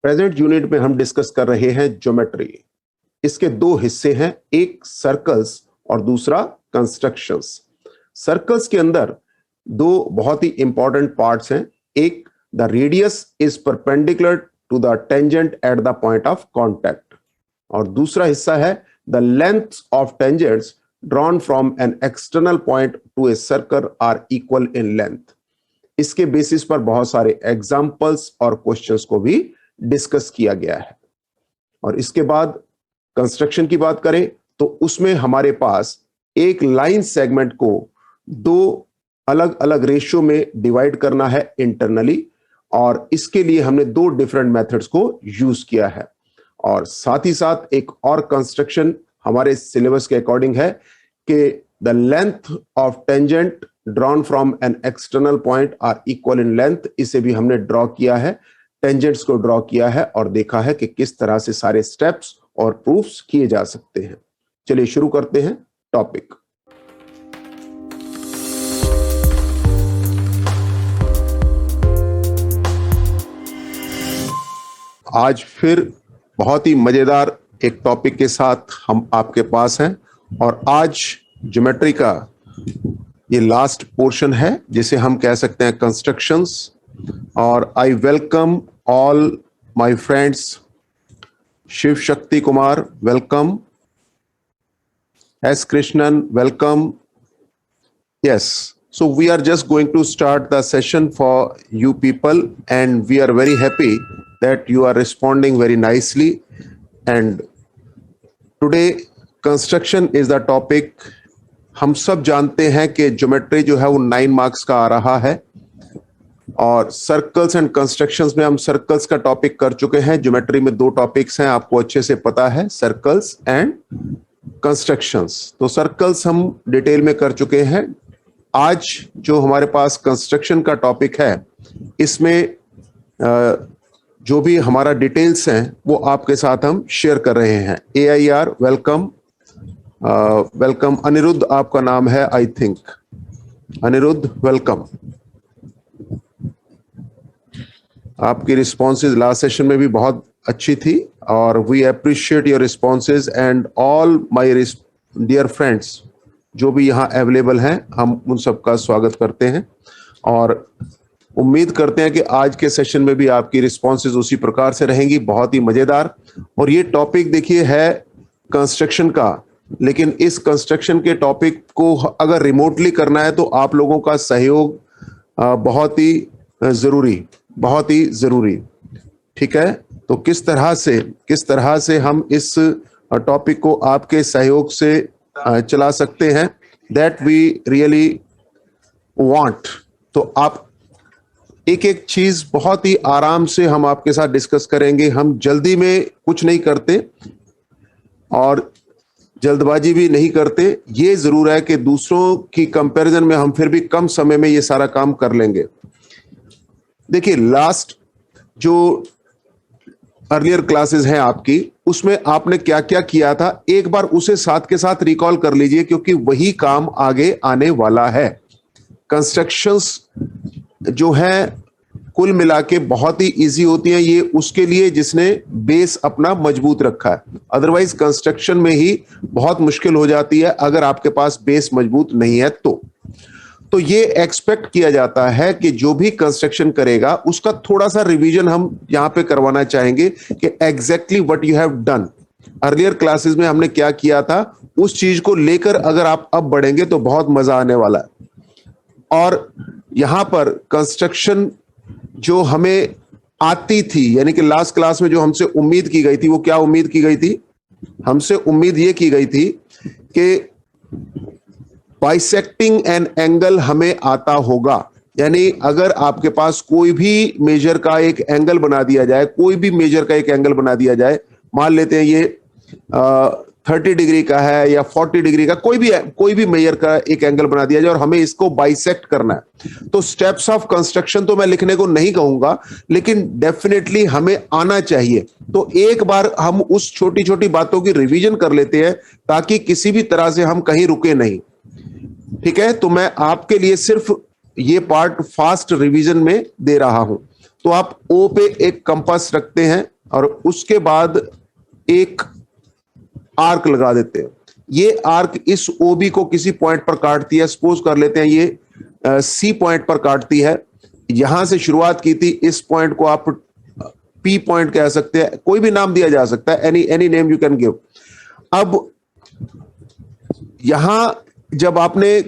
Present unit में हम discuss कर रहे हैं ज्योमेट्री। इसके दो हिस्से हैं, एक सर्कल्स और दूसरा कंस्ट्रक्शंस। सर्कल्स के अंदर दो बहुत ही इंपॉर्टेंट पार्ट्स हैं। एक, the radius is perpendicular to the tangent at the point of contact, और दूसरा हिस्सा है the length of tangents drawn from an external point to a circle are equal in length. इसके बेसिस पर बहुत सारे एग्जाम्पल्स और क्वेश्चंस को भी डिस्कस किया गया है। और इसके बाद कंस्ट्रक्शन की बात करें तो उसमें हमारे पास एक लाइन सेगमेंट को दो अलग अलग रेशियो में डिवाइड करना है इंटरनली, और इसके लिए हमने दो डिफरेंट मेथड्स को यूज किया है। और साथ ही साथ एक और कंस्ट्रक्शन हमारे सिलेबस के अकॉर्डिंग है कि the length of tangent drawn from an external point are equal in length. इसे भी हमने ड्रॉ किया है, टेंजेंट्स को ड्रॉ किया है और देखा है कि किस तरह से सारे स्टेप्स और प्रूफ्स किए जा सकते हैं। चलिए शुरू करते हैं टॉपिक। आज फिर बहुत ही मजेदार एक टॉपिक के साथ हम आपके पास हैं, और आज ज्योमेट्री का ये लास्ट पोर्शन है जिसे हम कह सकते हैं कंस्ट्रक्शंस। और I welcome all my friends. Shiv Shakti Kumar, welcome. S Krishnan, welcome. Yes, so we are just going to start the session for you people, and we are very happy that you are responding very nicely. And today construction is the topic. हम सब जानते हैं कि geometry जो है वो 9 marks का आ रहा है, और सर्कल्स एंड कंस्ट्रक्शंस में हम सर्कल्स का टॉपिक कर चुके हैं। ज्योमेट्री में दो टॉपिक्स हैं, आपको अच्छे से पता है, सर्कल्स एंड कंस्ट्रक्शंस। तो सर्कल्स हम डिटेल में कर चुके हैं। आज जो हमारे पास कंस्ट्रक्शन का टॉपिक है, इसमें जो भी हमारा डिटेल्स हैं वो आपके साथ हम शेयर कर रहे हैं। AIR, welcome. वेलकम। अनिरुद्ध आपका नाम है, आई थिंक। अनिरुद्ध, वेलकम। आपकी रिस्पॉन्सेज लास्ट सेशन में भी बहुत अच्छी थी, और we appreciate your responses and all my dear friends जो भी यहाँ अवेलेबल हैं, हम उन सबका स्वागत करते हैं। और उम्मीद करते हैं कि आज के सेशन में भी आपकी रिस्पॉन्सेज उसी प्रकार से रहेंगी, बहुत ही मजेदार। और ये टॉपिक देखिए है कंस्ट्रक्शन का, लेकिन इस कंस्ट्रक्शन के टॉपिक को अगर रिमोटली करना है तो आप लोगों का सहयोग बहुत ही जरूरी। ठीक है, तो किस तरह से हम इस टॉपिक को आपके सहयोग से चला सकते हैं, दैट वी रियली वांट। तो आप एक एक चीज बहुत ही आराम से हम आपके साथ डिस्कस करेंगे। हम जल्दी में कुछ नहीं करते और जल्दबाजी भी नहीं करते। ये जरूर है कि दूसरों की कंपैरिजन में हम फिर भी कम समय में ये सारा काम कर लेंगे। देखिए, लास्ट जो अर्लियर क्लासेस हैं आपकी, उसमें आपने क्या क्या किया था, एक बार उसे साथ के साथ रिकॉल कर लीजिए, क्योंकि वही काम आगे आने वाला है। कंस्ट्रक्शंस जो है कुल मिला के बहुत ही इजी होती हैं, ये उसके लिए जिसने बेस अपना मजबूत रखा है। अदरवाइज कंस्ट्रक्शन में ही बहुत मुश्किल हो जाती है अगर आपके पास बेस मजबूत नहीं है तो ये एक्सपेक्ट किया जाता है कि जो भी कंस्ट्रक्शन करेगा उसका थोड़ा सा रिवीजन हम यहां पे करवाना चाहेंगे कि exactly what you have done. Earlier classes में हमने क्या किया था, उस चीज को लेकर अगर आप अब बढ़ेंगे तो बहुत मजा आने वाला है। और यहां पर कंस्ट्रक्शन जो हमें आती थी, यानी कि लास्ट क्लास में जो हमसे उम्मीद की गई थी, वो क्या उम्मीद की गई थी? हमसे उम्मीद ये की गई थी कि बाइसेक्टिंग एन एंगल हमें आता होगा। यानी अगर आपके पास कोई भी मेजर का एक एंगल बना दिया जाए, मान लेते हैं ये 30 डिग्री का है या 40 डिग्री का, कोई भी मेजर का एक एंगल बना दिया जाए और हमें इसको बाइसेक्ट करना है, तो स्टेप्स ऑफ कंस्ट्रक्शन तो मैं लिखने को नहीं कहूंगा, लेकिन डेफिनेटली हमें आना चाहिए। तो एक बार हम उस छोटी छोटी बातों की रिवीजन कर लेते हैं ताकि किसी भी तरह से हम कहीं रुके नहीं। ठीक है, तो मैं आपके लिए सिर्फ ये पार्ट फास्ट रिवीजन में दे रहा हूं। तो आप O पे एक कंपास रखते हैं और उसके बाद एक आर्क लगा देते हैं। ये आर्क इस OB को किसी पॉइंट पर काटती है। सपोज कर लेते हैं ये C पॉइंट पर काटती है। यहां से शुरुआत की थी, इस पॉइंट को आप P पॉइंट कह सकते हैं, कोई भी नाम दिया जा सकता है, any name you can give. अब यहां जब आपने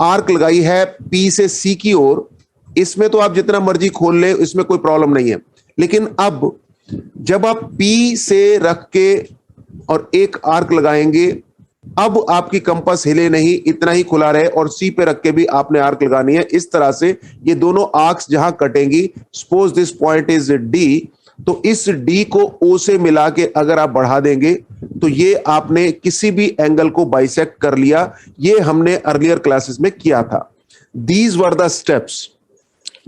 आर्क लगाई है P से C की ओर, इसमें तो आप जितना मर्जी खोल ले, इसमें कोई प्रॉब्लम नहीं है। लेकिन अब जब आप P से रख के और एक आर्क लगाएंगे, अब आपकी कंपास हिले नहीं, इतना ही खुला रहे, और C पे रख के भी आपने आर्क लगानी है। इस तरह से ये दोनों आर्क्स जहां कटेंगी, suppose this point is D, तो इस D को O से मिला के अगर आप बढ़ा देंगे तो ये आपने किसी भी एंगल को बाइसेक्ट कर लिया। ये हमने अर्लियर क्लासेस में किया था। These were the steps.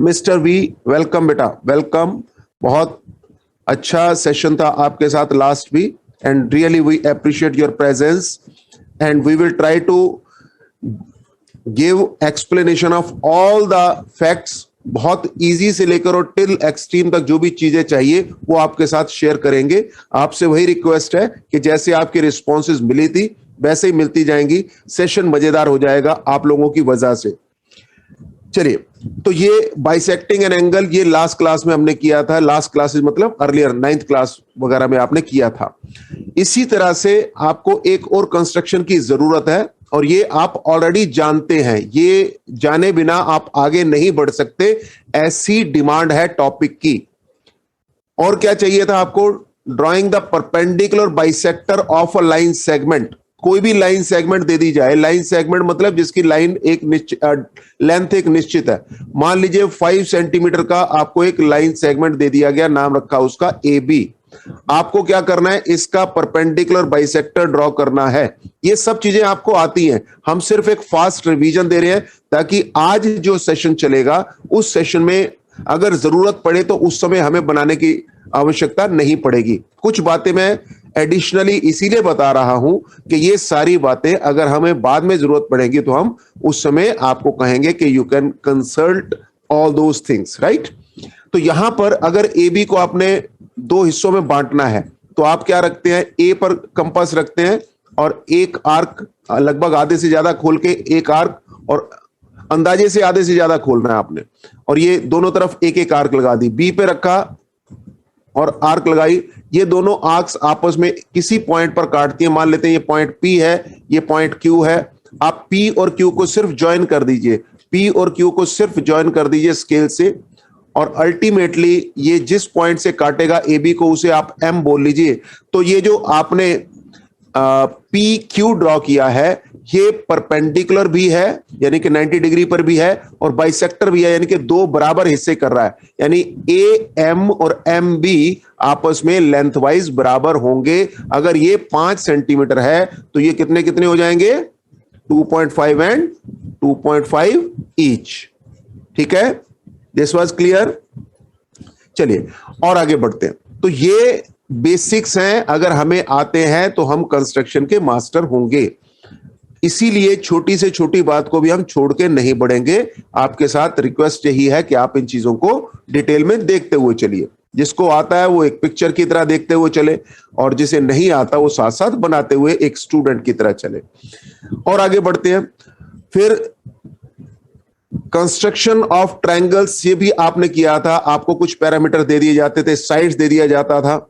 Mister V, welcome बेटा, वेलकम। बहुत अच्छा सेशन था आपके साथ लास्ट भी, and really we appreciate your presence, and we will try to give explanation of all the facts, बहुत इजी से लेकर और टिल एक्सट्रीम तक जो भी चीजें चाहिए वो आपके साथ शेयर करेंगे। आपसे वही रिक्वेस्ट है कि जैसे आपकी रिस्पॉन्सेज मिली थी वैसे ही मिलती जाएंगी। सेशन मजेदार हो जाएगा आप लोगों की वजह से। चलिए, तो ये बाइसेक्टिंग एन एंगल ये लास्ट क्लास में हमने किया था। लास्ट क्लासेस मतलब अर्लियर 9th क्लास वगैरह में आपने किया था। इसी तरह से आपको एक और कंस्ट्रक्शन की जरूरत है, और ये आप ऑलरेडी जानते हैं। ये जाने बिना आप आगे नहीं बढ़ सकते, ऐसी डिमांड है टॉपिक की। और क्या चाहिए था आपको? Drawing the perpendicular bisector of a line segment. कोई भी लाइन सेगमेंट दे दी जाए, लाइन सेगमेंट मतलब जिसकी लाइन एक लेंथ एक निश्चित है। मान लीजिए 5 सेंटीमीटर का आपको एक लाइन सेगमेंट दे दिया गया, नाम रखा उसका AB। आपको क्या करना है? इसका परपेंडिकुलर बाइसेक्टर ड्रॉ करना है। ये सब चीजें आपको आती हैं, हम सिर्फ एक फास्ट रिवीजन दे रहे हैं ताकि आज जो सेशन चलेगा उस सेशन में अगर जरूरत पड़े तो उस समय हमें बनाने की आवश्यकता नहीं पड़ेगी। कुछ बातें मैं एडिशनली इसीलिए बता रहा हूं कि ये सारी बातें अगर हमें बाद में जरूरत पड़ेगी तो हम उस समय आपको कहेंगे कि you can consult all those things, right. तो यहां पर अगर AB को आपने 2 हिस्सों में बांटना है तो आप क्या रखते हैं? A पर कंपास रखते हैं और एक आर्क लगभग आधे से ज्यादा खोल के एक आर्क, और अंदाजे से आधे से ज्यादा खोलना है आपने, और ये दोनों तरफ एक एक आर्क लगा दी। B पे रखा और आर्क लगाई। ये दोनों आर्क्स आपस में किसी पॉइंट पर काटती है। मान लेते हैं ये पॉइंट P है, ये पॉइंट Q है। आप P और Q को सिर्फ ज्वाइन कर दीजिए, P और Q को सिर्फ ज्वाइन कर दीजिए स्केल से, और अल्टीमेटली ये जिस पॉइंट से काटेगा AB को उसे आप M बोल लीजिए। तो ये जो आपने PQ ड्रॉ किया है ये परपेंडिकुलर भी है यानी कि 90 डिग्री पर भी है, और बाइसेक्टर भी है यानी कि 2 बराबर हिस्से कर रहा है। यानी AM और MB आपस में लेंथ वाइज बराबर होंगे। अगर ये 5 सेंटीमीटर है तो ये कितने कितने हो जाएंगे? 2.5 एंड 2.5 ईच। ठीक है, दिस वाज क्लियर। चलिए और आगे बढ़ते हैं। तो ये बेसिक्स हैं, अगर हमें आते हैं तो हम कंस्ट्रक्शन के मास्टर होंगे। इसीलिए छोटी से छोटी बात को भी हम छोड़ के नहीं बढ़ेंगे। आपके साथ रिक्वेस्ट यही है कि आप इन चीजों को डिटेल में देखते हुए चलिए। जिसको आता है वो एक पिक्चर की तरह देखते हुए चले, और जिसे नहीं आता वो साथ साथ बनाते हुए एक स्टूडेंट की तरह चले। और आगे बढ़ते हैं। फिर कंस्ट्रक्शन ऑफ ट्रायंगल्स, ये भी आपने किया था। आपको कुछ पैरामीटर दे दिए जाते थे, साइड्स दे दिया जाता था,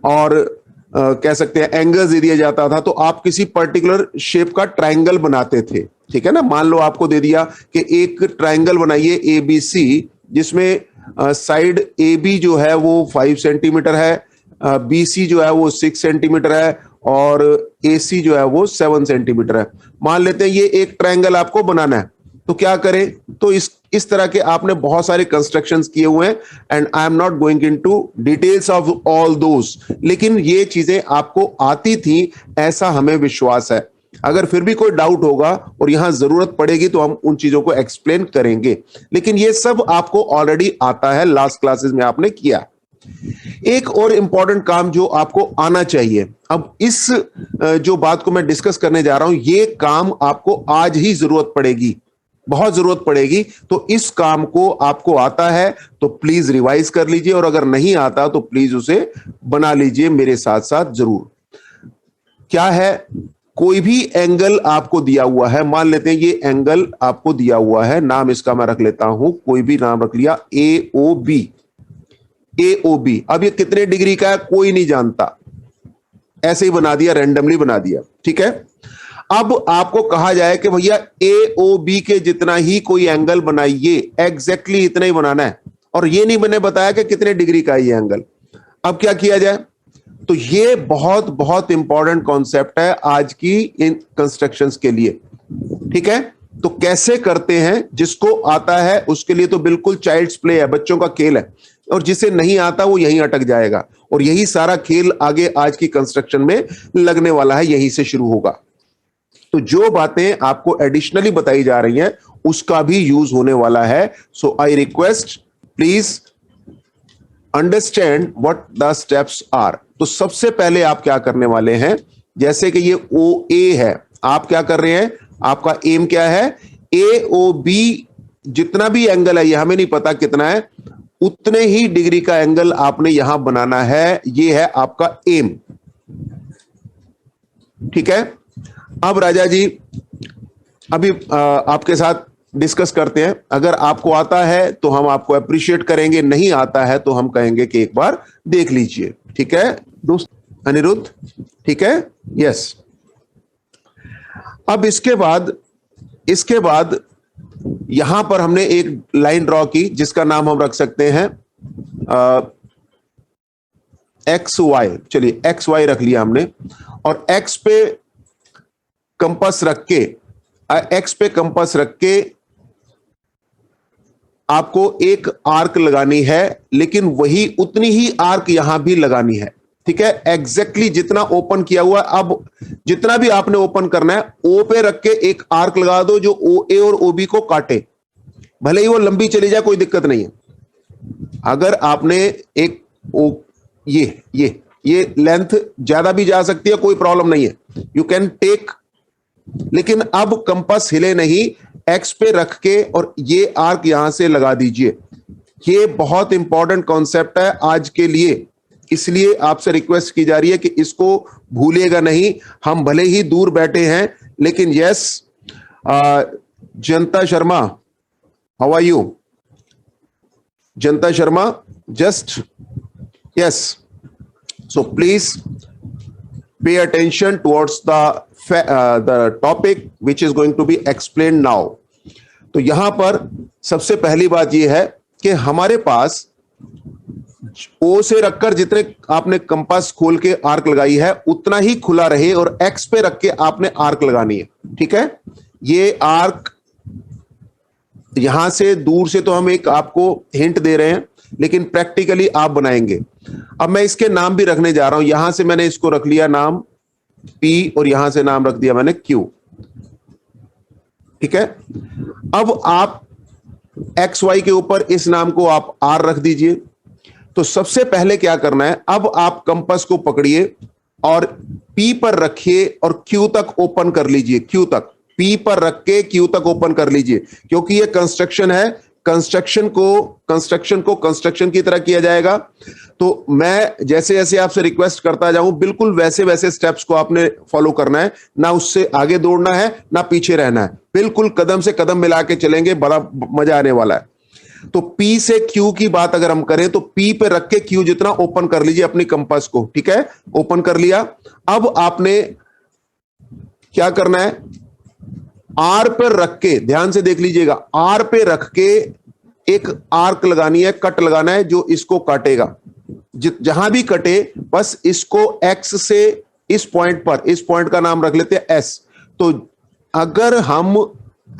और कह सकते हैं एंगल्स दे दिया जाता था। तो आप किसी पर्टिकुलर शेप का ट्रायंगल बनाते थे। ठीक है ना। मान लो आपको दे दिया कि एक ट्रायंगल बनाइए ABC, जिसमें साइड AB जो है वो 5 सेंटीमीटर है, BC जो है वो 6 सेंटीमीटर है, और AC जो है वो 7 सेंटीमीटर है। मान लेते हैं ये एक ट्रायंगल आपको बनाना है, तो क्या करें? तो इस तरह के आपने बहुत सारे कंस्ट्रक्शंस किए हुए हैं, and I am not going into details of all those, लेकिन ये चीजें आपको आती थी ऐसा हमें विश्वास है। अगर फिर भी कोई डाउट होगा और यहां जरूरत पड़ेगी तो हम उन चीजों को एक्सप्लेन करेंगे, लेकिन ये सब आपको ऑलरेडी आता है, लास्ट क्लासेस में आपने किया। एक और इंपॉर्टेंट काम जो आपको आना चाहिए, अब इस जो बात को मैं डिस्कस करने जा रहा हूं, ये काम आपको आज ही जरूरत पड़ेगी। बहुत जरूरत पड़ेगी। तो इस काम को आपको आता है तो प्लीज रिवाइज कर लीजिए, और अगर नहीं आता तो प्लीज उसे बना लीजिए मेरे साथ साथ जरूर। क्या है, कोई भी एंगल आपको दिया हुआ है, मान लेते हैं ये एंगल आपको दिया हुआ है, नाम इसका मैं रख लेता हूं, कोई भी नाम रख लिया, AOB। AOB, अब ये कितने डिग्री का है कोई नहीं जानता, ऐसे ही बना दिया, रैंडमली बना दिया, ठीक है। अब आपको कहा जाए कि भैया AOB के जितना ही कोई एंगल बनाइए, एग्जैक्टली इतना ही बनाना है, और ये नहीं मैंने बताया कि कितने डिग्री का है ये एंगल। अब क्या किया जाए, तो ये बहुत बहुत इंपॉर्टेंट कॉन्सेप्ट है आज की इन कंस्ट्रक्शंस के लिए, ठीक है। तो कैसे करते हैं, जिसको आता है उसके लिए तो बिल्कुल चाइल्ड्स प्ले है, बच्चों का खेल है, और जिसे नहीं आता वो यहीं अटक जाएगा, और यही सारा खेल आगे आज की कंस्ट्रक्शन में लगने वाला है, यहीं से शुरू होगा। तो जो बातें आपको एडिशनली बताई जा रही हैं उसका भी यूज होने वाला है। So I request please understand what the steps are. तो सबसे पहले आप क्या करने वाले हैं, जैसे कि ये OA है, आप क्या कर रहे हैं, आपका एम क्या है, AOB जितना भी एंगल है, ये हमें नहीं पता कितना है, उतने ही डिग्री का एंगल आपने यहां बनाना है, ये है आपका एम, ठीक है। अब राजा जी अभी आपके साथ डिस्कस करते हैं, अगर आपको आता है तो हम आपको अप्रिशिएट करेंगे, नहीं आता है तो हम कहेंगे कि एक बार देख लीजिए, ठीक है दोस्त अनिरुद्ध, ठीक है, यस। अब इसके बाद यहां पर हमने एक लाइन ड्रॉ की जिसका नाम हम रख सकते हैं XY, चलिए XY रख लिया हमने, और X पे कंपास रख के आपको एक आर्क लगानी है, लेकिन वही उतनी ही आर्क यहां भी लगानी है, ठीक है। एग्जैक्टली जितना ओपन किया हुआ, अब जितना भी आपने ओपन करना है, O पे रख के एक आर्क लगा दो जो OA और OB को काटे, भले ही वो लंबी चली जाए कोई दिक्कत नहीं है। अगर आपने एक ये लेंथ ज्यादा भी जा सकती है, कोई प्रॉब्लम नहीं है, यू कैन टेक, लेकिन अब कंपास हिले नहीं, X पे रख के और ये आर्क यहां से लगा दीजिए। ये बहुत इंपॉर्टेंट कॉन्सेप्ट है आज के लिए, इसलिए आपसे रिक्वेस्ट की जा रही है कि इसको भूलिएगा नहीं। हम भले ही दूर बैठे हैं, लेकिन yes, Janata Sharma, how are you? Janata Sharma, just yes, so please pay attention towards the topic which is going to be explained now। तो यहां पर सबसे पहली बात यह है कि हमारे पास O से रखकर जितने आपने कंपास खोल के आर्क लगाई है उतना ही खुला रहे, और X पे रख के आपने आर्क लगानी है, ठीक है। ये आर्क यहां से दूर से तो हम एक आपको हिंट दे रहे हैं, लेकिन प्रैक्टिकली आप बनाएंगे। अब मैं इसके नाम भी रखने जा रहा हूं, यहां से मैंने इसको रख लिया नाम P और यहां से नाम रख दिया मैंने Q, ठीक है। अब आप XY के ऊपर इस नाम को आप R रख दीजिए। तो सबसे पहले क्या करना है, अब आप कंपास को पकड़िए और P पर रखिए और Q तक ओपन कर लीजिए, Q तक, P पर रख के Q तक ओपन कर लीजिए, क्योंकि ये कंस्ट्रक्शन है, कंस्ट्रक्शन को कंस्ट्रक्शन की तरह किया जाएगा। तो मैं जैसे जैसे आपसे रिक्वेस्ट करता जाऊं, बिल्कुल वैसे वैसे स्टेप्स को आपने फॉलो करना है, ना उससे आगे दौड़ना है ना पीछे रहना है, बिल्कुल कदम से कदम मिला के चलेंगे, बड़ा मजा आने वाला है। तो P से Q की बात अगर हम करें तो P पे रख के Q जितना ओपन कर लीजिए अपनी कंपास को, ठीक है, ओपन कर लिया। अब आपने क्या करना है, R पर रख के, ध्यान से देख लीजिएगा, R पे रख के एक आर्क लगानी है, कट लगाना है जो इसको काटेगा, जहां भी कटे बस इसको X से इस पॉइंट पर, इस पॉइंट का नाम रख लेते हैं S। तो अगर हम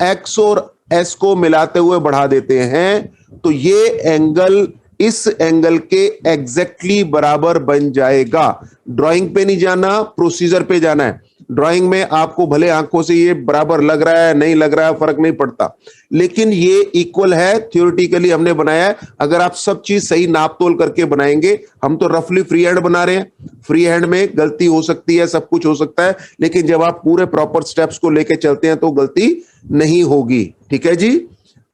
X और S को मिलाते हुए बढ़ा देते हैं तो ये एंगल इस एंगल के एग्जैक्टली बराबर बन जाएगा। ड्राइंग पे नहीं जाना, प्रोसीजर पे जाना है। ड्राइंग में आपको भले आंखों से ये बराबर लग रहा है नहीं लग रहा है, फर्क नहीं पड़ता, लेकिन ये इक्वल है, थ्योरेटिकली हमने बनाया है। अगर आप सब चीज सही नाप तोल करके बनाएंगे, हम तो रफली फ्री हैंड बना रहे हैं, फ्री हैंड में गलती हो सकती है, सब कुछ हो सकता है, लेकिन जब आप पूरे प्रॉपर स्टेप्स को लेके चलते हैं तो गलती नहीं होगी। ठीक है जी,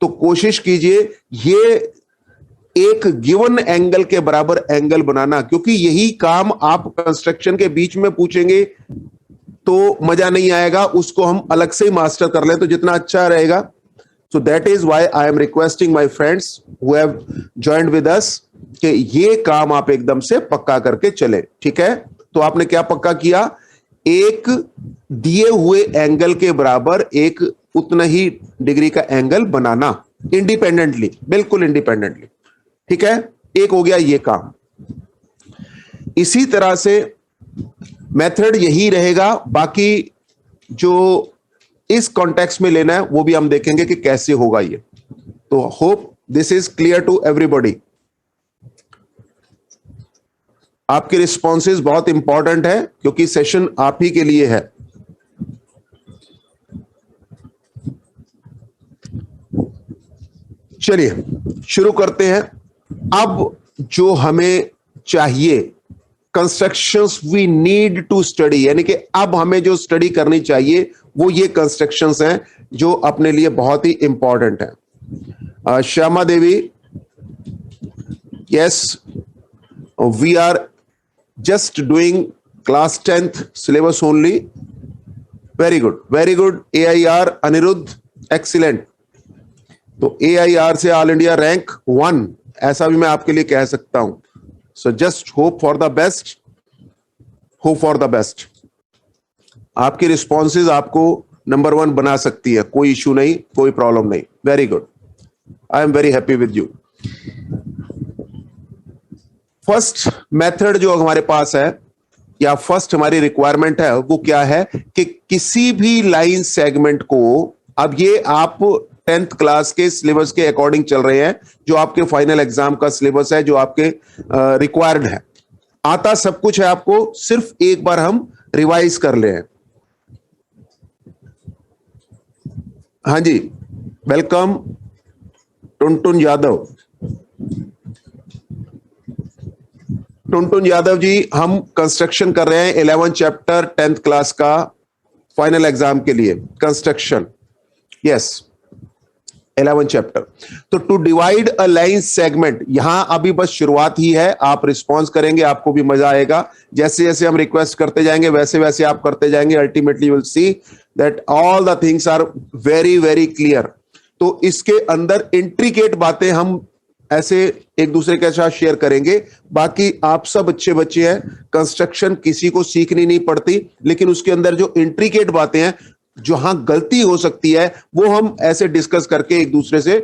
तो कोशिश कीजिए ये एक गिवन एंगल के बराबर एंगल बनाना, क्योंकि यही काम आप कंस्ट्रक्शन के बीच में पूछेंगे तो मजा नहीं आएगा, उसको हम अलग से ही मास्टर कर लें तो जितना अच्छा रहेगा। So that is why I am requesting my friends who have joined with us कि ये काम आप एकदम से पक्का करके चले। ठीक है, तो आपने क्या पक्का किया, एक दिए हुए एंगल के बराबर एक उतना ही डिग्री का एंगल बनाना इंडिपेंडेंटली, बिल्कुल इंडिपेंडेंटली। ठीक है, एक हो गया ये काम। इसी तरह से मेथड यही रहेगा, बाकी जो इस कॉन्टेक्स्ट में लेना है वो भी हम देखेंगे कि कैसे होगा ये। तो hope this is clear to everybody. आपके रिस्पॉन्सेज बहुत इंपॉर्टेंट है क्योंकि सेशन आप ही के लिए है। चलिए शुरू करते हैं। अब जो हमें चाहिए, constructions we need to study, यानी कि अब हमें जो स्टडी करनी चाहिए वो ये कंस्ट्रक्शंस हैं जो अपने लिए बहुत ही इंपॉर्टेंट है। Shyama Devi, yes, we are just doing class 10th syllabus only. Very good, very good. AIR Aniruddh, excellent. तो AIR से ऑल इंडिया रैंक 1, ऐसा भी मैं आपके लिए कह सकता हूं। So just hope for the best, hope for the best. आपकी रिस्पॉन्सेज आपको नंबर 1 बना सकती है, कोई इश्यू नहीं, कोई प्रॉब्लम नहीं। Very good, I am very happy with you. First method जो हमारे पास है या फर्स्ट हमारी रिक्वायरमेंट है वो क्या है कि किसी भी लाइन सेगमेंट को, अब ये आप 10th क्लास के सिलेबस के अकॉर्डिंग चल रहे हैं, जो आपके फाइनल एग्जाम का सिलेबस है, जो आपके रिक्वायर्ड है, आता सब कुछ है आपको, सिर्फ एक बार हम रिवाइज कर ले। हाँ जी, वेलकम टुनटुन यादव। टुनटुन यादव जी, हम कंस्ट्रक्शन कर रहे हैं 11 चैप्टर 10th क्लास का फाइनल एग्जाम के लिए, कंस्ट्रक्शन। Yes, 11 chapter. तो to divide a line segment, यहां अभी बस शुरुआत ही है, आप रिस्पॉन्स करेंगे, आपको भी मजा आएगा। जैसे जैसे हम रिक्वेस्ट करते जाएंगे वैसे वैसे आप करते जाएंगे, ultimately you will see that all the things are very very clear. तो इसके अंदर इंट्रिकेट बातें हम ऐसे एक दूसरे के साथ शेयर करेंगे। बाकी आप सब अच्छे बच्चे हैं, कंस्ट्रक्शन किसी को सीखनी नहीं पड़ती, लेकिन उसके अंदर जो इंट्रिकेट बातें हैं, जहां गलती हो सकती है, वो हम ऐसे डिस्कस करके एक दूसरे से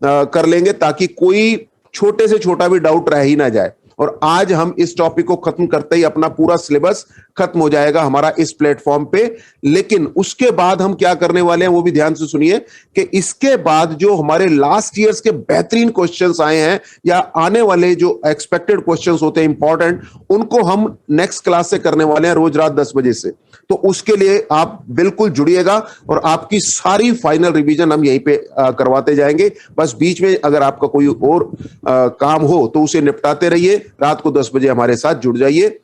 कर लेंगे, ताकि कोई छोटे से छोटा भी डाउट रह ही ना जाए। और आज हम इस टॉपिक को खत्म करते ही अपना पूरा सिलेबस खत्म हो जाएगा हमारा इस प्लेटफॉर्म पे। लेकिन उसके बाद हम क्या करने वाले हैं वो भी ध्यान से सुनिए कि इसके बाद जो हमारे लास्ट ईयर्स के बेहतरीन क्वेश्चंस आए हैं या आने वाले जो एक्सपेक्टेड क्वेश्चंस होते हैं इंपॉर्टेंट, उनको हम नेक्स्ट क्लास से करने वाले हैं रोज रात 10 बजे से। तो उसके लिए आप बिल्कुल जुड़िएगा और आपकी सारी फाइनल रिवीजन हम यहीं पे करवाते जाएंगे। बस बीच में अगर आपका कोई और काम हो तो उसे निपटाते रहिए। रात को 10 बजे हमारे साथ जुड़ जाइए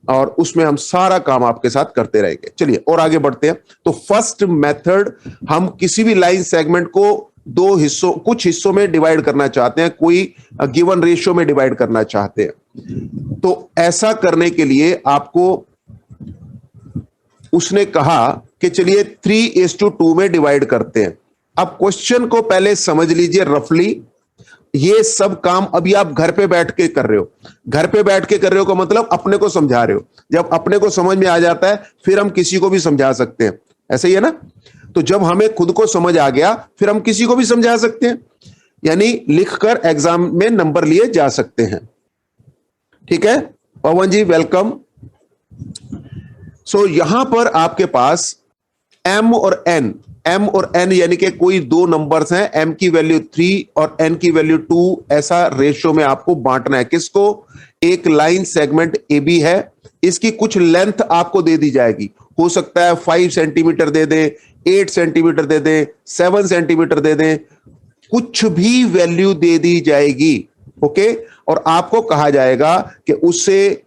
और उसमें हम सारा काम आपके साथ करते रहेंगे। चलिए और आगे बढ़ते हैं। तो फर्स्ट मेथड, हम किसी भी लाइन सेगमेंट को दो हिस्सों, कुछ हिस्सों में डिवाइड करना चाहते हैं, कोई गिवन रेशियो में डिवाइड करना चाहते हैं। तो ऐसा करने के लिए आपको उसने कहा कि चलिए 3:2 में डिवाइड करते हैं। अब क्वेश्चन को पहले समझ लीजिए रफली। ये सब काम अभी आप घर पे बैठ के कर रहे हो। घर पे बैठ के कर रहे हो का मतलब अपने को समझा रहे हो। जब अपने को समझ में आ जाता है फिर हम किसी को भी समझा सकते हैं, ऐसा ही है ना। तो जब हमें खुद को समझ आ गया फिर हम किसी को भी समझा सकते हैं, यानी लिखकर एग्जाम में नंबर लिए जा सकते हैं। ठीक है पवन जी, वेलकम। सो यहां पर आपके पास m और n, m और n यानी कि कोई दो नंबर्स हैं, m की वैल्यू 3 और n की वैल्यू 2, ऐसा रेशियो में आपको बांटना है। किसको? एक लाइन सेगमेंट AB है, इसकी कुछ लेंथ आपको दे दी जाएगी, हो सकता है 5 सेंटीमीटर दे दें, 8 सेंटीमीटर दे दें, 7 सेंटीमीटर दे दें, कुछ भी वैल्यू दे दी जाएगी। ओके, और आपको कहा जाएगा कि उसे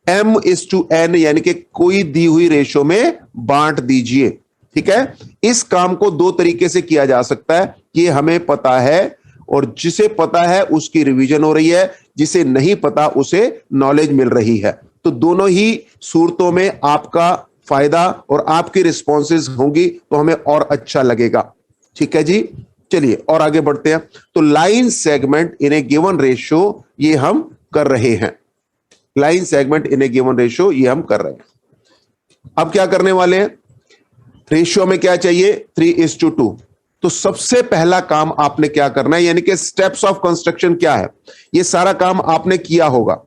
M/N यानी कि कोई दी हुई रेशो में बांट दीजिए। ठीक है, इस काम को दो तरीके से किया जा सकता है, ये हमें पता है और जिसे पता है उसकी रिवीजन हो रही है, जिसे नहीं पता उसे नॉलेज मिल रही है। तो दोनों ही सूरतों में आपका फायदा और आपकी रिस्पॉन्सेज होंगी तो हमें और अच्छा लगेगा। ठीक है जी, चलिए और आगे बढ़ते हैं। तो line segment in A given ratio ये हम कर रहे हैं, line segment in A given ratio ये हम कर रहे हैं। अब क्या करने वाले हैं, रेशियो में क्या चाहिए 3:2। तो सबसे पहला काम आपने क्या करना है, यानी कि स्टेप्स ऑफ कंस्ट्रक्शन क्या है, ये सारा काम आपने किया होगा।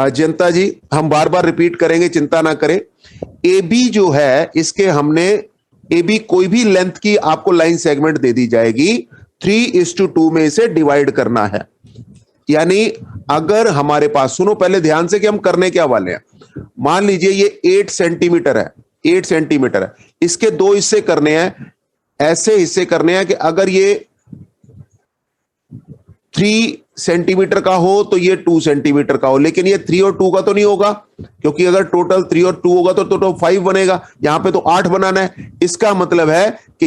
जनता जी हम बार बार रिपीट करेंगे, चिंता ना करें। AB जो है इसके हमने AB कोई भी लेंथ की आपको लाइन सेगमेंट दे दी जाएगी, 3:2 में इसे डिवाइड करना है। यानी अगर हमारे पास, सुनो पहले ध्यान से कि हम करने क्या वाले हैं। मान लीजिए ये 8 सेंटीमीटर है, 8 सेंटीमीटर है, इसके दो हिस्से करने हैं, ऐसे हिस्से करने हैं कि अगर ये 3 सेंटीमीटर का हो तो ये 2 सेंटीमीटर का हो, लेकिन ये 3 और 2 का तो नहीं होगा, क्योंकि अगर टोटल 3 और 2 होगा तो 5 बनेगा, यहां पे तो 8 बनाना है। इसका मतलब है कि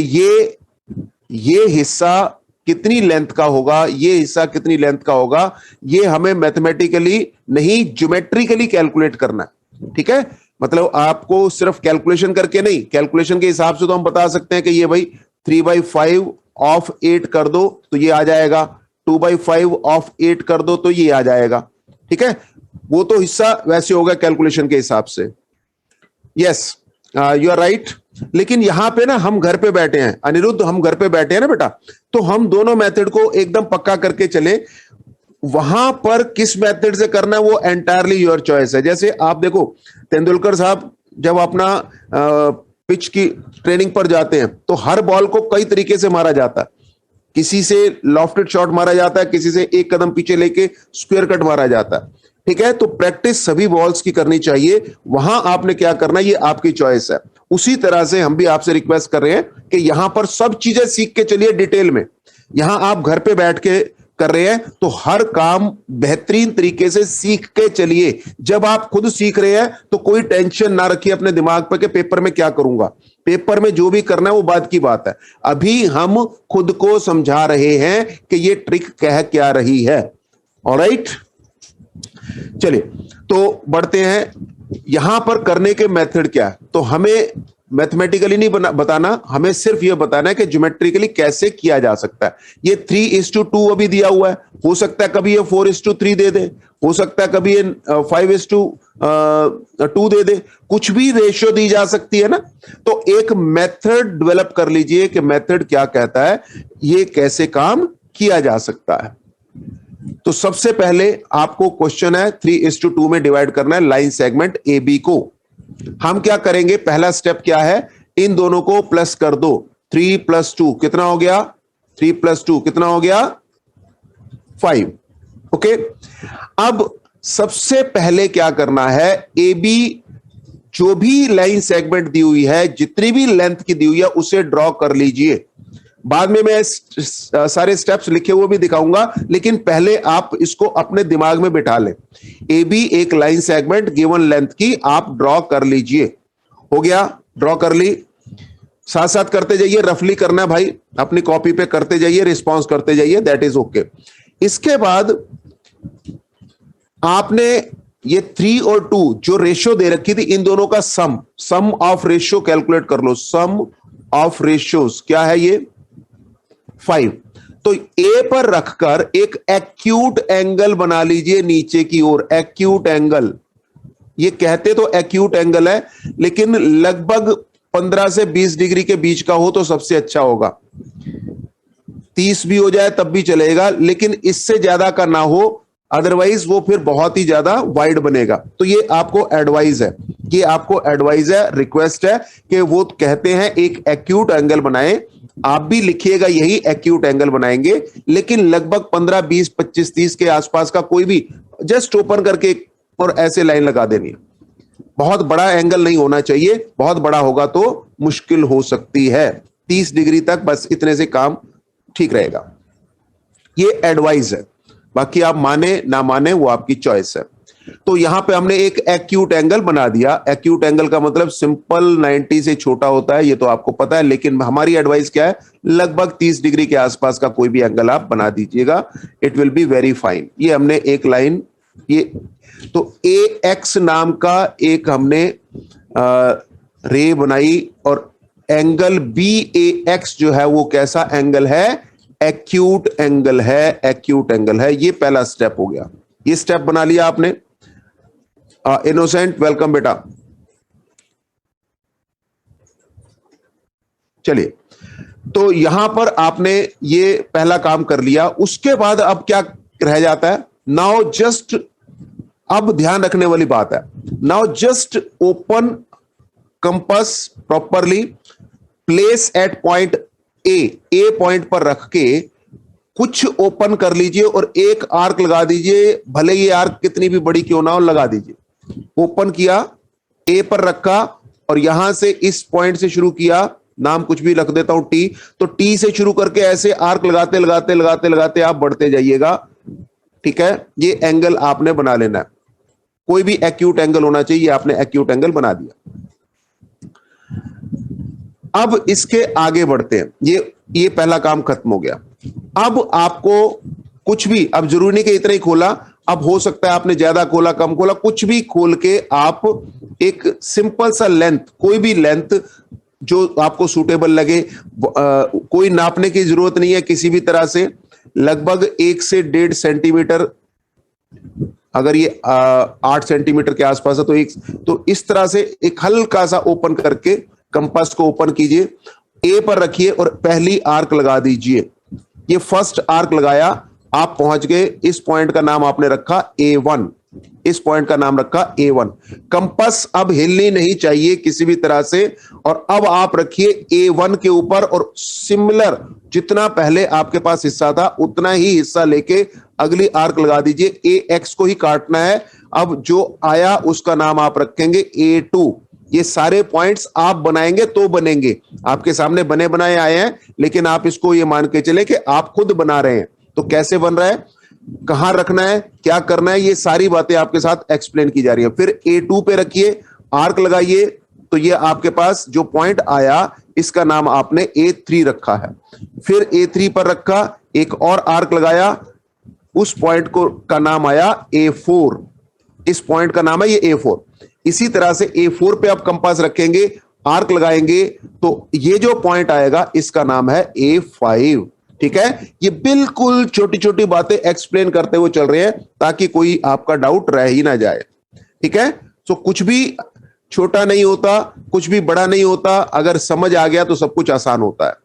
ये हिस्सा कितनी लेंथ का होगा, ये हिस्सा कितनी लेंथ का होगा, ये हमें मैथमेटिकली नहीं ज्योमेट्रिकली कैलकुलेट करना है। ठीक है, मतलब आपको सिर्फ कैलकुलेशन करके नहीं, कैलकुलेशन के हिसाब से तो हम बता सकते हैं कि ये भाई 3/5 ऑफ 8 कर दो तो ये आ जाएगा, 2/5 ऑफ 8 कर दो तो ये आ जाएगा। ठीक है, वो तो हिस्सा वैसे होगा कैलकुलेशन के हिसाब से। Yes, you are right. लेकिन यहां पे ना हम घर पे बैठे हैं अनिरुद्ध, हम घर पे बैठे हैं ना बेटा, तो हम दोनों मेथड को एकदम पक्का करके चले। वहां पर किस मेथड से करना है वो एंटायरली योर चॉइस है। जैसे आप देखो तेंदुलकर साहब जब अपना पिच की ट्रेनिंग पर जाते हैं तो हर बॉल को कई तरीके से मारा जाता है, किसी से लॉफ्टेड शॉट मारा जाता है, किसी से एक कदम पीछे लेके स्क्वायर कट मारा जाता है। ठीक है, तो प्रैक्टिस सभी बॉल्स की करनी चाहिए, वहां आपने क्या करना ये आपकी चॉइस है। उसी तरह से हम भी आपसे रिक्वेस्ट कर रहे हैं कि यहां पर सब चीजें सीख के चलिए डिटेल में। यहां आप घर पे बैठ के कर रहे हैं तो हर काम बेहतरीन तरीके से सीख के चलिए। जब आप खुद सीख रहे हैं तो कोई टेंशन ना रखिए अपने दिमाग पर कि पेपर में क्या करूंगा, पेपर में जो भी करना है वो बात की बात है। अभी हम खुद को समझा रहे हैं कि ये ट्रिक कह क्या रही है। ऑलराइट, चलिए तो बढ़ते हैं। यहां पर करने के मेथड क्या है, तो हमें मैथमेटिकली नहीं बताना, हमें सिर्फ यह बताना है कि ज्योमेट्रिकली कैसे किया जा सकता है। ये 3:2 अभी दिया हुआ है, हो सकता है कभी ये 4:3 दे दे, हो सकता है कभी ये 5:2 दे दे, कुछ भी रेशियो दी जा सकती है ना। तो एक मेथड डेवलप कर लीजिए कि मेथड क्या कहता है, ये कैसे काम किया जा सकता है। तो सबसे पहले आपको क्वेश्चन है 3:2 में डिवाइड करना है लाइन सेगमेंट AB को। हम क्या करेंगे, पहला स्टेप क्या है, इन दोनों को प्लस कर दो। 3 + 2 कितना हो गया, 3 + 2 कितना हो गया 5। ओके, अब सबसे पहले क्या करना है, AB जो भी लाइन सेगमेंट दी हुई है, जितनी भी लेंथ की दी हुई है उसे ड्रॉ कर लीजिए। बाद में मैं सारे स्टेप्स लिखे हुए भी दिखाऊंगा, लेकिन पहले आप इसको अपने दिमाग में बिठा लें। AB एक लाइन सेगमेंट गिवन लेंथ की आप ड्रॉ कर लीजिए। हो गया, ड्रॉ कर ली, साथ साथ करते जाइए, रफली करना है भाई, अपनी कॉपी पे करते जाइए, रिस्पॉन्स करते जाइए, दैट इज ओके। इसके बाद आपने ये 3 और 2 जो रेशियो दे रखी थी, इन दोनों का सम ऑफ रेशियो कैलकुलेट कर लो। सम ऑफ रेशियोज क्या है, ये 5। तो ए पर रखकर एक एक्यूट एंगल बना लीजिए नीचे की ओर। एक्यूट एंगल, ये कहते तो एक्यूट एंगल है, लेकिन लगभग 15 से 20 डिग्री के बीच का हो तो सबसे अच्छा होगा। 30 भी हो जाए तब भी चलेगा, लेकिन इससे ज्यादा का ना हो, अदरवाइज वो फिर बहुत ही ज्यादा वाइड बनेगा। तो ये आपको एडवाइस है, ये आपको एडवाइस है, रिक्वेस्ट है कि वो कहते हैं एक एक्यूट एंगल बनाएं आप भी लिखिएगा यही एक्यूट एंगल बनाएंगे, लेकिन लगभग 15, 20, 25, 30 के आसपास का कोई भी जस्ट ओपन करके और ऐसे लाइन लगा देनी है। बहुत बड़ा एंगल नहीं होना चाहिए, बहुत बड़ा होगा तो मुश्किल हो सकती है। 30 डिग्री तक बस इतने से काम ठीक रहेगा। ये एडवाइस है, बाकी आप माने ना माने वो आपकी चॉइस है। तो यहां पे हमने एक एक्यूट एंगल बना दिया। एक्यूट एंगल का मतलब सिंपल 90 से छोटा होता है, ये तो आपको पता है, लेकिन हमारी एडवाइस क्या है, लगभग 30 डिग्री के आसपास का कोई भी एंगल आप बना दीजिएगा, it will be very fine. ये हमने एक लाइन, ये तो ए एक्स नाम का एक हमने रे बनाई, और एंगल बी ए एक्स जो है वो कैसा एंगल है, एक्यूट एंगल है, एक्यूट एंगल है। ये पहला स्टेप हो गया, ये स्टेप बना लिया आपने। इनोसेंट वेलकम बेटा। चलिए, तो यहां पर आपने ये पहला काम कर लिया। उसके बाद अब क्या रह जाता है, नाउ जस्ट, अब ध्यान रखने वाली बात है, now just open compass properly, place at point A point पर रख के कुछ ओपन कर लीजिए और एक आर्क लगा दीजिए, भले ये आर्क कितनी भी बड़ी क्यों ना हो, लगा दीजिए। ओपन किया, ए पर रखा और यहां से इस पॉइंट से शुरू किया, नाम कुछ भी रख देता हूं टी, तो टी से शुरू करके ऐसे आर्क लगाते लगाते लगाते लगाते आप बढ़ते जाइएगा। ठीक है, ये एंगल आपने बना लेना है, कोई भी एक्यूट एंगल होना चाहिए, आपने एक्यूट एंगल बना दिया। अब इसके आगे बढ़ते हैं, ये पहला काम खत्म हो गया। अब आपको कुछ भी, अब जरूरी नहीं कि इतना ही खोला, अब हो सकता है आपने ज्यादा खोला कम खोला, कुछ भी खोल के आप एक सिंपल सा लेंथ, कोई भी लेंथ जो आपको सूटेबल लगे, कोई नापने की जरूरत नहीं है किसी भी तरह से, लगभग 1 से 1.5 सेंटीमीटर, अगर ये 8 सेंटीमीटर के आसपास है तो इस तरह से एक हल्का सा ओपन करके कंपास को ओपन कीजिए, ए पर रखिए और पहली आर्क लगा दीजिए। ये फर्स्ट आर्क लगाया, आप पहुंच गए, इस पॉइंट का नाम आपने रखा A1, इस पॉइंट का नाम रखा A1। कंपास अब हिलनी नहीं चाहिए किसी भी तरह से, और अब आप रखिए A1 के ऊपर और सिमिलर जितना पहले आपके पास हिस्सा था उतना ही हिस्सा लेके अगली आर्क लगा दीजिए। AX को ही काटना है, अब जो आया उसका नाम आप रखेंगे A2। ये सारे पॉइंट्स आप बनाएंगे तो बनेंगे, आपके सामने बने बनाए आए हैं, लेकिन आप इसको ये मान के चले कि आप खुद बना रहे हैं। तो कैसे बन रहा है, कहां रखना है, क्या करना है, ये सारी बातें आपके साथ एक्सप्लेन की जा रही है। फिर A2 पे रखिए, आर्क लगाइए, तो ये आपके पास जो पॉइंट आया इसका नाम आपने A3 रखा है। फिर A3 पर रखा, एक और आर्क लगाया, उस पॉइंट को का नाम आया A4, इस पॉइंट का नाम है ये A4। इसी तरह से A4 पे आप कंपास रखेंगे, आर्क लगाएंगे, तो ये जो पॉइंट आएगा इसका नाम है A5। ठीक है, ये बिल्कुल छोटी छोटी बातें एक्सप्लेन करते हुए चल रहे हैं ताकि कोई आपका डाउट रह ही ना जाए। ठीक है, तो कुछ भी छोटा नहीं होता, कुछ भी बड़ा नहीं होता, अगर समझ आ गया तो सब कुछ आसान होता है।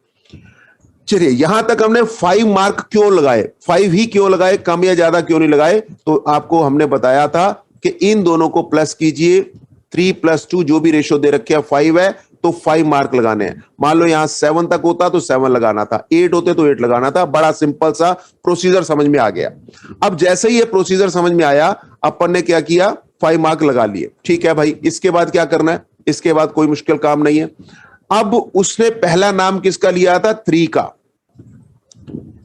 चलिए, यहां तक हमने 5 मार्क क्यों लगाए, 5 ही क्यों लगाए, कम या ज्यादा क्यों नहीं लगाए, तो आपको हमने बताया था कि इन दोनों को प्लस कीजिए, 3+2 जो भी रेशो दे रखे 5 है तो 5 मार्क लगाने हैं। मान लो यहां 7 तक होता तो 7 लगाना था, 8 होते तो 8 लगाना था। बड़ा सिंपल सा प्रोसीजर समझ में आ गया। अब जैसे ही ये प्रोसीजर समझ में आया, अपन ने क्या किया, 5 मार्क लगा लिए। ठीक है भाई, इसके बाद क्या करना है, इसके बाद कोई मुश्किल काम नहीं है। अब उसने पहला नाम किसका लिया था, 3 का,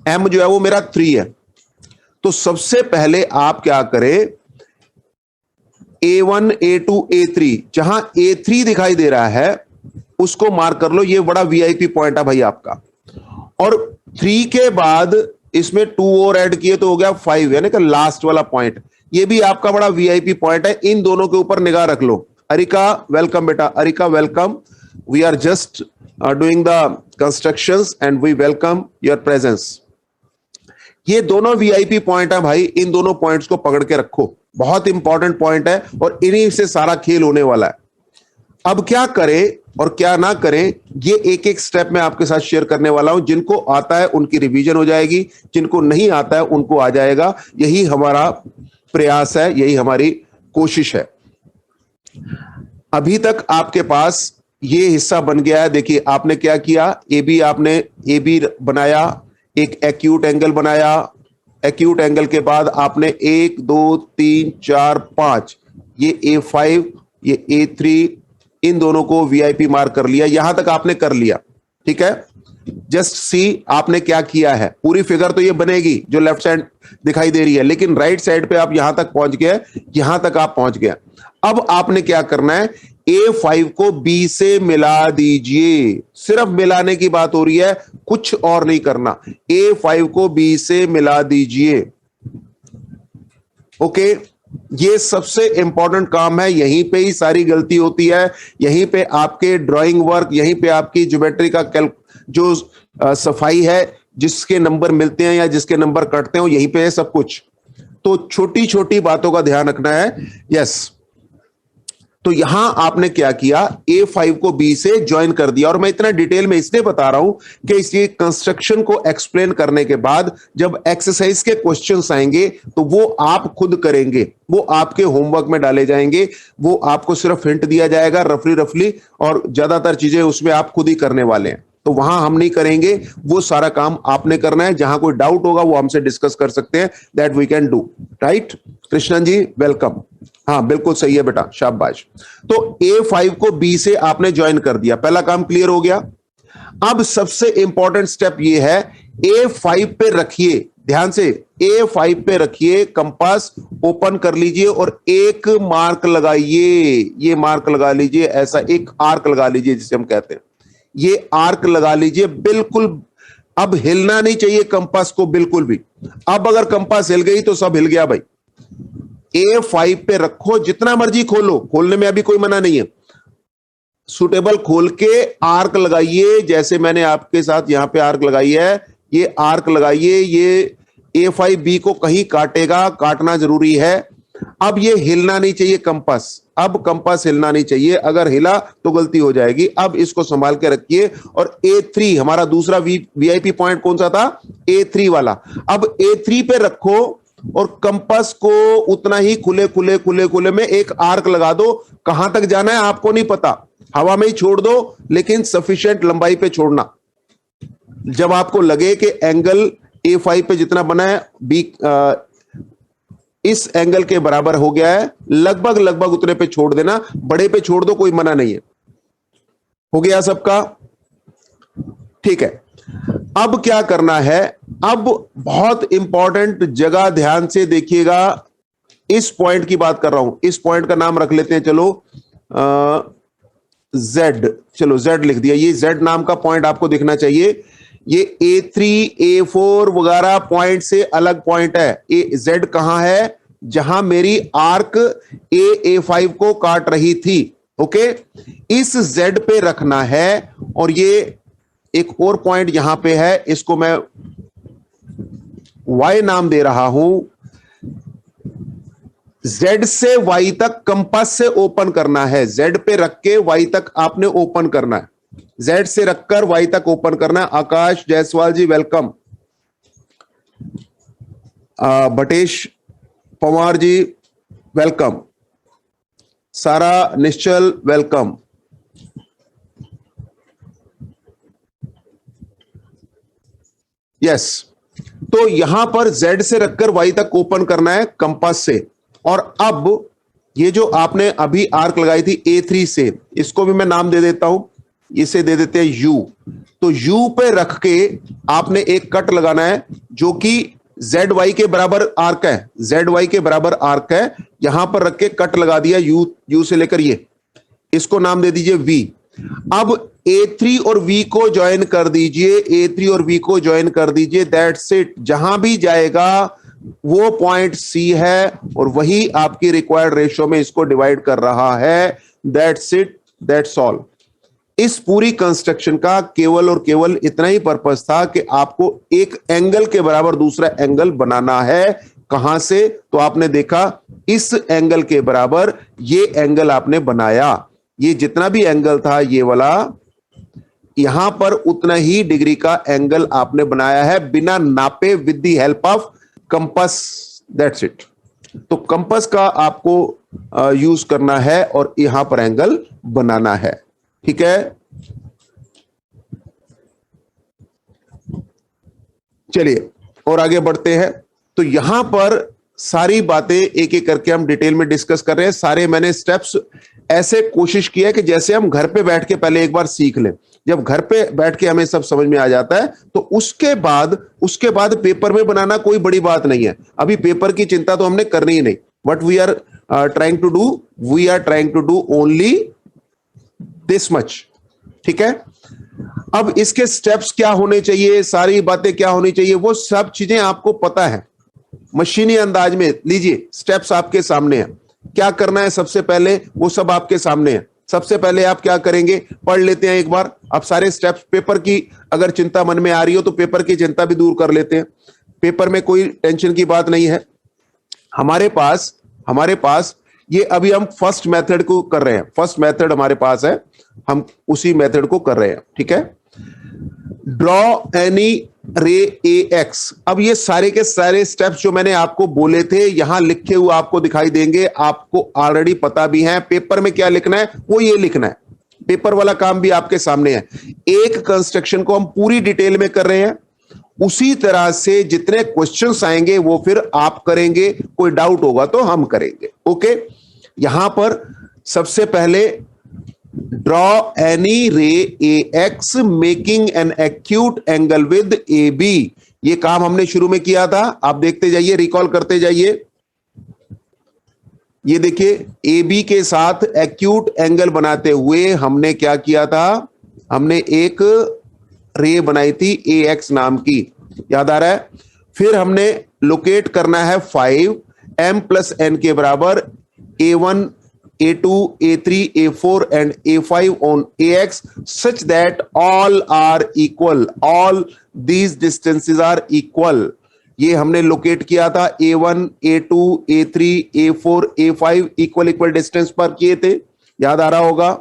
M जो है वो मेरा 3 है। तो सबसे पहले आप क्या करें, A1, A2, A3, जहां A3 दिखाई दे रहा है उसको मार्क कर लो, ये बड़ा वीआईपी पॉइंट है भाई आपका। और 3 के बाद इसमें 2 और ऐड किए तो हो गया 5, यानी कि लास्ट वाला पॉइंट, ये भी आपका बड़ा वीआईपी पॉइंट है। इन दोनों के ऊपर निगाह रख लो। अरिका वेलकम बेटा, Arika welcome, we are just doing the constructions and we welcome your presence. ये दोनों वीआईपी पॉइंट है भाई, इन दोनों पॉइंट्स को पकड़ के रखो, बहुत इंपॉर्टेंट पॉइंट है और इन्हीं से सारा खेल होने वाला है। अब क्या करें और क्या ना करें, ये एक एक स्टेप में आपके साथ शेयर करने वाला हूं। जिनको आता है उनकी रिवीजन हो जाएगी, जिनको नहीं आता है उनको आ जाएगा। यही हमारा प्रयास है, यही हमारी कोशिश है। अभी तक आपके पास ये हिस्सा बन गया है। देखिए आपने क्या किया, ए बी आपने ए बी बनाया, एक एक्यूट एंगल बनाया, एक्यूट एंगल के बाद आपने 1 2 3 4 5 ये A5 ये A3 इन दोनों को वीआईपी मार्क कर लिया। यहां तक आपने कर लिया, ठीक है। जस्ट सी आपने क्या किया है, पूरी फिगर तो ये बनेगी जो लेफ्ट साइड दिखाई दे रही है, लेकिन राइट साइड पे आप यहां तक पहुंच गए, यहां तक आप पहुंच गए। अब आपने क्या करना है, A5 को B से मिला दीजिए, सिर्फ मिलाने की बात हो रही है, कुछ और नहीं करना। A5 को B से मिला दीजिए, ओके। ये सबसे इंपॉर्टेंट काम है, यहीं पे ही सारी गलती होती है, यहीं पे आपके ड्राइंग वर्क, यहीं पे आपकी ज्योमेट्री का जो सफाई है, जिसके नंबर मिलते हैं या जिसके नंबर कटते हैं, यहीं पे है सब कुछ। तो छोटी छोटी बातों का ध्यान रखना है। यस, तो यहां आपने क्या किया, A5 को B से ज्वाइन कर दिया। और मैं इतना डिटेल में इसलिए बता रहा हूं कि इसके कंस्ट्रक्शन को एक्सप्लेन करने के बाद जब एक्सरसाइज के क्वेश्चंस आएंगे तो वो आप खुद करेंगे, वो आपके होमवर्क में डाले जाएंगे, वो आपको सिर्फ हिंट दिया जाएगा रफली रफली, और ज्यादातर चीजें उसमें आप खुद ही करने वाले हैं। तो वहां हम नहीं करेंगे, वो सारा काम आपने करना है। जहां कोई डाउट होगा वो हमसे डिस्कस कर सकते हैं, that we can do, right. Krishnan ji welcome. हाँ बिल्कुल सही है बेटा, शाबाश। तो A5 को B से आपने ज्वाइन कर दिया, पहला काम क्लियर हो गया। अब सबसे इंपॉर्टेंट स्टेप ये है, A5 पे रखिए, ध्यान से A5 पे रखिए, कंपास ओपन कर लीजिए और एक मार्क लगाइए। ये मार्क लगा लीजिए, ऐसा एक आर्क लगा लीजिए जिसे हम कहते हैं, ये आर्क लगा लीजिए बिल्कुल। अब हिलना नहीं चाहिए कंपास को बिल्कुल भी। अब अगर कंपास हिल गई तो सब हिल गया भाई। A5 पे रखो, जितना मर्जी खोलो, खोलने में अभी कोई मना नहीं है, सुटेबल खोल के आर्क लगाइए, जैसे मैंने आपके साथ यहां पे आर्क लगाई है, ये आर्क लगाइए। ये A5 B को कहीं काटेगा, काटना जरूरी है। अब ये हिलना नहीं चाहिए कंपास, अब कंपास हिलना नहीं चाहिए, अगर हिला तो गलती हो जाएगी। अब इसको संभाल के रखिए। और A3 हमारा दूसरा वीआईपी पॉइंट कौन सा था, A3 वाला। अब A3 पे रखो और कंपास को उतना ही खुले खुले खुले खुले में एक आर्क लगा दो। कहां तक जाना है आपको नहीं पता, हवा में ही छोड़ दो, लेकिन सफिशिएंट लंबाई पे छोड़ना। जब आपको लगे कि एंगल A5 पे जितना बना है B इस एंगल के बराबर हो गया है, लगभग लगभग उतने पे छोड़ देना, बड़े पे छोड़ दो, कोई मना नहीं है। हो गया सबका, ठीक है। अब क्या करना है, अब बहुत इंपॉर्टेंट जगह ध्यान से देखिएगा, इस पॉइंट की बात कर रहा हूं। इस पॉइंट का नाम रख लेते हैं, चलो Z, चलो Z लिख दिया। ये Z नाम का पॉइंट आपको दिखना चाहिए। ये A3 A4 वगैरह पॉइंट से अलग पॉइंट है। Z कहां है, जहां मेरी आर्क A5 को काट रही थी, ओके। इस Z पे रखना है। और ये एक और पॉइंट यहां पे है, इसको मैं Y नाम दे रहा हूं। Z से Y तक कंपास से ओपन करना है, Z पे रख के Y तक आपने ओपन करना है, Z से रखकर Y तक ओपन करना है। आकाश जायसवाल जी वेलकम, बटेश पवार जी वेलकम, सारा निश्चल वेलकम। यस, तो यहां पर Z से रखकर Y तक ओपन करना है कंपास से। और अब ये जो आपने अभी आर्क लगाई थी A3 से, इसको भी मैं नाम दे देता हूं, इसे दे देते हैं U। तो U पे रख के आपने एक कट लगाना है जो कि ZY के बराबर आर्क है, ZY के बराबर आर्क है। यहां पर रख के कट लगा दिया U से लेकर ये, इसको नाम दे दीजिए V। अब A3 और V को ज्वाइन कर दीजिए, A3 और V को ज्वाइन कर दीजिए, दैट्स इट। जहां भी जाएगा वो पॉइंट C है और वही आपकी रिक्वायर्ड रेशियो में इसको डिवाइड कर रहा है, दैट्स इट, दैट्स ऑल। इस पूरी कंस्ट्रक्शन का केवल और केवल इतना ही पर्पस था कि आपको एक एंगल के बराबर दूसरा एंगल बनाना है। कहां से, तो आपने देखा इस एंगल के बराबर ये एंगल आपने बनाया। ये जितना भी एंगल था ये वाला, यहां पर उतना ही डिग्री का एंगल आपने बनाया है बिना नापे, with the help of compass, that's it. तो कंपास का आपको यूज करना है और यहां पर एंगल बनाना है। ठीक है, चलिए और आगे बढ़ते हैं। तो यहां पर सारी बातें एक एक करके हम डिटेल में डिस्कस कर रहे हैं। सारे मैंने स्टेप्स ऐसे कोशिश किया है कि जैसे हम घर पे बैठ के पहले एक बार सीख लें। जब घर पे बैठ के हमें सब समझ में आ जाता है तो उसके बाद पेपर में बनाना कोई बड़ी बात नहीं है। अभी पेपर की चिंता तो हमने करनी ही नहीं। What we are trying to do, we are trying to do only this much. ठीक है, अब इसके स्टेप्स क्या होने चाहिए, सारी बातें क्या होनी चाहिए, वो सब चीजें आपको पता है। मशीनी अंदाज में लीजिए, स्टेप्स आपके सामने हैं। क्या करना है सबसे पहले, वो सब आपके सामने है। सबसे पहले आप क्या करेंगे, पढ़ लेते हैं एक बार। आप सारे स्टेप्स, पेपर की अगर चिंता मन में आ रही हो तो पेपर की चिंता भी दूर कर लेते हैं। पेपर में कोई टेंशन की बात नहीं है। हमारे पास ये अभी हम फर्स्ट मेथड को कर रहे हैं। फर्स्ट मेथड हमारे पास है, हम उसी मेथड को कर रहे हैं। ठीक है, draw any ray A x. अब ये सारे के सारे स्टेप्स जो मैंने आपको बोले थे यहां लिखे हुए आपको दिखाई देंगे। आपको ऑलरेडी पता भी है पेपर में क्या लिखना है, वो ये लिखना है। पेपर वाला काम भी आपके सामने है। एक कंस्ट्रक्शन को हम पूरी डिटेल में कर रहे हैं, उसी तरह से जितने क्वेश्चंस आएंगे वो फिर आप करेंगे। कोई डाउट होगा तो हम करेंगे। ओके, यहां पर सबसे पहले draw any ray A X making an acute angle with A B. ये काम हमने शुरू में किया था, आप देखते जाइए, रिकॉल करते जाइए। ये देखिए, ए बी के साथ एक्यूट एंगल बनाते हुए हमने क्या किया था, हमने एक रे बनाई थी ए एक्स नाम की, याद आ रहा है। फिर हमने लोकेट करना है 5 m प्लस n के बराबर a1 a2 a3 a4 and a5 on ax such that all are equal, all these distances are equal। ये हमने लोकेट किया था, a1 a2 a3 a4 a5 equal distance पर किए थे, याद आ रहा होगा।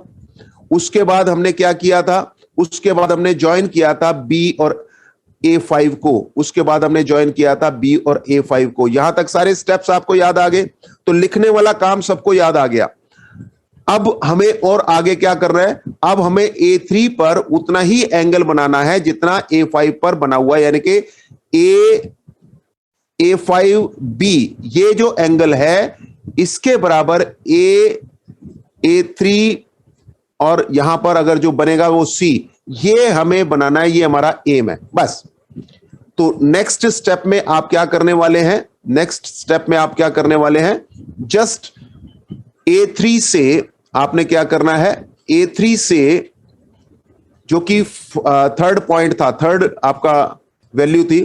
उसके बाद हमने क्या किया था, उसके बाद हमने ज्वाइन किया था b और a5 को, उसके बाद हमने ज्वाइन किया था b और a5 को। यहां तक सारे स्टेप्स आपको याद आ गए, तो लिखने वाला काम सबको याद आ गया। अब हमें और आगे क्या करना है, अब हमें a3 पर उतना ही एंगल बनाना है जितना a5 पर बना हुआ है, यानी कि a5b ये जो एंगल है इसके बराबर a3 और यहां पर अगर जो बनेगा वो c, ये हमें बनाना है, ये हमारा एम है बस। तो नेक्स्ट स्टेप में आप क्या करने वाले हैं, नेक्स्ट स्टेप में आप क्या करने वाले हैं, जस्ट a3 से आपने क्या करना है, a3 से जो कि थर्ड पॉइंट था, थर्ड आपका वैल्यू थी,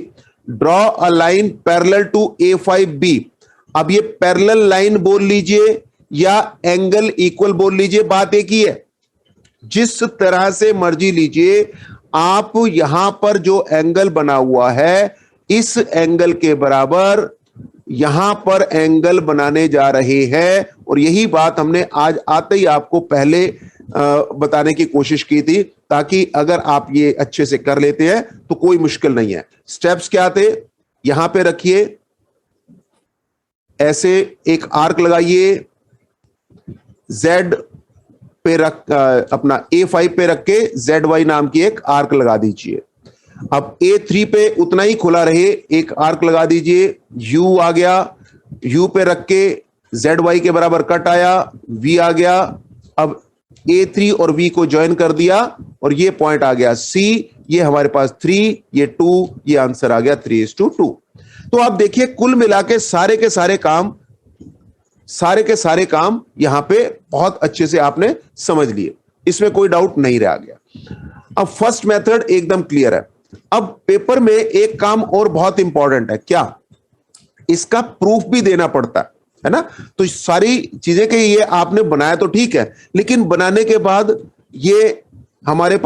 draw a line parallel to a5b। अब ये पैरेलल लाइन बोल लीजिए या एंगल इक्वल बोल लीजिए, बात एक ही है, जिस तरह से मर्जी लीजिए। आप यहां पर जो एंगल बना हुआ है इस एंगल के बराबर यहां पर एंगल बनाने जा रहे हैं, और यही बात हमने आज आते ही आपको पहले बताने की कोशिश की थी, ताकि अगर आप ये अच्छे से कर लेते हैं तो कोई मुश्किल नहीं है। स्टेप्स क्या थे, यहां पे रखिए, ऐसे एक आर्क लगाइए, Z पे रख अपना A5 पे रख के ZY नाम की एक आर्क लगा दीजिए। अब A3 पे उतना ही खुला रहे, एक आर्क लगा दीजिए, U आ गया, U पे रख के ZY के बराबर कट आया, V आ गया। अब A3 और V को ज्वाइन कर दिया और ये पॉइंट आ गया C, ये हमारे पास 3, ये 2, ये आंसर आ गया 3:2। तो आप देखिए कुल मिला के सारे के सारे काम यहां पे बहुत अच्छे से आपने समझ लिए, इसमें कोई डाउट नहीं रह गया। अब फर्स्ट मेथड एकदम क्लियर है। अब पेपर में एक काम और बहुत इंपॉर्टेंट है, क्या, इसका प्रूफ भी देना पड़ता है ना। तो सारी चीजें के ये आपने बनाया तो ठीक है, लेकिन बनाने के बाद ये हमारे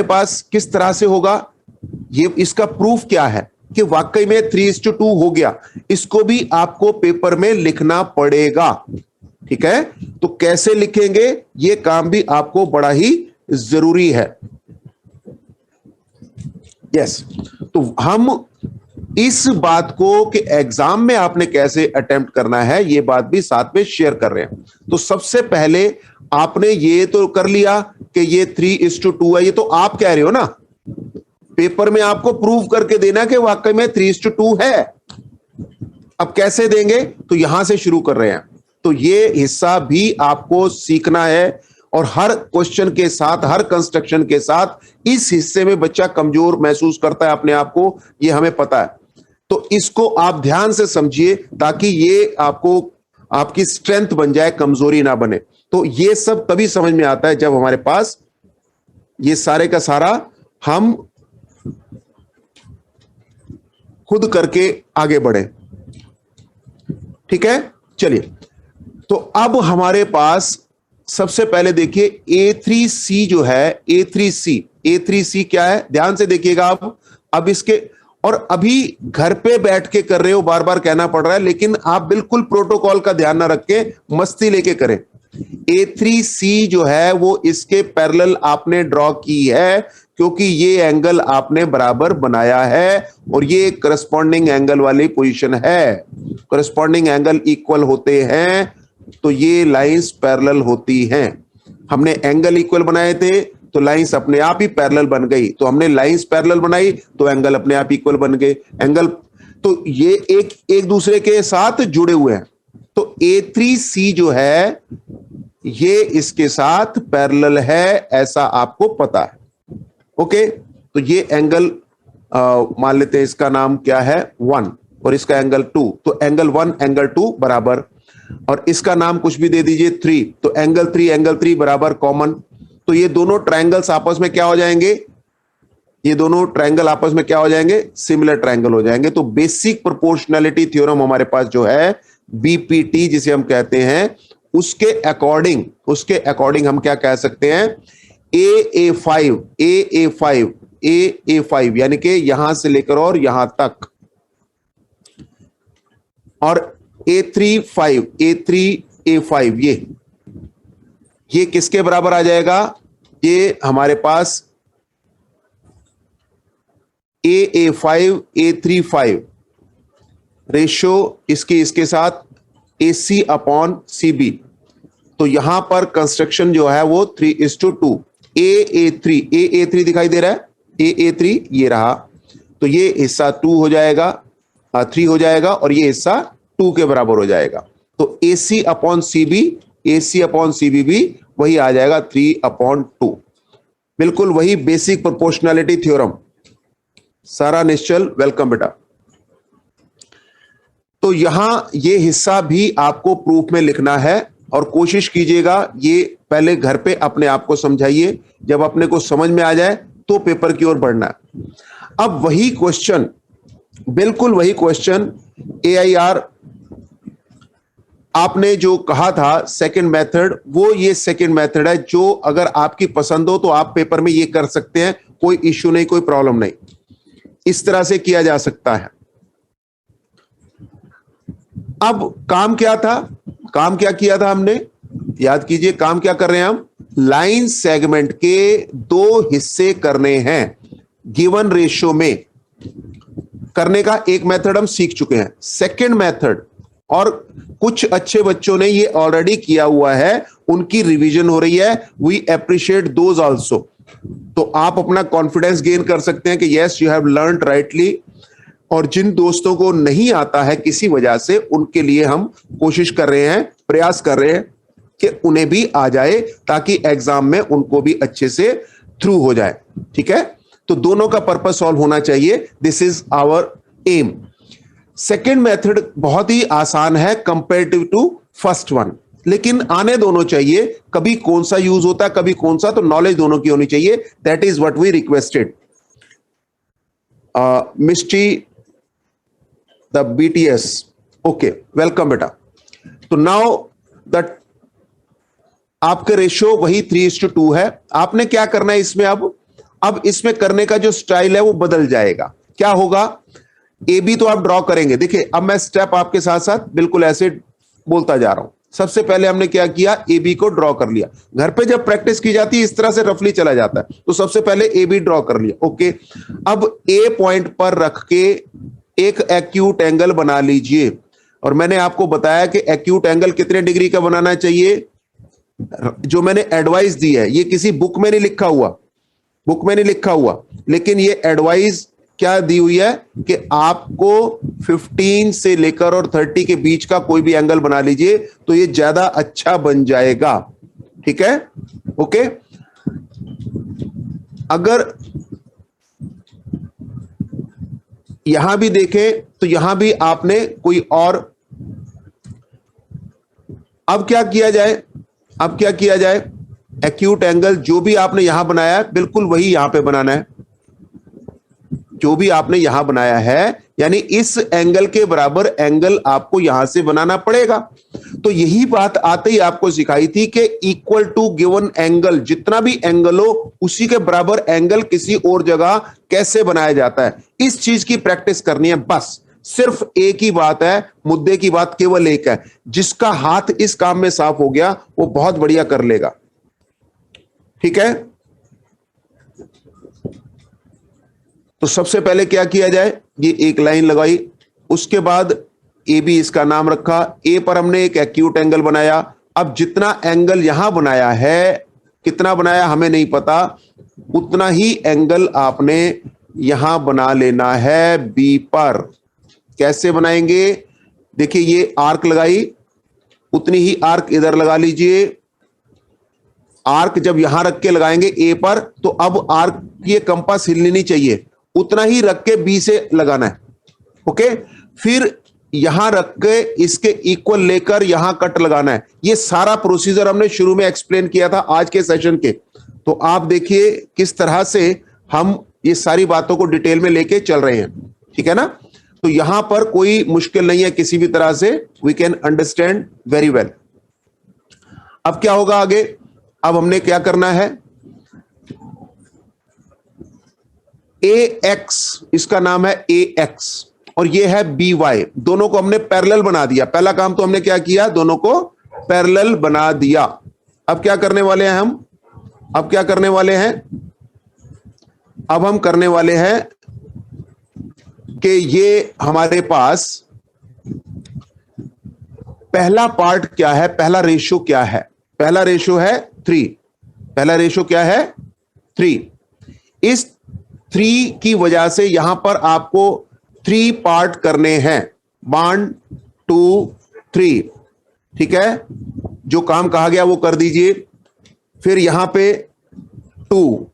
पास किस तरह से होगा, ये इसका प्रूफ क्या है कि वाकई में 3:2 हो गया, इसको भी आपको पेपर में लिखना पड़ेगा। ठीक है, तो कैसे लिखेंगे ये काम भी आपको बड़ा ही जरूरी है। यस, तो हम इस बात को कि एग्जाम में आपने कैसे अटेम्प्ट करना है, ये बात भी साथ में शेयर कर रहे हैं। तो सबसे पहले आपने ये तो कर लिया कि ये 3:2 है, ये तो आप कह रहे हो ना, पेपर में आपको प्रूव करके देना कि वाकई में 3:2 है। अब कैसे देंगे, तो यहां से शुरू कर रहे हैं। तो ये हिस्सा भी आपको सीखना है, और हर क्वेश्चन के साथ, हर कंस्ट्रक्शन के साथ इस हिस्से में बच्चा कमजोर महसूस करता है अपने आप को, ये हमें पता है। तो इसको आप ध्यान से समझिए ताकि ये आपको आपकी स्ट्रेंथ बन जाए, कमजोरी ना बने। तो ये सब तभी समझ में आता है जब हमारे पास ये सारे का सारा हम खुद करके आगे बढ़े। ठीक है, चलिए। तो अब हमारे पास सबसे पहले देखिए A3C जो है, A3C क्या है, ध्यान से देखिएगा आप। अब इसके, और अभी घर पे बैठ के कर रहे हो, बार बार कहना पड़ रहा है, लेकिन आप बिल्कुल प्रोटोकॉल का ध्यान ना रख के मस्ती लेके करें। A3C जो है वो इसके पैरेलल आपने ड्रॉ की है, क्योंकि ये एंगल आपने बराबर बनाया है और ये करस्पॉन्डिंग एंगल वाली पोजीशन है। करस्पॉन्डिंग एंगल इक्वल होते हैं तो ये लाइंस पैरेलल होती हैं। हमने एंगल इक्वल बनाए थे तो लाइंस अपने आप ही पैरेलल बन गई, तो हमने लाइंस पैरेलल बनाई तो एंगल अपने आप इक्वल बन गए। एंगल तो ये एक दूसरे के साथ जुड़े हुए हैं। तो A3C जो है ये इसके साथ पैरेलल है, ऐसा आपको पता है। ओके, तो ये एंगल मान लेते हैं, इसका नाम क्या है 1 और इसका एंगल 2, तो एंगल 1 एंगल 2 बराबर, और इसका नाम कुछ भी दे दीजिए 3, तो एंगल 3 बराबर कॉमन। तो ये दोनों ट्रायंगल्स आपस में क्या हो जाएंगे, ये दोनों ट्रायंगल आपस में क्या हो जाएंगे, सिमिलर ट्रायंगल हो जाएंगे। तो बेसिक प्रोपोर्शनैलिटी थ्योरम हमारे पास जो है BPT जिसे हम कहते हैं, उसके अकॉर्डिंग हम क्या कह सकते हैं, AA5 यानी कि यहां से लेकर और यहां तक, और A3A5 ये किसके बराबर आ जाएगा, ये हमारे पास AA5 A35 रेशियो इसके साथ AC/CB। तो यहां पर कंस्ट्रक्शन जो है वो 3:2। AA3 दिखाई दे रहा है, AA3 ये रहा, तो ये हिस्सा 2 हो जाएगा, 3 हो जाएगा, और ये हिस्सा 2 के बराबर हो जाएगा। तो AC/CB भी वही आ जाएगा 3/2। बिल्कुल वही बेसिक प्रोपोर्शनैलिटी थ्योरम। सारा निश्चल, वेलकम बेटा। तो यहां ये हिस्सा भी आपको प्रूफ में लिखना है, और कोशिश कीजिएगा ये पहले घर पे अपने आप को समझाइए, जब अपने को समझ में आ जाए तो पेपर की ओर बढ़ना है। अब वही क्वेश्चन, बिल्कुल वही क्वेश्चन AIR आपने जो कहा था सेकंड मेथड, वो ये सेकंड मेथड है, जो अगर आपकी पसंद हो तो आप पेपर में ये कर सकते हैं, कोई इश्यू नहीं, कोई प्रॉब्लम नहीं, इस तरह से किया जा सकता है। अब काम क्या था, काम क्या किया था हमने, याद कीजिए, काम क्या कर रहे हैं हम, लाइन सेगमेंट के 2 हिस्से करने हैं गिवन रेशियो में करने का एक मेथड हम सीख चुके हैं। सेकंड मेथड, और कुछ अच्छे बच्चों ने ये ऑलरेडी किया हुआ है, उनकी रिवीजन हो रही है, वी अप्रिशिएट दोज आल्सो। तो आप अपना कॉन्फिडेंस गेन कर सकते हैं कि yes you have learned rightly, और जिन दोस्तों को नहीं आता है किसी वजह से, उनके लिए हम कोशिश कर रहे हैं, प्रयास कर रहे हैं कि उन्हें भी आ जाए, ताकि एग्जाम में उनको भी अच्छे से थ्रू हो जाए। ठीक है, तो दोनों का पर्पस सॉल्व होना चाहिए, this is our aim. Second method बहुत ही आसान है कंपेरेटिव टू फर्स्ट वन, लेकिन आने दोनों चाहिए, कभी कौन सा यूज होता है कभी कौन सा, तो नॉलेज दोनों की होनी चाहिए। That is what we requested. Misty the BTS, okay, welcome बेटा। तो नाउ दैट आपके रेशियो वही 3:2 है। आपने क्या करना है इसमें, अब इसमें करने का जो स्टाइल है वो बदल जाएगा। क्या होगा, AB तो आप ड्रॉ करेंगे। देखिए अब मैं स्टेप आपके साथ साथ बिल्कुल ऐसे बोलता जा रहा हूं। सबसे पहले हमने क्या किया, AB को ड्रॉ कर लिया। घर पे जब प्रैक्टिस की जाती है इस तरह से रफली चला जाता है, तो सबसे पहले AB ड्रॉ कर लिया। ओके, अब A पॉइंट पर रख के एक एक्यूट एंगल बना लीजिए। और मैंने आपको बताया कि एक्यूट एंगल कितने डिग्री का बनाना चाहिए, जो मैंने एडवाइस दी है ये किसी बुक में नहीं लिखा हुआ, बुक में नहीं लिखा हुआ, लेकिन ये एडवाइस क्या दी हुई है कि आपको 15 से लेकर और 30 के बीच का कोई भी एंगल बना लीजिए तो ये ज्यादा अच्छा बन जाएगा। ठीक है, ओके। अगर यहां भी देखें तो यहां भी आपने कोई और, अब क्या किया जाए, अब क्या किया जाए, एक्यूट एंगल जो भी आपने यहां बनाया है बिल्कुल वही यहां पे बनाना है, जो भी आपने यहां बनाया है यानी इस एंगल के बराबर एंगल आपको यहां से बनाना पड़ेगा। तो यही बात आते ही आपको सिखाई थी कि इक्वल टू गिवन एंगल, जितना भी एंगल हो उसी के बराबर एंगल किसी और जगह कैसे बनाया जाता है, इस चीज की प्रैक्टिस करनी है। बस सिर्फ एक ही बात है, मुद्दे की बात केवल एक है, जिसका हाथ इस काम में साफ हो गया वो बहुत बढ़िया कर लेगा। ठीक है, तो सबसे पहले क्या किया जाए, ये एक लाइन लगाई, उसके बाद ए बी इसका नाम रखा, ए पर हमने एक एक्यूट एंगल बनाया। अब जितना एंगल यहां बनाया है, कितना बनाया हमें नहीं पता, उतना ही एंगल आपने यहां बना लेना है बी पर। कैसे बनाएंगे, देखिए ये आर्क लगाई, उतनी ही आर्क इधर लगा लीजिए। आर्क जब यहां रख के लगाएंगे ए पर तो अब आर्क ये कंपास हिलनी नहीं चाहिए, उतना ही रख के बी से लगाना है। ओके, फिर यहां रख के इसके इक्वल लेकर यहां कट लगाना है। ये सारा प्रोसीजर हमने शुरू में एक्सप्लेन किया था आज के सेशन के, तो आप देखिए किस तरह से हम ये सारी बातों को डिटेल में लेके चल रहे हैं। ठीक है ना, तो यहां पर कोई मुश्किल नहीं है किसी भी तरह से, we can understand very well. अब क्या होगा आगे, अब हमने क्या करना है, ए एक्स, इसका नाम है ए एक्स और ये है बी वाई, दोनों को हमने पैरेलल बना दिया। पहला काम तो हमने क्या किया, दोनों को पैरेलल बना दिया। अब क्या करने वाले हैं हम, अब क्या करने वाले हैं, अब हम करने वाले हैं कि ये हमारे पास पहला पार्ट क्या है, पहला रेशियो क्या है, पहला रेशियो है 3, पहला रेशियो क्या है 3। इस 3 की वजह से यहां पर आपको 3 पार्ट करने हैं, 1 2 3। ठीक है, जो काम कहा गया वो कर दीजिए। फिर यहां पे 2,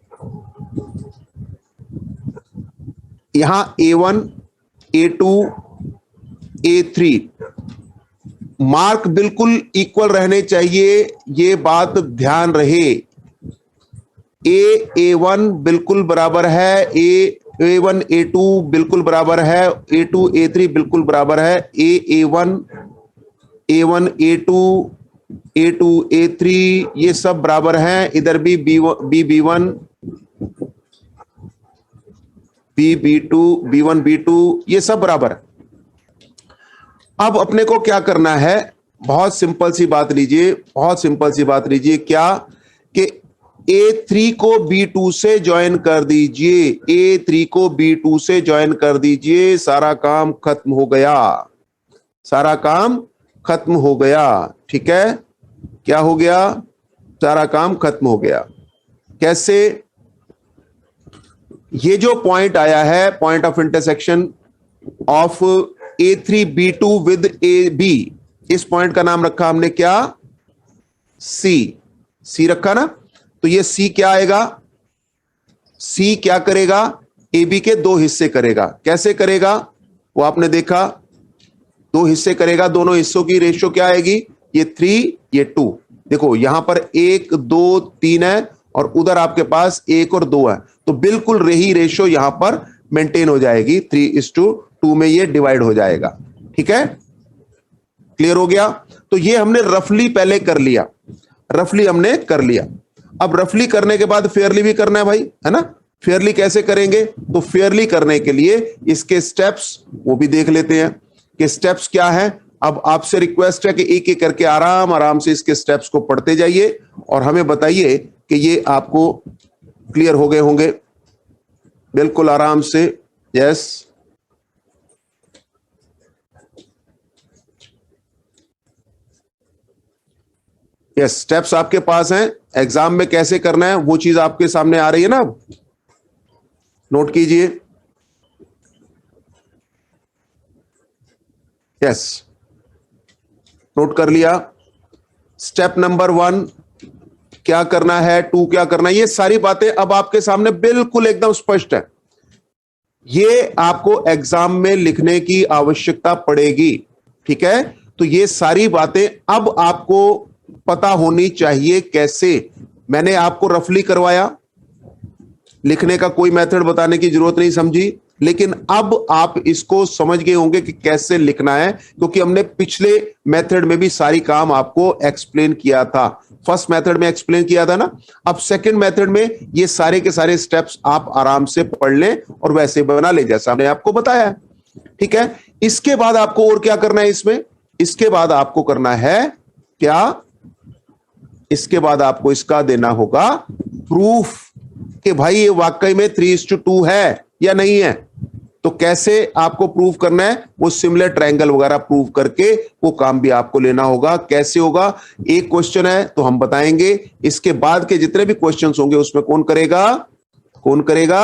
यहां A1 A2 A3, मार्क बिल्कुल इक्वल रहने चाहिए, ये बात ध्यान रहे। A1 बिल्कुल बराबर है, A1 A2 बिल्कुल बराबर है, A2 A3 बिल्कुल बराबर है, A1 A1 A2 A2 A3 ये सब बराबर हैं। इधर भी B1 B2 B1 B2 ये सब बराबर है। अब अपने को क्या करना है, बहुत सिंपल सी बात लीजिए, बहुत सिंपल सी बात लीजिए, क्या कि A3 को B2 से ज्वाइन कर दीजिए, A3 को B2 से ज्वाइन कर दीजिए, सारा काम खत्म हो गया, सारा काम खत्म हो गया। ठीक है, क्या हो गया, सारा काम खत्म हो गया। कैसे, ये जो पॉइंट आया है, point of intersection of A3 B2 with AB, इस पॉइंट का नाम रखा हमने क्या, C रखा ना। तो ये C क्या आएगा, C क्या करेगा, AB के 2 हिस्से करेगा। कैसे करेगा वो आपने देखा, 2 हिस्से करेगा, दोनों हिस्सों की रेशियो क्या आएगी, ये 3 ये 2। देखो यहां पर 1 2 3 है और उधर आपके पास 1 और 2 है, तो बिल्कुल रही रेशियो यहां पर मेंटेन हो जाएगी, 3:2 में ये डिवाइड हो जाएगा। ठीक है, क्लियर हो गया। तो ये हमने रफली पहले कर लिया, रफली हमने कर लिया। अब रफली करने के बाद फेयरली भी करना है भाई, है ना। फेयरली कैसे करेंगे, तो फेयरली करने के लिए इसके स्टेप्स वो भी देख लेते हैं कि स्टेप्स क्या है। अब आपसे रिक्वेस्ट है कि एक एक करके आराम आराम से इसके स्टेप्स को पढ़ते जाइए और हमें बताइए कि ये आपको क्लियर हो गए होंगे बिल्कुल आराम से। यस, यस, स्टेप्स आपके पास हैं, एग्जाम में कैसे करना है वो चीज आपके सामने आ रही है ना, नोट कीजिए। यस, नोट कर लिया। स्टेप नंबर 1 क्या करना है, 2 क्या करना है, ये सारी बातें अब आपके सामने बिल्कुल एकदम स्पष्ट है। ये आपको एग्जाम में लिखने की आवश्यकता पड़ेगी, ठीक है। तो ये सारी बातें अब आपको पता होनी चाहिए। कैसे, मैंने आपको रफली करवाया, लिखने का कोई मेथड बताने की जरूरत नहीं समझी, लेकिन अब आप इसको समझ गए होंगे कि कैसे लिखना है, क्योंकि हमने पिछले मेथड में भी सारी काम आपको एक्सप्लेन किया था। फर्स्ट मेथड में एक्सप्लेन किया था ना, अब सेकंड मेथड में ये सारे के सारे स्टेप्स आप आराम से पढ़ लें और वैसे बना लें जैसा हमने आपको बताया, ठीक है। इसके बाद आपको और क्या करना है इसमें, इसके बाद आपको करना है क्या, इसके बाद आपको इसका देना होगा प्रूफ कि भाई ये वाकई में 3:2 है या नहीं है। तो कैसे आपको प्रूव करना है, वो सिमिलर ट्रायंगल वगैरह प्रूव करके वो काम भी आपको लेना होगा। कैसे होगा, एक क्वेश्चन है तो हम बताएंगे, इसके बाद के जितने भी क्वेश्चंस होंगे उसमें कौन करेगा, कौन करेगा,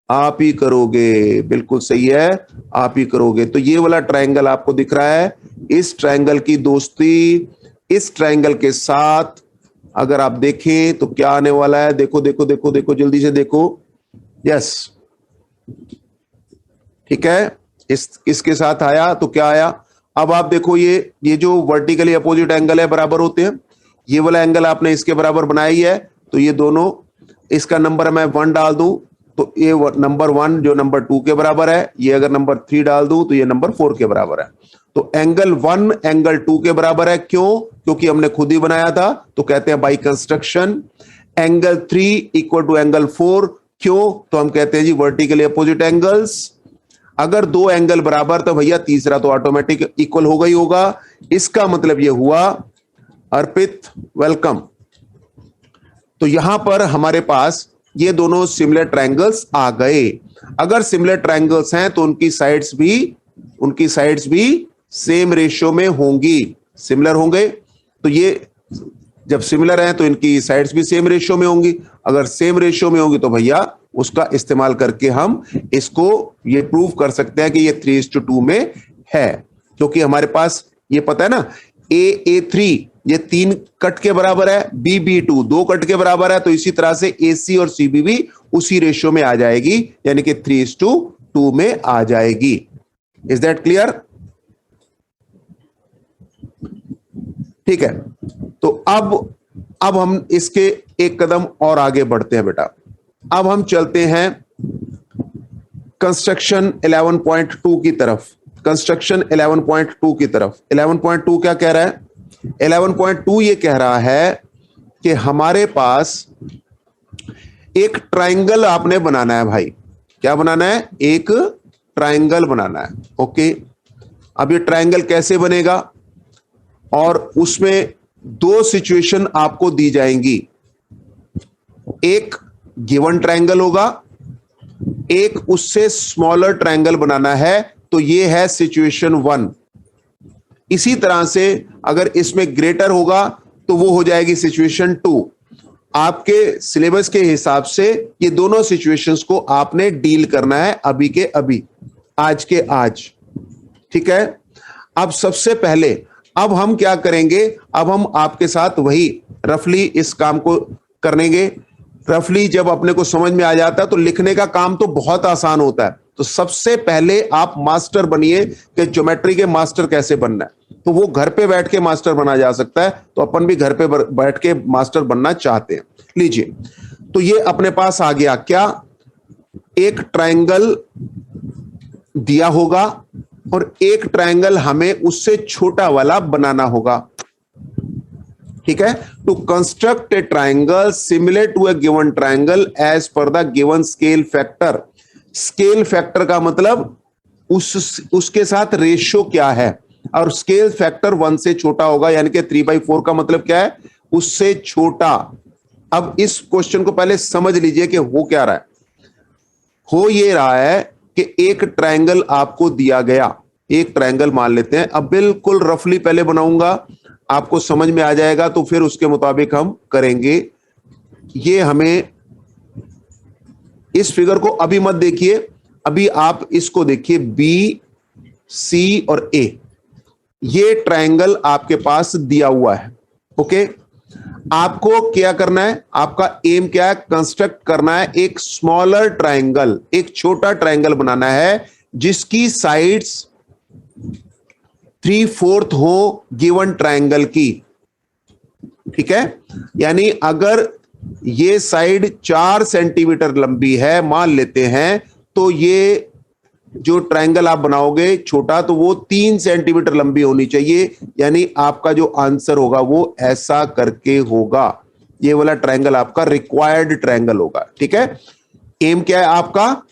आप ही करोगे। बिल्कुल सही है, आप ही करोगे। तो ये वाला ट्रायंगल आपको दिख रहा है, इस ट्रायंगल की दोस्ती इस ट्रायंगल के साथ अगर आप देखें तो क्या आने वाला है, देखो देखो देखो देखो, जल्दी से देखो। यस, ठीक है, इसके साथ आया तो क्या आया। अब आप देखो ये जो वर्टिकली अपोजिट एंगल है बराबर होते हैं, ये वाला एंगल आपने इसके बराबर बनाया ही है, तो ये दोनों, इसका नंबर मैं 1 डाल दूं तो ये नंबर 1 जो नंबर 2 के बराबर है, ये अगर नंबर 3 डाल दूं तो ये नंबर 4 के बराबर है। तो एंगल 1 एंगल 2 के बराबर है, क्यों, क्योंकि हमने खुद ही बनाया था, तो कहते हैं by construction. Angle 3 equal to angle 4, क्यों, तो हम कहते हैं जी वर्टिकली अपोजिट एंगल्स। अगर दो एंगल बराबर तो भैया तीसरा तो ऑटोमेटिक इक्वल होगा ही होगा। इसका मतलब यह हुआ, अर्पित वेलकम, तो यहां पर हमारे पास ये दोनों सिमिलर ट्रायंगल्स आ गए। अगर सिमिलर ट्रायंगल्स हैं तो उनकी साइड्स भी सेम रेशियो में होंगी, सिमिलर होंगे। तो ये जब सिमिलर हैं तो इनकी साइड्स भी सेम रेशियो में होंगी। अगर सेम रेशियो में होंगी तो भैया उसका इस्तेमाल करके हम इसको ये प्रूव कर सकते हैं कि ये 3:2 में है, क्योंकि हमारे पास ये पता है ना, A3 ये 3 कट के बराबर है, B2 2 कट के बराबर है, तो इसी तरह से AC और CB भी उसी रेशियो में आ जाएगी, यानी कि 3:2 में आ जाएगी। Is that clear? ठीक है, तो अब हम इसके एक कदम और आगे बढ़ते हैं बेटा। अब हम चलते हैं कंस्ट्रक्शन 11.2 की तरफ। कंस्ट्रक्शन 11.2 की तरफ। 11.2 क्या कह रहा है? 11.2 ये कह रहा है कि हमारे पास एक ट्रायंगल आपने बनाना है भाई। क्या बनाना है? एक ट्रायंगल बनाना है। ओके, अब ये ट्रायंगल कैसे बनेगा, और उसमें दो सिचुएशन आपको दी जाएंगी। एक गिवन ट्रायंगल होगा, एक उससे स्मॉलर ट्रायंगल बनाना है, तो ये है सिचुएशन 1। इसी तरह से अगर इसमें ग्रेटर होगा तो वो हो जाएगी सिचुएशन 2। आपके सिलेबस के हिसाब से ये दोनों सिचुएशंस को आपने डील करना है अभी के अभी, आज के आज। ठीक है, अब सबसे पहले अब हम क्या करेंगे, अब हम आपके साथ वही रफली इस काम को करेंगे। रफली जब अपने को समझ में आ जाता है तो लिखने का काम तो बहुत आसान होता है। तो सबसे पहले आप मास्टर बनिए कि ज्योमेट्री के मास्टर कैसे बनना है। तो वो घर पे बैठ के मास्टर बना जा सकता है, तो अपन भी घर पे बैठ के मास्टर बनना चाहते हैं। लीजिए, तो ये अपने पास आ गया क्या, एक ट्रायंगल दिया होगा और एक ट्रायंगल हमें उससे छोटा वाला बनाना होगा। ठीक है, to construct a triangle similar to a given triangle as per the given scale factor. Scale factor का मतलब उसके साथ रेशियो क्या है, और स्केल फैक्टर 1 से छोटा होगा, यानी कि 3/4 का मतलब क्या है, उससे छोटा। अब इस क्वेश्चन को पहले समझ लीजिए कि हो क्या रहा है। हो ये रहा है कि एक ट्रायंगल आपको दिया गया, एक ट्रायंगल मान लेते हैं। अब बिल्कुल रफली पहले बनाऊंगा, आपको समझ में आ जाएगा तो फिर उसके मुताबिक हम करेंगे। ये हमें इस फिगर को अभी मत देखिए, अभी आप इसको देखिए, बी सी और ए, ये ट्रायंगल आपके पास दिया हुआ है। ओके, आपको क्या करना है, आपका एम क्या है, कंस्ट्रक्ट करना है एक स्मॉलर ट्रायंगल, एक छोटा ट्रायंगल बनाना है जिसकी साइड्स 3/4 हो गिवन ट्रायंगल की। ठीक है, यानी अगर ये साइड 4 सेंटीमीटर लंबी है मान लेते हैं, तो ये जो ट्रायंगल आप बनाओगे छोटा, तो वो 3 सेंटीमीटर लंबी होनी चाहिए, यानी आपका जो आंसर होगा वो ऐसा करके होगा। ये वाला ट्रायंगल आपका रिक्वायर्ड ट्रायंगल होगा। ठीक है, एम क्या है आपका,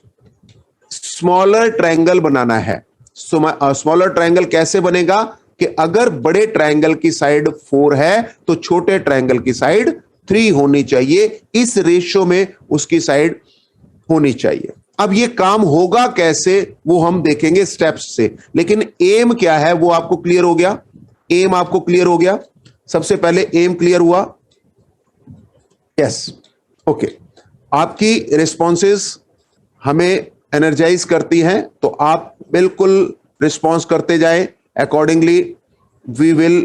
स्मॉलर ट्रायंगल बनाना है। स्मॉलर ट्रायंगल कैसे बनेगा कि अगर बड़े ट्रायंगल की साइड 4 है तो छोटे ट्रायंगल की साइड 3 होनी चाहिए, इस रेशियो में उसकी साइड होनी चाहिए। अब ये काम होगा कैसे वो हम देखेंगे स्टेप्स से, लेकिन एम क्या है वो आपको क्लियर हो गया। एम आपको क्लियर हो गया, सबसे पहले एम क्लियर हुआ। यस, ओके, आपकी रिस्पॉन्सेस हमें एनर्जाइज करती हैं, तो आप बिल्कुल रिस्पॉन्स करते जाएं। Accordingly we will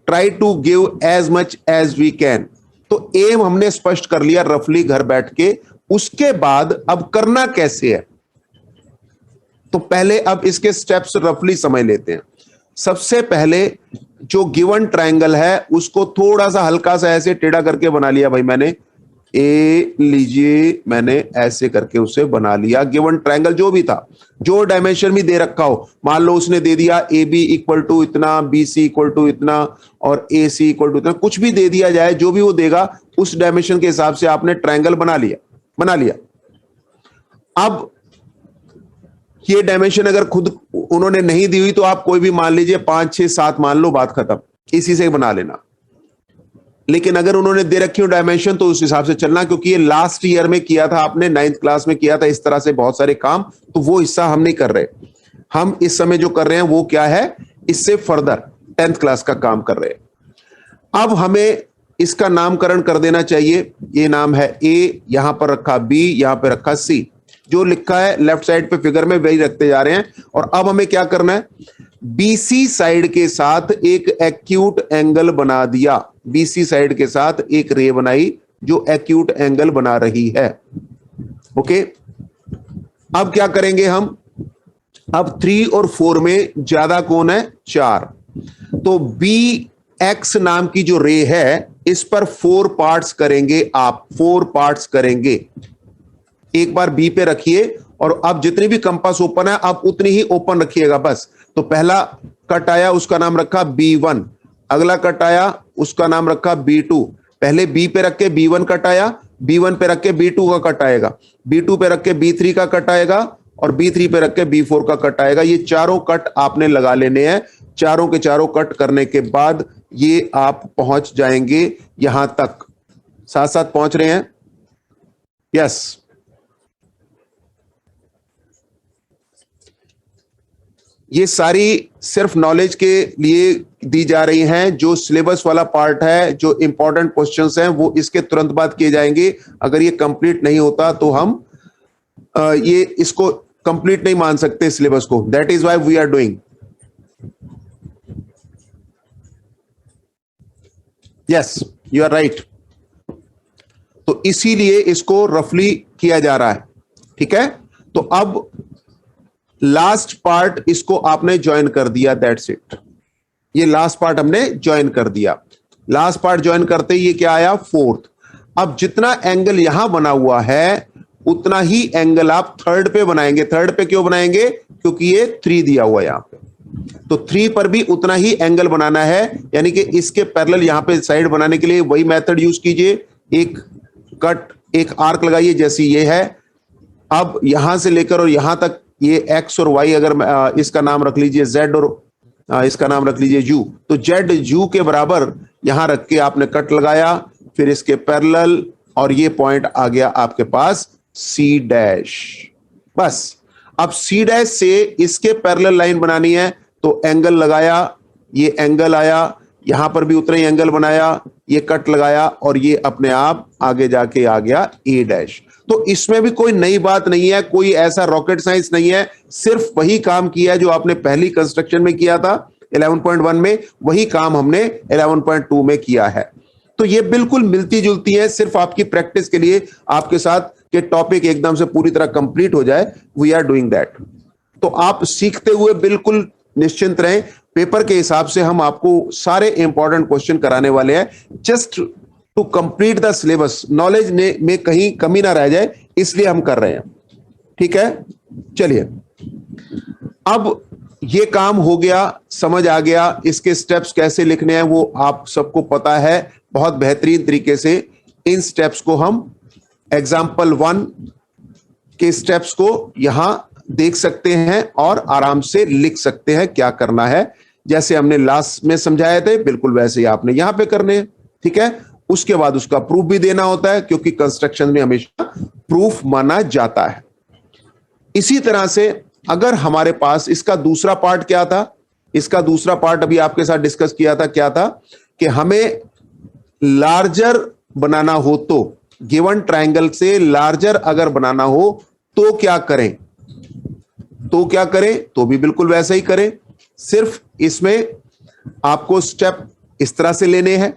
try to give as much as we can. तो एम हमने स्पष्ट कर लिया रफली घर बैठ के। उसके बाद अब करना कैसे है, तो पहले अब इसके स्टेप्स रफली समझ लेते हैं। सबसे पहले जो गिवन ट्रायंगल है उसको थोड़ा सा हल्का सा ऐसे टेढ़ा करके बना लिया भाई मैंने, ए लीजिए, मैंने ऐसे करके उसे बना लिया। गिवन ट्रायंगल जो भी था, जो डायमेंशन भी दे रखा हो, मान लो उसने दे दिया ए बी इक्वल टू इतना, बी सी इक्वल टू इतना और ए सी इक्वल टू इतना, कुछ भी दे दिया जाए, जो भी वो देगा उस डायमेंशन के हिसाब से आपने ट्रायंगल बना लिया। अब ये डायमेंशन अगर खुद उन्होंने नहीं दी हुई तो आप कोई भी मान लीजिए 5 6 7 मान लो, बात खत्म, इसी से बना लेना। लेकिन अगर उन्होंने दे रखी हो डायमेंशन तो उस हिसाब से चलना, क्योंकि ये लास्ट ईयर में किया था आपने, 9th क्लास में किया था इस तरह से बहुत सारे काम, तो वो हिस्सा हम नहीं कर रहे। हम इस समय जो कर रहे हैं वो क्या है, इससे फर्दर 10th क्लास का काम कर रहे हैं। अब हमें इसका नामकरण कर देना चाहिए। ये नाम है ए, यहां पर रखा बी, यहां पर रखा सी, जो लिखा है लेफ्ट साइड पे फिगर में वही रखते जा रहे हैं। और अब हमें क्या करना है, बीसी साइड के साथ एक एक्यूट एंगल बना दिया। बीसी साइड के साथ एक रे बनाई जो एक्यूट एंगल बना रही है। ओके, अब क्या करेंगे हम, अब 3 और 4 में ज्यादा कौन है, 4, तो बी एक्स नाम की जो रे है इस पर 4 पार्ट्स करेंगे आप, 4 पार्ट्स करेंगे। एक बार बी पे रखिए और अब जितनी भी कंपास ओपन है आप उतनी ही ओपन रखिएगा बस। तो पहला कट आया उसका नाम रखा B1, अगला कट आया उसका नाम रखा B2। पहले बी पे रख के B1 कट आया, B1 पे रख के B2 का कट आएगा, B2 पे रख के B3 का कट आएगा और B3 पे रख के B4 का कट आएगा। ये चारों कट आपने लगा लेने हैं। चारों के चारों कट करने के बाद ये आप पहुंच जाएंगे यहां तक। साथ साथ पहुंच रहे हैं, यस। ये सारी सिर्फ नॉलेज के लिए दी जा रही हैं। जो सिलेबस वाला पार्ट है, जो इंपॉर्टेंट क्वेश्चंस हैं, वो इसके तुरंत बाद किए जाएंगे। अगर ये कंप्लीट नहीं होता तो हम ये इसको कंप्लीट नहीं मान सकते सिलेबस को। That is why we are doing. Yes, you are right. तो इसीलिए इसको रफली किया जा रहा है। ठीक है, तो अब लास्ट पार्ट इसको आपने ज्वाइन कर दिया, दैट्स इट। ये लास्ट पार्ट हमने ज्वाइन कर दिया। लास्ट पार्ट ज्वाइन करते ही ये क्या आया, 4th। अब जितना एंगल यहां बना हुआ है उतना ही एंगल आप 3rd पे बनाएंगे। 3rd पे क्यों बनाएंगे, क्योंकि ये 3 दिया हुआ है यहां पे, तो 3 पर भी उतना ही एंगल बनाना है। यानी कि इसके पैरेलल यहां पे साइड बनाने के लिए वही मेथड यूज कीजिए। एक कट, एक आर्क लगाइए जैसी ये है। अब यहां से लेकर और यहां तक ये एक्स और वाई, अगर इसका नाम रख लीजिए जेड और इसका नाम रख लीजिए यू, तो जेड यू के बराबर यहां रख के आपने कट लगाया, फिर इसके पैरेलल, और ये पॉइंट आ गया आपके पास सी डैश। बस अब सी डैश से इसके पैरेलल लाइन बनानी है, तो एंगल लगाया, ये एंगल आया, यहां पर भी उतना ही एंगल बनाया, ये कट लगाया और ये अपने आप आगे जाके आ गया ए डैश। तो इसमें भी कोई नई बात नहीं है, कोई ऐसा रॉकेट साइंस नहीं है, सिर्फ वही काम किया है जो आपने पहली कंस्ट्रक्शन में किया था 11.1 में, वही काम हमने 11.2 में किया है। तो ये बिल्कुल मिलती जुलती है, सिर्फ आपकी प्रैक्टिस के लिए, आपके साथ के टॉपिक एकदम से पूरी तरह कंप्लीट हो जाए, वी आर डूइंग दैट। तो आप सीखते हुए बिल्कुल निश्चिंत रहें, पेपर के हिसाब से हम आपको सारे इंपॉर्टेंट क्वेश्चन कराने वाले हैं, just to complete the syllabus, knowledge में कहीं कमी ना रह जाए, इसलिए हम कर रहे हैं। ठीक है, चलिए अब ये काम हो गया, समझ आ गया, इसके स्टेप्स कैसे लिखने हैं वो आप सबको पता है बहुत बेहतरीन तरीके से। इन स्टेप्स को हम एग्जाम्पल 1 के स्टेप्स को यहां देख सकते हैं और आराम से लिख सकते हैं क्या करना है। जैसे हमने लास्ट में समझाए थे बिल्कुल वैसे ही आपने यहां पे करने हैं। ठीक है, उसके बाद उसका प्रूफ भी देना होता है, क्योंकि कंस्ट्रक्शन में हमेशा प्रूफ माना जाता है। इसी तरह से अगर हमारे पास इसका दूसरा पार्ट क्या था, इसका दूसरा पार्ट अभी आपके साथ डिस्कस किया था, क्या था कि हमें लार्जर बनाना हो, तो गिवन ट्रायंगल से लार्जर अगर बनाना हो तो क्या करें, तो क्या करें, तो भी बिल्कुल वैसा ही करें, सिर्फ इसमें आपको स्टेप इस तरह से लेने हैं।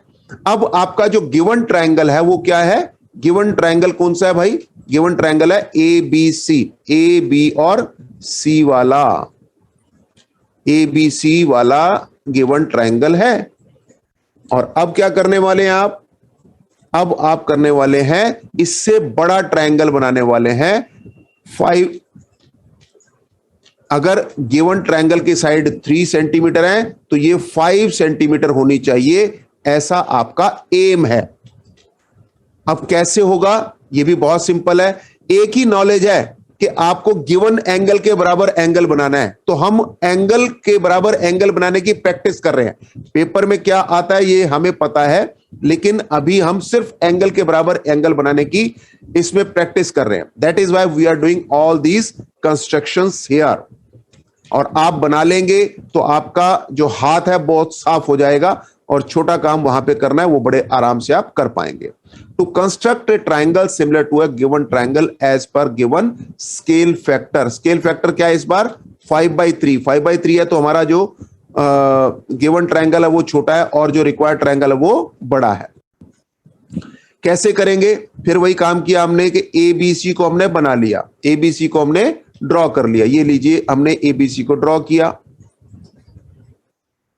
अब आपका जो गिवन ट्रायंगल है वो क्या है, गिवन ट्रायंगल कौन सा है भाई, गिवन ट्रायंगल है A B C, A B और सी वाला, ए बी सी वाला गिवन ट्रायंगल है। और अब क्या करने वाले हैं आप, अब आप करने वाले हैं इससे बड़ा ट्रायंगल बनाने वाले हैं 5। अगर गिवन ट्रायंगल की साइड 3 सेंटीमीटर है तो ये 5 सेंटीमीटर होनी चाहिए, ऐसा आपका एम है। अब कैसे होगा, ये भी बहुत सिंपल है, एक ही नॉलेज है कि आपको गिवन एंगल के बराबर एंगल बनाना है, तो हम एंगल के बराबर एंगल बनाने की प्रैक्टिस कर रहे हैं। पेपर में क्या आता है ये हमें पता है, लेकिन अभी हम सिर्फ एंगल के बराबर एंगल बनाने की इसमें प्रैक्टिस कर रहे हैं। That is why we are doing all these constructions here. और आप बना लेंगे तो आपका जो हाथ है बहुत साफ हो जाएगा, और छोटा काम वहां पे करना है वो बड़े आराम से आप कर पाएंगे। To construct a triangle similar to a given triangle as per given scale factor, scale factor क्या है इस बार 5/3, 5/3 है, तो हमारा जो गिवन ट्राइंगल है वो छोटा है और जो रिक्वायर्ड ट्राइंगल है वो बड़ा है। कैसे करेंगे, फिर वही काम किया हमने कि एबीसी को हमने बना लिया, एबीसी को हमने ड्रॉ कर लिया, ये लीजिए हमने एबीसी को ड्रॉ किया।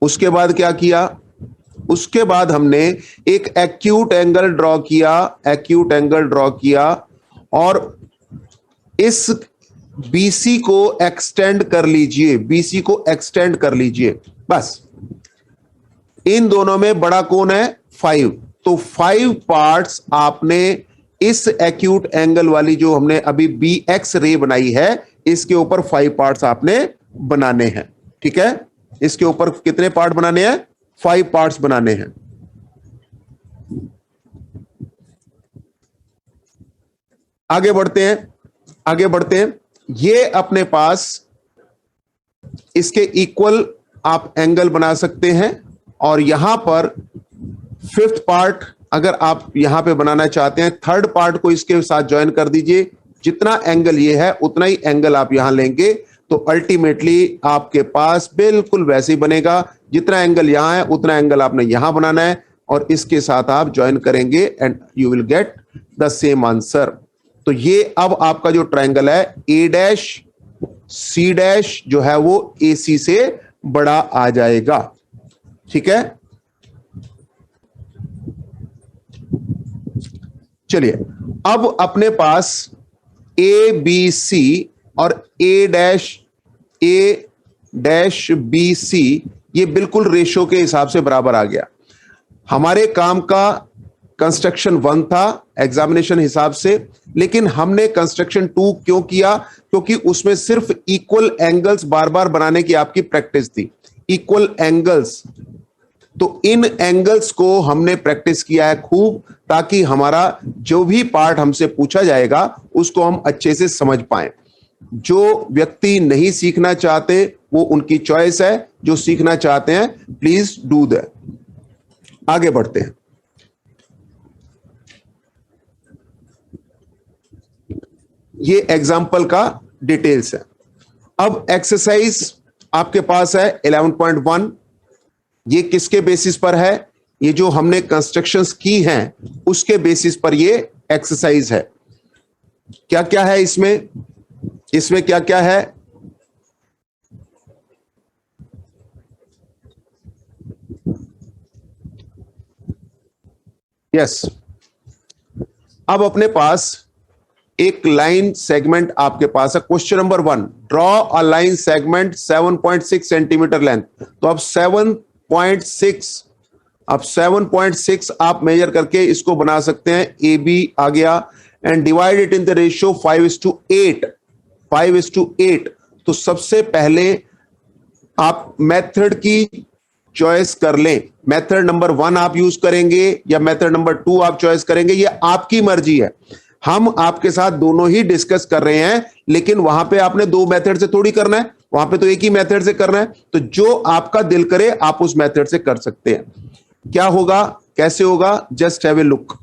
उसके बाद क्या किया, उसके बाद हमने एक एक्यूट एंगल ड्रॉ किया, एक्यूट एंगल ड्रॉ किया और इस बीसी को एक्सटेंड कर लीजिए, बीसी को एक्सटेंड कर लीजिए। बस इन दोनों में बड़ा कौन है 5, तो 5 पार्ट्स आपने इस एक्यूट एंगल वाली जो हमने अभी बी एक्स रे बनाई है इसके ऊपर 5 पार्ट्स आपने बनाने हैं। ठीक है, इसके ऊपर कितने पार्ट बनाने हैं, 5 पार्ट्स बनाने हैं। आगे बढ़ते हैं, आगे बढ़ते हैं। ये अपने पास इसके इक्वल आप एंगल बना सकते हैं और यहां पर 5th पार्ट अगर आप यहां पे बनाना चाहते हैं, 3rd पार्ट को इसके साथ ज्वाइन कर दीजिए। जितना एंगल ये है उतना ही एंगल आप यहां लेंगे तो अल्टीमेटली आपके पास बिल्कुल वैसे ही बनेगा। जितना एंगल यहां है उतना एंगल आपने यहां बनाना है और इसके साथ आप ज्वाइन करेंगे and you will get the same answer. तो ये अब आपका जो ट्रायंगल है ए डैश सी डैश जो है वो ए सी से बड़ा आ जाएगा। ठीक है, चलिए अब अपने पास ए बी सी और ए डैश बी सी ये बिल्कुल रेशो के हिसाब से बराबर आ गया। हमारे काम का कंस्ट्रक्शन 1 था एग्जामिनेशन हिसाब से, लेकिन हमने कंस्ट्रक्शन 2 क्यों किया, क्योंकि उसमें सिर्फ इक्वल एंगल्स बार बार बनाने की आपकी प्रैक्टिस थी, इक्वल एंगल्स। तो इन एंगल्स को हमने प्रैक्टिस किया है खूब, ताकि हमारा जो भी पार्ट हमसे पूछा जाएगा उसको हम अच्छे से समझ पाएं। जो व्यक्ति नहीं सीखना चाहते वो उनकी चॉइस है, जो सीखना चाहते हैं प्लीज डू दैट। आगे बढ़ते हैं। ये एग्जाम्पल का डिटेल्स है। अब एक्सरसाइज आपके पास है 11.1। ये किसके बेसिस पर है? ये जो हमने कंस्ट्रक्शंस की हैं उसके बेसिस पर ये एक्सरसाइज है। क्या क्या है इसमें? इसमें क्या क्या है? यस, अब अपने पास एक लाइन सेगमेंट आपके पास है। Question number 1, draw a line segment 7.6 centimetre length. तो अब 7.6 आप मेजर करके इसको बना सकते हैं। ए बी आ गया and divide it in the ratio 5:8। 5:8। तो सबसे पहले आप मेथड की चॉइस कर लें। मेथड नंबर 1 आप यूज करेंगे या मेथड नंबर 2 आप चॉइस करेंगे, ये आपकी मर्जी है। हम आपके साथ दोनों ही डिस्कस कर रहे हैं, लेकिन वहां पे आपने दो मेथड से थोड़ी करना है, वहां पे तो एक ही मेथड से करना है। तो जो आपका दिल करे आप उस मेथड से कर सकते हैं। क्या होगा, कैसे होगा? Just have a look.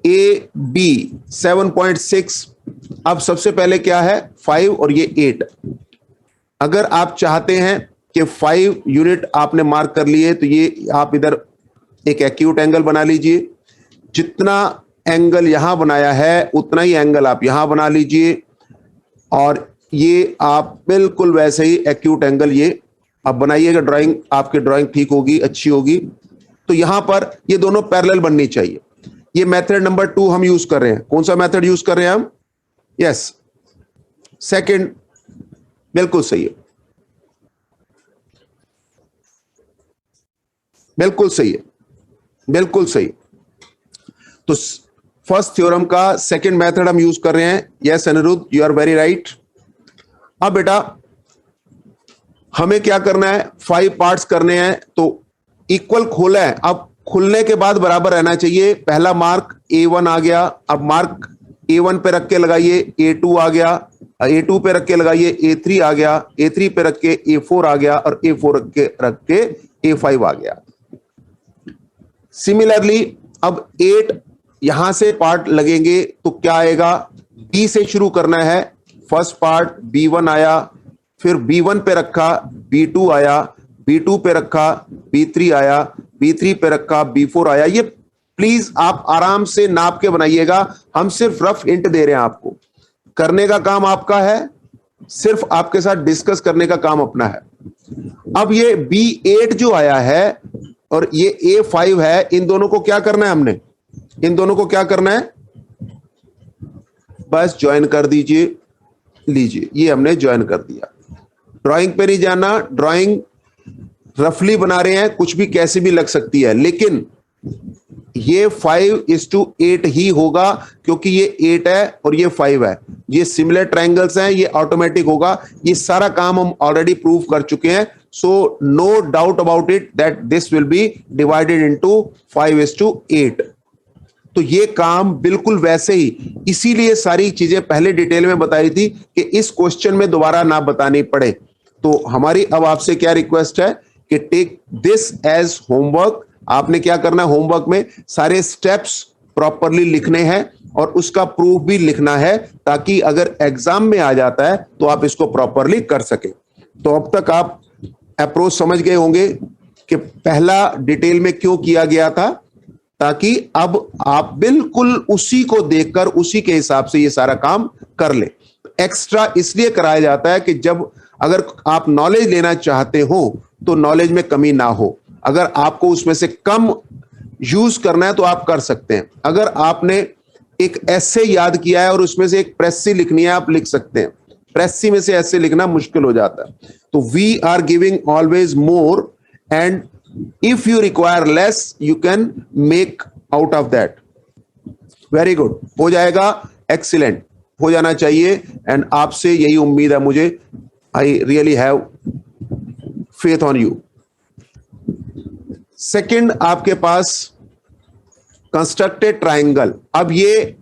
A B 7.6। अब सबसे पहले क्या है? 5 और ये 8। अगर आप चाहते हैं कि 5 यूनिट आपने मार्क कर लिए, तो ये आप इधर एक एक्यूट एंगल बना लीजिए। जितना एंगल यहां बनाया है उतना ही एंगल आप यहां बना लीजिए, और ये आप बिल्कुल वैसे ही एक्यूट एंगल ये आप बनाइएगा। ड्राइंग आपकी ड्राइंग ठीक होगी, अच्छी होगी। तो यहां पर ये दोनों पैरेलल बननी चाहिए। ये मेथड नंबर 2 हम यूज कर रहे हैं। कौन सा मेथड यूज कर रहे हैं हम? यस, सेकंड, बिल्कुल सही है, बिल्कुल सही है, बिल्कुल सही। तो फर्स्ट थ्योरम का सेकंड मेथड हम यूज कर रहे हैं। Yes Aniruddh, you are very right. अब बेटा हमें क्या करना है? 5 पार्ट्स करने हैं, तो इक्वल खोला है। अब खुलने के बाद बराबर रहना चाहिए। पहला मार्क A1 आ गया। अब मार्क A1 पे रख के लगाइए A2 आ गया, A2 पे रख के लगाइए A3 आ गया, A3 पे रख के A4 आ गया, और A4 रख के A5 आ गया। सिमिलरली अब 8 यहां से पार्ट लगेंगे, तो क्या आएगा? B से शुरू करना है। फर्स्ट पार्ट B1 आया, फिर B1 पे रखा B2 आया, B2 पे रखा B3 आया, B3 पे रखा B4 आया। ये प्लीज आप आराम से नाप के बनाइएगा। हम सिर्फ रफ हिंट दे रहे हैं आपको। करने का काम आपका है, सिर्फ आपके साथ डिस्कस करने का काम अपना है। अब ये B8 जो आया है और ये A5 है, इन दोनों को क्या करना है? हमने इन दोनों को क्या करना है? बस ज्वाइन कर दीजिए। लीजिए, ये हमने ज्वाइन कर दिया। ड्राइंग पे नहीं जाना, ड्राइंग रफली बना रहे हैं, कुछ भी कैसे भी लग सकती है, लेकिन ये 5:8 ही होगा, क्योंकि ये 8 है और ये 5 है। ये सिमिलर ट्रायंगल्स हैं, ये ऑटोमेटिक होगा। ये सारा काम हम ऑलरेडी प्रूव कर चुके हैं। So no doubt about it that this will be divided into 5:8। तो ये काम बिल्कुल वैसे ही, इसीलिए सारी चीजें पहले डिटेल में बताई थी कि इस क्वेश्चन में दोबारा ना बतानी पड़े। तो हमारी अब आपसे क्या रिक्वेस्ट है कि टेक दिस एज होमवर्क। आपने क्या करना है? होमवर्क में सारे स्टेप्स प्रॉपरली लिखने हैं और उसका प्रूफ भी लिखना है, ताकि अगर एग्जाम में आ जाता है तो आप इसको प्रॉपरली कर सके। तो अब तक आप अप्रोच समझ गए होंगे कि पहला डिटेल में क्यों किया गया था, ताकि अब आप बिल्कुल उसी को देखकर उसी के हिसाब से ये सारा काम कर ले। एक्स्ट्रा इसलिए कराया जाता है कि जब अगर आप नॉलेज लेना चाहते हो तो नॉलेज में कमी ना हो। अगर आपको उसमें से कम यूज करना है तो आप कर सकते हैं। अगर आपने एक ऐसे याद किया है और उसमें से एक प्रेसी लिखनी है, आप लिख सकते हैं। प्रेसी में से ऐसे लिखना मुश्किल हो जाता है। तो we are giving always more, and if you require less you can make out of that. very good, हो जाएगा, excellent हो जाना चाहिए। एंड आपसे यही उम्मीद है मुझे। I really have faith on you. Second आपके पास कंस्ट्रक्टेड ट्राइंगल। अब ये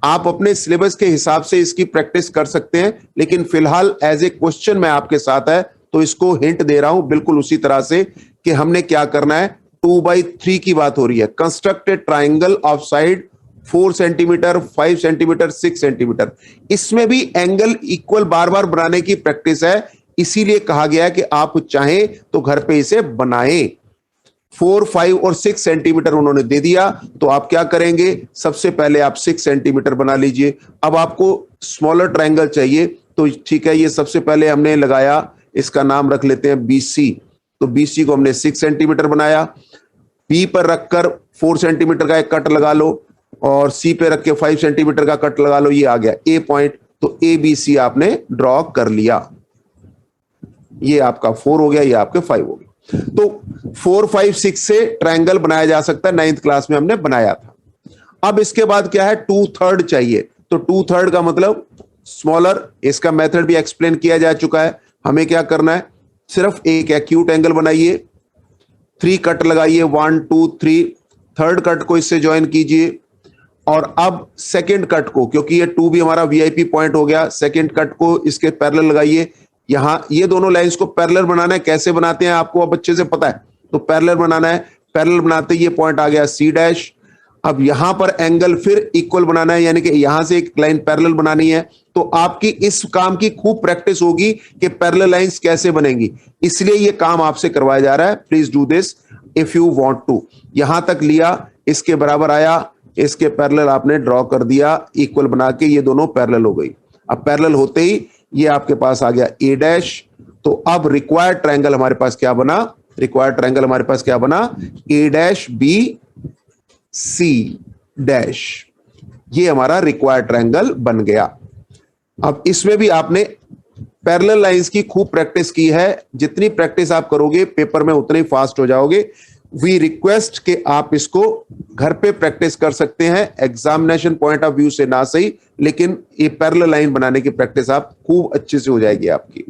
आप अपने सिलेबस के हिसाब से इसकी प्रैक्टिस कर सकते हैं, लेकिन फिलहाल एज ए क्वेश्चन मैं आपके साथ है तो इसको हिंट दे रहा हूं बिल्कुल उसी तरह से कि हमने क्या करना है। 2/3 की बात हो रही है। Construct a triangle of side 4 centimetre, 5 centimetre, 6 centimetre. इसमें भी एंगल इक्वल बार बार बनाने की प्रैक्टिस है, इसीलिए कहा गया है कि आप चाहें तो घर पे इसे बनाएं। 4, 5 और 6 सेंटीमीटर उन्होंने दे दिया, तो आप क्या करेंगे, सबसे पहले आप 6 सेंटीमीटर बना लीजिए। अब आपको स्मॉलर ट्राइंगल चाहिए, तो ठीक है, ये सबसे पहले हमने लगाया, इसका नाम रख लेते हैं BC। तो BC को हमने 6 सेंटीमीटर बनाया। B पर रखकर 4 सेंटीमीटर का एक कट लगा लो और C पे रख के 5 सेंटीमीटर का कट लगा लो, ये आ गया A पॉइंट। तो ABC आपने ड्रॉ कर लिया, ये आपका 4 हो गया, ये आपके 5 हो गया। तो 4, 5, 6 से ट्रायंगल बनाया जा सकता है, 9th क्लास में हमने बनाया था। अब इसके बाद क्या है, 2/3 चाहिए। तो 2/3 का मतलब स्मॉलर, इसका मेथड भी एक्सप्लेन किया जा चुका है। हमें क्या करना है, सिर्फ एक एक्यूट एंगल बनाइए, 3 कट लगाइए, 1, 2, 3। थर्ड कट को इससे ज्वाइन कीजिए और अब सेकंड कट को, क्योंकि ये 2 भी हमारा VIP पॉइंट हो गया, सेकंड कट को इसके पैरेलल लगाइए। यहां ये दोनों लाइंस को पैरेलल बनाना है। कैसे बनाते हैं आपको अब अच्छे से पता है, तो पैरेलल बनाना है। पैरेलल बनाते ये पॉइंट आ गया C'। अब यहां पर एंगल फिर इक्वल बनाना है, यानी कि यहां से एक लाइन पैरेलल बनानी है। तो आपकी इस काम की खूब प्रैक्टिस होगी कि पैरेलल लाइंस कैसे बनेंगी, इसलिए ये काम आपसे करवाया जा रहा है। Please do this if you want to. यहां तक लिया, इसके बराबर आया, इसके पैरेलल आपने ड्रॉ कर दिया, इक्वल बना के ये दोनों पैरेलल हो गई। अब पैरेलल होते ही ये आपके पास आ गया A'। तो अब रिक्वायर्ड ट्रायंगल हमारे पास क्या बना, रिक्वायर्ड ट्रायंगल हमारे पास क्या बना, A', B, C'। ये हमारा रिक्वायर्ड ट्रायंगल बन गया। अब इसमें भी आपने पैरेलल लाइंस की खूब प्रैक्टिस की है। जितनी प्रैक्टिस आप करोगे पेपर में उतने ही फास्ट हो जाओगे। वी रिक्वेस्ट कि आप इसको घर पे प्रैक्टिस कर सकते हैं, एग्जामिनेशन पॉइंट ऑफ व्यू से ना सही, लेकिन ये पैरेलल लाइन बनाने की प्रैक्टिस आप खूब अच्छे से हो जाएगी आपकी।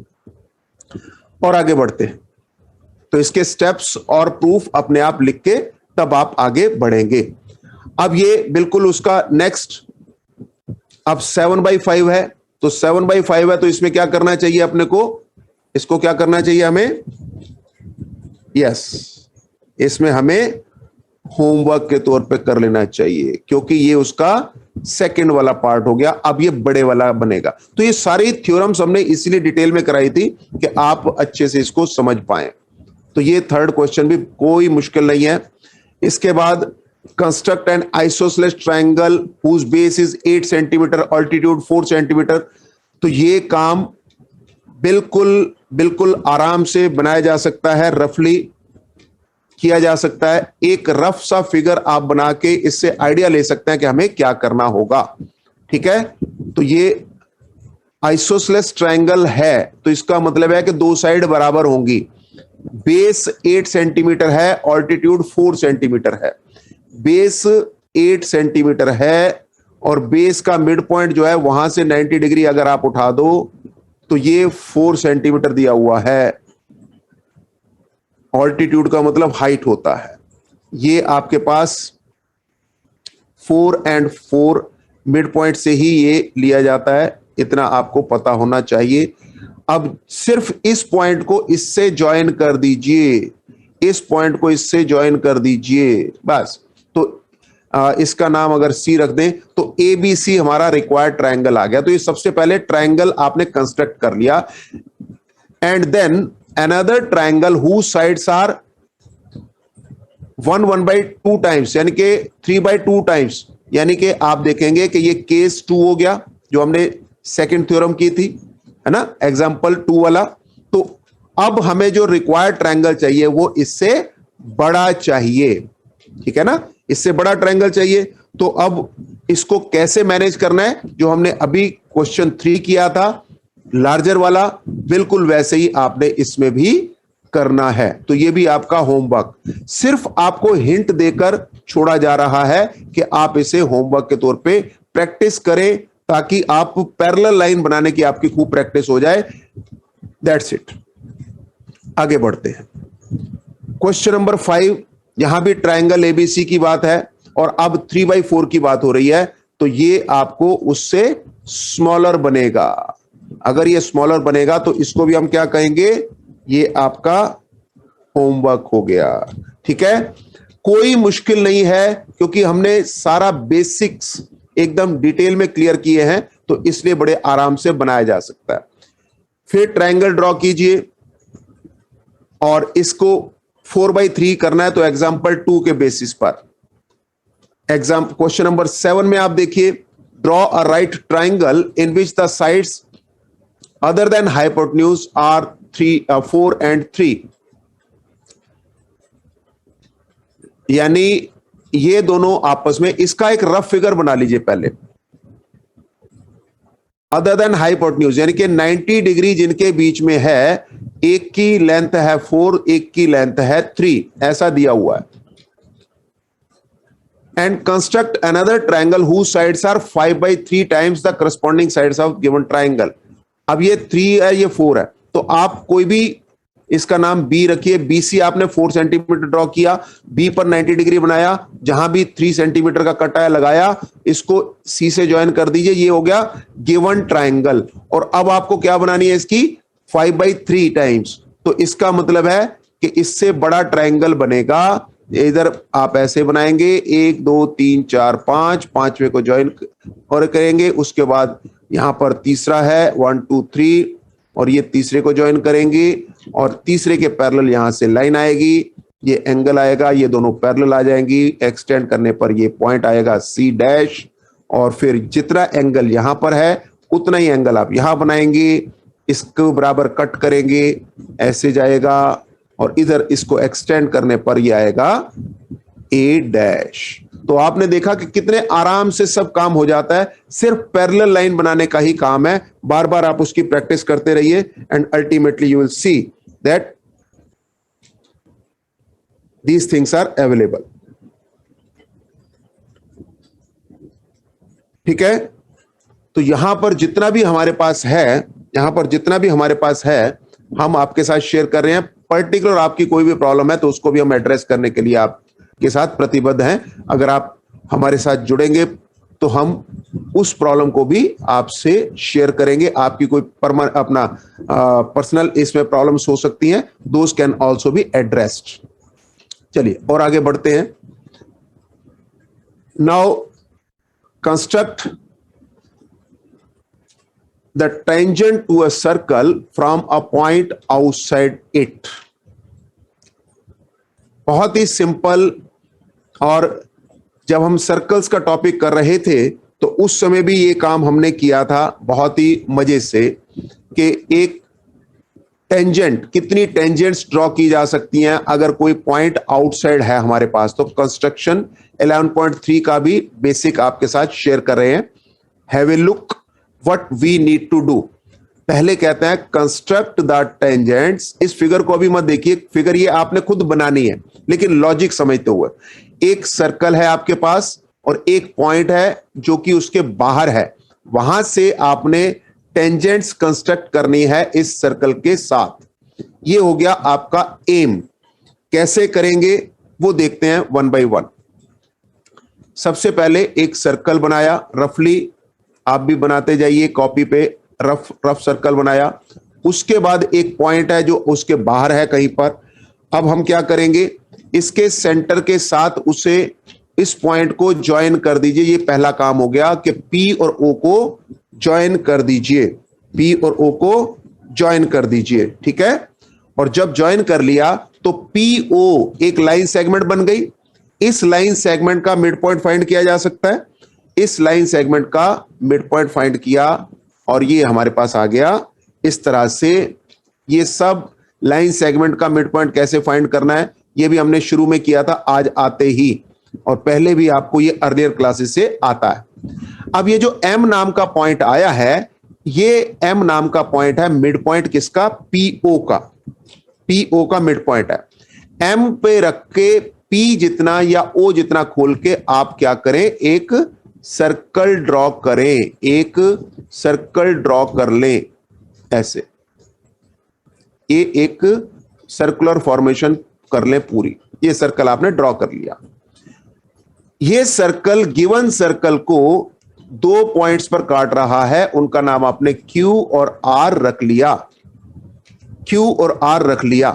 और आगे बढ़ते हैं, तो इसके स्टेप्स और प्रूफ अपने आप लिख के तब आप आगे बढ़ेंगे। अब ये बिल्कुल उसका नेक्स्ट, अब 7/5 है, तो 7/5 है, तो इसमें क्या करना चाहिए अपने को, इसको क्या करना चाहिए हमें, यस, इसमें हमें होमवर्क के तौर पे कर लेना चाहिए, क्योंकि ये उसका सेकंड वाला पार्ट हो गया। अब ये बड़े वाला बनेगा। तो ये सारी थ्योरम्स हमने इसलिए डिटेल में कराई थी कि आप अच्छे से इसको समझ पाएं। तो ये थर्ड क्वेश्चन भी कोई मुश्किल नहीं है। इसके बाद construct an isosceles triangle whose base is 8 centimetre, altitude 4 centimetre. तो ये काम बिल्कुल बिल्कुल आराम से बनाया जा सकता है, रफली किया जा सकता है। एक रफ सा फिगर आप बना के इससे आइडिया ले सकते हैं कि हमें क्या करना होगा। ठीक है, तो ये आइसोसेलेस ट्रायंगल है, तो इसका मतलब है कि दो साइड बराबर होंगी। बेस 8 सेंटीमीटर है, ऑल्टीट्यूड 4 सेंटीमीटर है। बेस 8 सेंटीमीटर है और बेस का मिड पॉइंट जो है वहां से 90 डिग्री अगर आप उठा दो तो ये 4 सेंटीमीटर दिया हुआ है। ऑल्टीट्यूड का मतलब हाइट होता है। ये आपके पास 4 और 4 मिड पॉइंट से ही ये लिया जाता है, इतना आपको पता होना चाहिए। अब सिर्फ इस पॉइंट को इससे ज्वाइन कर दीजिए, इस पॉइंट को इससे ज्वाइन कर दीजिए बस। तो इसका नाम अगर C रख दें तो ABC हमारा रिक्वायर्ड ट्रायंगल आ गया। तो ये सबसे पहले ट्रायंगल आपने कंस्ट्रक्ट कर लिया। And then another triangle whose sides are 1/2 times, यानी कि 3/2 टाइम्स, यानी कि आप देखेंगे कि ये केस 2 हो गया जो हमने सेकंड थ्योरम की थी, है ना, एग्जांपल 2 वाला। तो अब हमें जो रिक्वायर्ड ट्रायंगल चाहिए वो इससे बड़ा चाहिए, ठीक है ना, इससे बड़ा ट्रायंगल चाहिए। तो अब इसको कैसे मैनेज करना है, जो हमने अभी क्वेश्चन 3 किया था लार्जर वाला, बिल्कुल वैसे ही आपने इसमें भी करना है। तो ये भी आपका होमवर्क, सिर्फ आपको हिंट देकर छोड़ा जा रहा है कि आप इसे होमवर्क के तौर पे प्रैक्टिस करें, ताकि आप पैरेलल लाइन बनाने की आपकी खूब प्रैक्टिस हो जाए। That's it. आगे बढ़ते हैं, क्वेश्चन नंबर 5। यहां भी ट्रायंगल ABC की बात है और अब 3/4 की बात हो रही है। तो ये आपको उससे स्मॉलर बनेगा। अगर ये स्मॉलर बनेगा तो इसको भी हम क्या कहेंगे, ये आपका होमवर्क हो गया। ठीक है, कोई मुश्किल नहीं है क्योंकि हमने सारा बेसिक्स एकदम डिटेल में क्लियर किए हैं, तो इसलिए बड़े आराम से बनाया जा सकता है। फिर ट्रायंगल ड्रॉ कीजिए और इसको 4/3 करना है, तो एग्जांपल 2 के बेसिस पर क्वेश्चन नंबर 7 में आप देखिए, draw a right triangle in which the sides other than hypotenuse are 4 and 3। यानी ये दोनों आपस में, इसका एक रफ फिगर बना लीजिए पहले। अदर देन हाइपोटेन्यूज यानी कि 90 डिग्री जिनके बीच में है, एक की लेंथ है 4, एक की लेंथ है 3, ऐसा दिया हुआ है। And construct another triangle whose sides are 5/3 times the corresponding sides of given triangle. अब ये 3 है, ये 4 है, तो आप कोई भी इसका नाम बी रखिए। बीसी आपने 4 सेंटीमीटर ड्रॉ किया, बी पर 90 डिग्री बनाया, जहां भी 3 सेंटीमीटर का कट आया लगाया, इसको सी से ज्वाइन कर दीजिए, ये हो गया गिवन ट्रायंगल। और अब आपको क्या बनानी है इसकी 5/3 टाइम्स, तो इसका मतलब है कि इससे बड़ा ट्रायंगल बनेगा। इधर आप ऐसे बनाएंगे 1 2 3 4 5, पांचवे को ज्वाइन और करेंगे, उसके बाद यहां पर तीसरा है 1 2 3 और ये तीसरे को ज्वाइन करेंगे और तीसरे के पैरेलल यहां से लाइन आएगी, ये एंगल आएगा, ये दोनों पैरेलल आ जाएंगी। एक्सटेंड करने पर ये पॉइंट आएगा सी डैश, और फिर जितना एंगल यहां पर है उतना ही एंगल आप यहां बनाएंगे, इसको बराबर कट करेंगे, ऐसे जाएगा, और इधर इसको एक्सटेंड करने पर ये आएगा ए डैश। तो आपने देखा कि कितने आराम से सब काम हो जाता है, सिर्फ पैरेलल लाइन बनाने का ही काम है। बार बार आप उसकी प्रैक्टिस करते रहिए and ultimately you will see that these things are available. ठीक है, तो यहां पर जितना भी हमारे पास है, हम आपके साथ शेयर कर रहे हैं। पर्टिकुलर आपकी कोई भी प्रॉब्लम है तो उसको भी हम एड्रेस करने के लिए आपके साथ प्रतिबद्ध हैं। अगर आप हमारे साथ जुड़ेंगे तो हम उस प्रॉब्लम को भी आपसे शेयर करेंगे। आपकी कोई अपना पर्सनल इसमें प्रॉब्लम्स हो सकती हैं, those can also be addressed. चलिए और आगे बढ़ते हैं। Now construct the tangent to a circle from a point outside it। बहुत ही सिंपल। और जब हम सर्कल्स का टॉपिक कर रहे थे तो उस समय भी ये काम हमने किया था बहुत ही मजे से, कि एक टेंजेंट, कितनी टेंजेंट्स ड्रॉ की जा सकती हैं अगर कोई पॉइंट आउटसाइड है हमारे पास। तो कंस्ट्रक्शन 11.3 का भी बेसिक आपके साथ शेयर कर रहे हैं। Have a look What we need to do। पहले कहते हैं कंस्ट्रक्ट द टेंजेंट्स। इस फिगर को अभी मत देखिए, फिगर ये आपने खुद बनानी है, लेकिन लॉजिक समझते हुए। एक सर्कल है आपके पास और एक पॉइंट है जो कि उसके बाहर है, वहां से आपने टेंजेंट्स कंस्ट्रक्ट करनी है इस सर्कल के साथ। ये हो गया आपका एम। कैसे करेंगे वो देखते हैं 1 by 1। सबसे पहले एक सर्कल बनाया, रफली आप भी बनाते जाइए कॉपी पे, रफ सर्कल बनाया। उसके बाद एक पॉइंट है जो उसके बाहर है कहीं पर। अब हम क्या करेंगे, इसके सेंटर के साथ उसे, इस पॉइंट को ज्वाइन कर दीजिए। ये पहला काम हो गया कि पी और ओ को ज्वाइन कर दीजिए, पी और ओ को ज्वाइन कर दीजिए। ठीक है, और जब ज्वाइन कर लिया तो पी ओ एक लाइन सेगमेंट बन गई। इस लाइन सेगमेंट का मिड पॉइंट फाइंड किया जा सकता है। इस लाइन सेगमेंट का मिड पॉइंट फाइंड किया और ये हमारे पास आ गया इस तरह से। ये सब लाइन सेगमेंट का मिड पॉइंट कैसे फाइंड करना है ये भी हमने शुरू में किया था आज आते ही, और पहले भी आपको ये अर्लियर क्लासेस से आता है। अब ये जो एम नाम का पॉइंट आया है, ये एम नाम का पॉइंट है मिड पॉइंट किसका, पीओ का। पीओ का मिड पॉइंट है। एम पे रख के पी जितना या ओ जितना खोल के आप क्या करें, एक सर्कल ड्रॉ करें, एक सर्कल ड्रॉ कर लें ऐसे। ये एक सर्कुलर फॉर्मेशन कर लें पूरी। ये सर्कल आपने ड्रॉ कर लिया। ये सर्कल, गिवन सर्कल को दो पॉइंट्स पर काट रहा है, उनका नाम आपने Q और R रख लिया, Q और R रख लिया।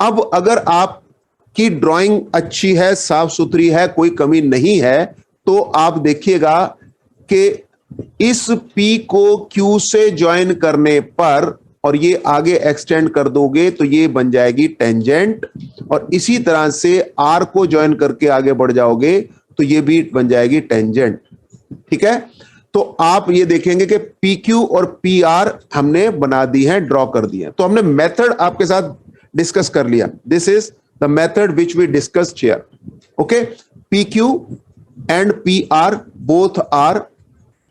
अब अगर आपकी ड्राइंग अच्छी है, साफ सुथरी है, कोई कमी नहीं है, तो आप देखिएगा कि इस P को Q से ज्वाइन करने पर और ये आगे एक्सटेंड कर दोगे तो ये बन जाएगी टेंजेंट, और इसी तरह से R को ज्वाइन करके आगे बढ़ जाओगे तो ये भी बन जाएगी टेंजेंट। ठीक है, तो आप ये देखेंगे कि PQ और PR हमने बना दी है, ड्रॉ कर दी है। तो हमने मेथड आपके साथ डिस्कस कर लिया। This is the method which we discussed here. Okay, PQ and PR both are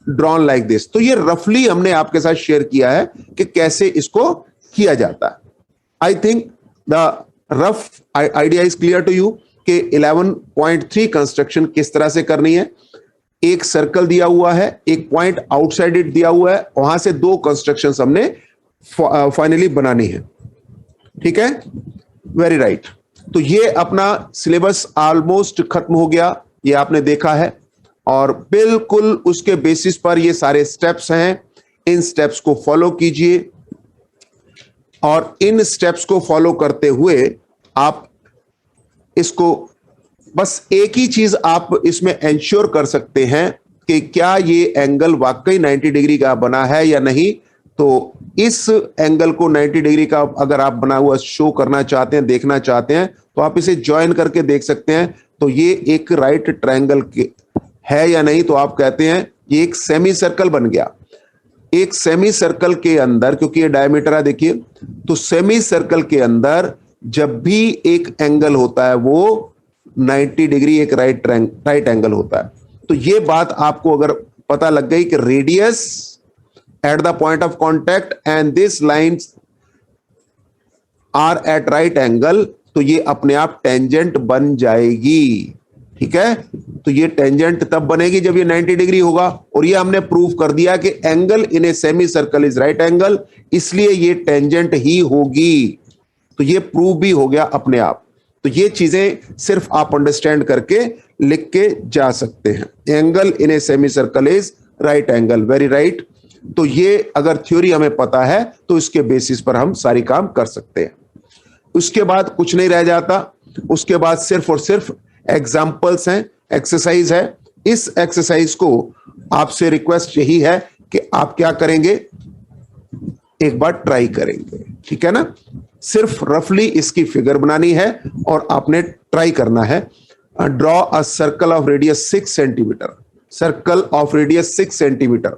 drawn like this. तो ये रफली हमने आपके साथ शेयर किया है कि कैसे इसको किया जाता है। I think the rough idea is clear to you कि 11.3 कंस्ट्रक्शन किस तरह से करनी है। एक सर्कल दिया हुआ है, एक पॉइंट आउटसाइड इट दिया हुआ है, वहां से दो कंस्ट्रक्शन हमने फाइनली बनानी है। ठीक है, वेरी राइट। तो ये अपना सिलेबस ऑलमोस्ट खत्म हो गया, ये आपने देखा है, और बिल्कुल उसके बेसिस पर ये सारे स्टेप्स हैं। इन स्टेप्स को फॉलो कीजिए, और इन स्टेप्स को फॉलो करते हुए आप इसको, बस एक ही चीज आप इसमें इंश्योर कर सकते हैं कि क्या ये एंगल वाकई 90 डिग्री का बना है या नहीं। तो इस एंगल को 90 डिग्री का अगर आप बना हुआ शो करना चाहते हैं, देखना चाहते हैं, तो आप इसे ज्वाइन करके देख सकते हैं। तो ये एक राइट ट्रायंगल है या नहीं, तो आप कहते हैं ये एक सेमी सर्कल बन गया। एक सेमी सर्कल के अंदर, क्योंकि ये डायमीटर है देखिए, तो सेमी सर्कल के अंदर जब भी एक एंगल होता है वो 90 डिग्री एक राइट एंगल होता है। तो ये बात आपको अगर पता लग गई कि radius at the point of contact and this lines are at right angle, तो ये अपने आप टेंजेंट बन जाएगी। ठीक है, तो ये टेंजेंट तब बनेगी जब ये 90 डिग्री होगा। और ये हमने प्रूव कर दिया कि angle in a semi circle is right angle, इसलिए ये टेंजेंट ही होगी। तो ये प्रूव भी हो गया अपने आप। तो ये चीजें सिर्फ आप अंडरस्टैंड करके लिख के जा सकते हैं। Angle in a semi circle is right angle, very right. तो ये अगर थ्योरी हमें पता है तो इसके बेसिस पर हम सारी काम कर सकते हैं। उसके बाद कुछ नहीं रह जाता, उसके बाद सिर्फ और सिर्फ एग्जाम्पल्स हैं, एक्सरसाइज है। इस एक्सरसाइज को आपसे रिक्वेस्ट यही है कि आप क्या करेंगे, एक बार ट्राई करेंगे। ठीक है ना, सिर्फ रफली इसकी फिगर बनानी है और आपने ट्राई करना है। Draw a circle of radius 6 centimetre, circle of radius 6 centimetre,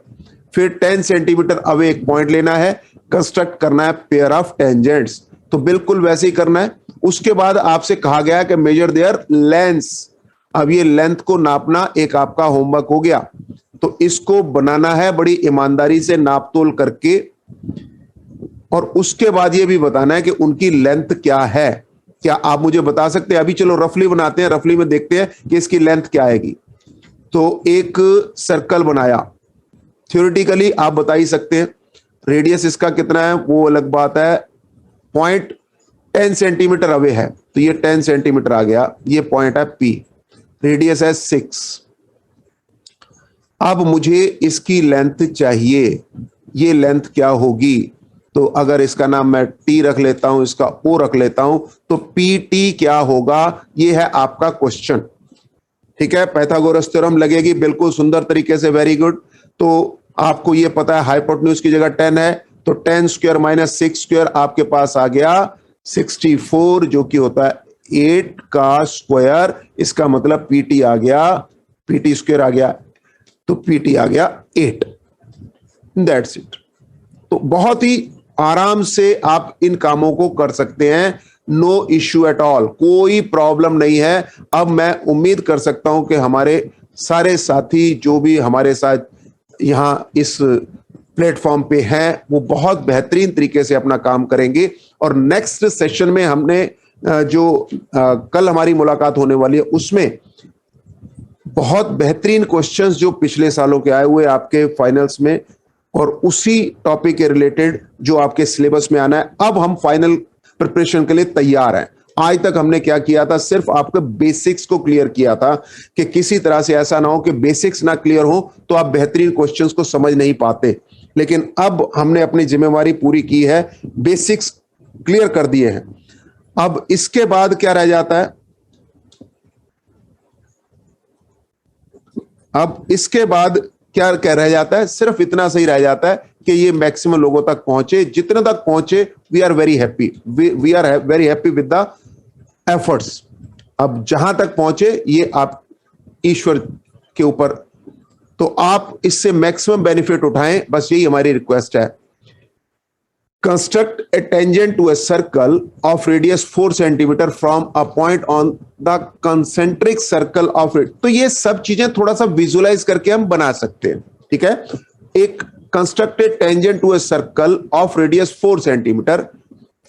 फिर 10 सेंटीमीटर अवे एक पॉइंट लेना है, कंस्ट्रक्ट करना है पेयर ऑफ टेंजेंट्स। तो बिल्कुल वैसे ही करना है। उसके बाद आपसे कहा गया कि मेजर देयर लेंथ। अब ये लेंथ को नापना एक आपका होमवर्क हो गया, तो इसको बनाना है बड़ी ईमानदारी से नाप तोल करके, और उसके बाद ये भी बताना है कि उनकी लेंथ क्या है। क्या आप मुझे बता सकते हैं? अभी चलो रफली बनाते हैं, रफली में देखते हैं कि इसकी लेंथ क्या आएगी। तो एक सर्कल बनाया, थ्योरेटिकली आप बता ही सकते हैं रेडियस इसका कितना है, वो अलग बात है। पॉइंट 10 सेंटीमीटर अवे है, तो ये 10 सेंटीमीटर आ गया। ये पॉइंट है P, रेडियस है 6। अब मुझे इसकी लेंथ चाहिए, ये लेंथ क्या होगी? तो अगर इसका नाम मैं T रख लेता हूं, इसका O रख लेता हूं, तो PT क्या होगा? ये है आपका क्वेश्चन। ठीक है, पाइथागोरस थ्योरम लगेगी बिल्कुल सुंदर तरीके से, वेरी गुड। तो आपको ये पता है हाइपोटेन्यूज की जगह 10 है, तो 10 स्क्वायर माइनस 6 स्क्वायर आपके पास आ गया 64, जो कि होता है 8 का स्क्वायर। इसका मतलब PT आ गया, PT स्क्वायर आ गया, तो PT आ गया 8। That's it. तो बहुत ही आराम से आप इन कामों को कर सकते हैं, नो इश्यू एट ऑल, कोई प्रॉब्लम नहीं है। अब मैं उम्मीद कर सकता हूं कि हमारे सारे साथी जो भी हमारे साथ यहां इस प्लेटफॉर्म पे हैं, वो बहुत बेहतरीन तरीके से अपना काम करेंगे। और नेक्स्ट सेशन में हमने जो कल हमारी मुलाकात होने वाली है, उसमें बहुत बेहतरीन क्वेश्चंस जो पिछले सालों के आए हुए आपके फाइनल्स में, और उसी टॉपिक के रिलेटेड जो आपके सिलेबस में आना है। अब हम फाइनल प्रिपरेशन के लिए तैयार हैं, आज तक हमने क्या किया था, सिर्फ आपके बेसिक्स को क्लियर किया था कि किसी तरह से ऐसा ना हो कि बेसिक्स ना क्लियर हो तो आप बेहतरीन क्वेश्चंस को समझ नहीं पाते। लेकिन अब हमने अपनी जिम्मेवारी पूरी की है, बेसिक्स क्लियर कर दिए हैं। अब इसके बाद क्या रह जाता है, अब इसके बाद क्या क्या रह जाता है, सिर्फ इतना सही रह जाता है कि ये मैक्सिमम लोगों तक पहुंचे, जितने तक पहुंचे we are very happy, we are very happy with the efforts. अब जहां तक पहुंचे ये आप ईश्वर के ऊपर, तो आप इससे मैक्सिमम बेनिफिट उठाएं, बस यही हमारी रिक्वेस्ट है। Construct a tangent to a circle of radius 4 centimetre from a point on the concentric circle of it. तो ये सब चीजें थोड़ा सा विजुअलाइज करके हम बना सकते हैं, ठीक है। एक constructed tangent to a circle of radius 4 centimetre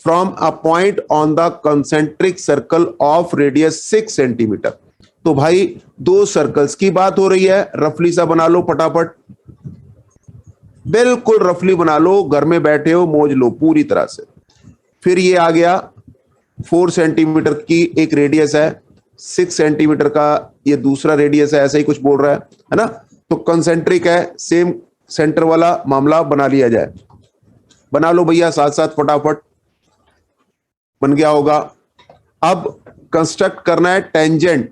from a point on the concentric circle of radius 6 centimetre. तो भाई दो सर्कल्स की बात हो रही है, रफली सा बना लो फटाफट, बिल्कुल रफली बना लो, घर में बैठे हो मौज लो पूरी तरह से। फिर ये आ गया 4 सेंटीमीटर की एक रेडियस है, 6 सेंटीमीटर का ये दूसरा रेडियस है, ऐसा ही कुछ बोल रहा है ना। तो कंसेंट्रिक है, सेम सेंटर वाला मामला बना लिया जाए, बना लो भैया साथ साथ फटाफट, बन गया होगा। अब कंस्ट्रक्ट करना है tangent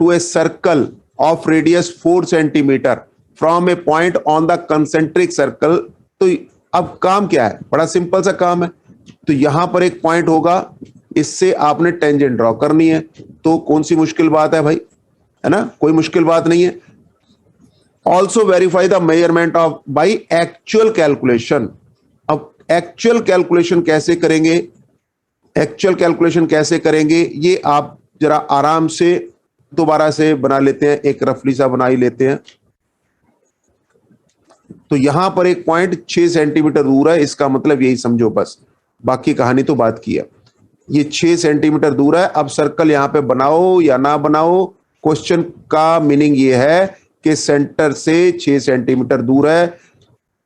to a circle of radius 4 centimetre from a point on the concentric circle. तो अब काम क्या है, बड़ा सिंपल सा काम है। तो यहां पर एक पॉइंट होगा, इससे आपने टेंजेंट ड्रॉ करनी है, तो कौन सी मुश्किल बात है भाई, है ना, कोई मुश्किल बात नहीं है। Also verify the measurement of by actual calculation. अब एक्चुअल कैलकुलेशन कैसे करेंगे, एक्चुअल कैलकुलेशन कैसे करेंगे ये आप जरा आराम से दोबारा से बना लेते हैं, एक रफली सा बना ही लेते हैं। तो यहां पर एक पॉइंट 6 सेंटीमीटर दूर है, इसका मतलब यही समझो बस, बाकी कहानी तो बात की है। ये 6 सेंटीमीटर दूर है। अब सर्कल यहां पे बनाओ या ना बनाओ, क्वेश्चन का मीनिंग ये है कि सेंटर से 6 सेंटीमीटर दूर है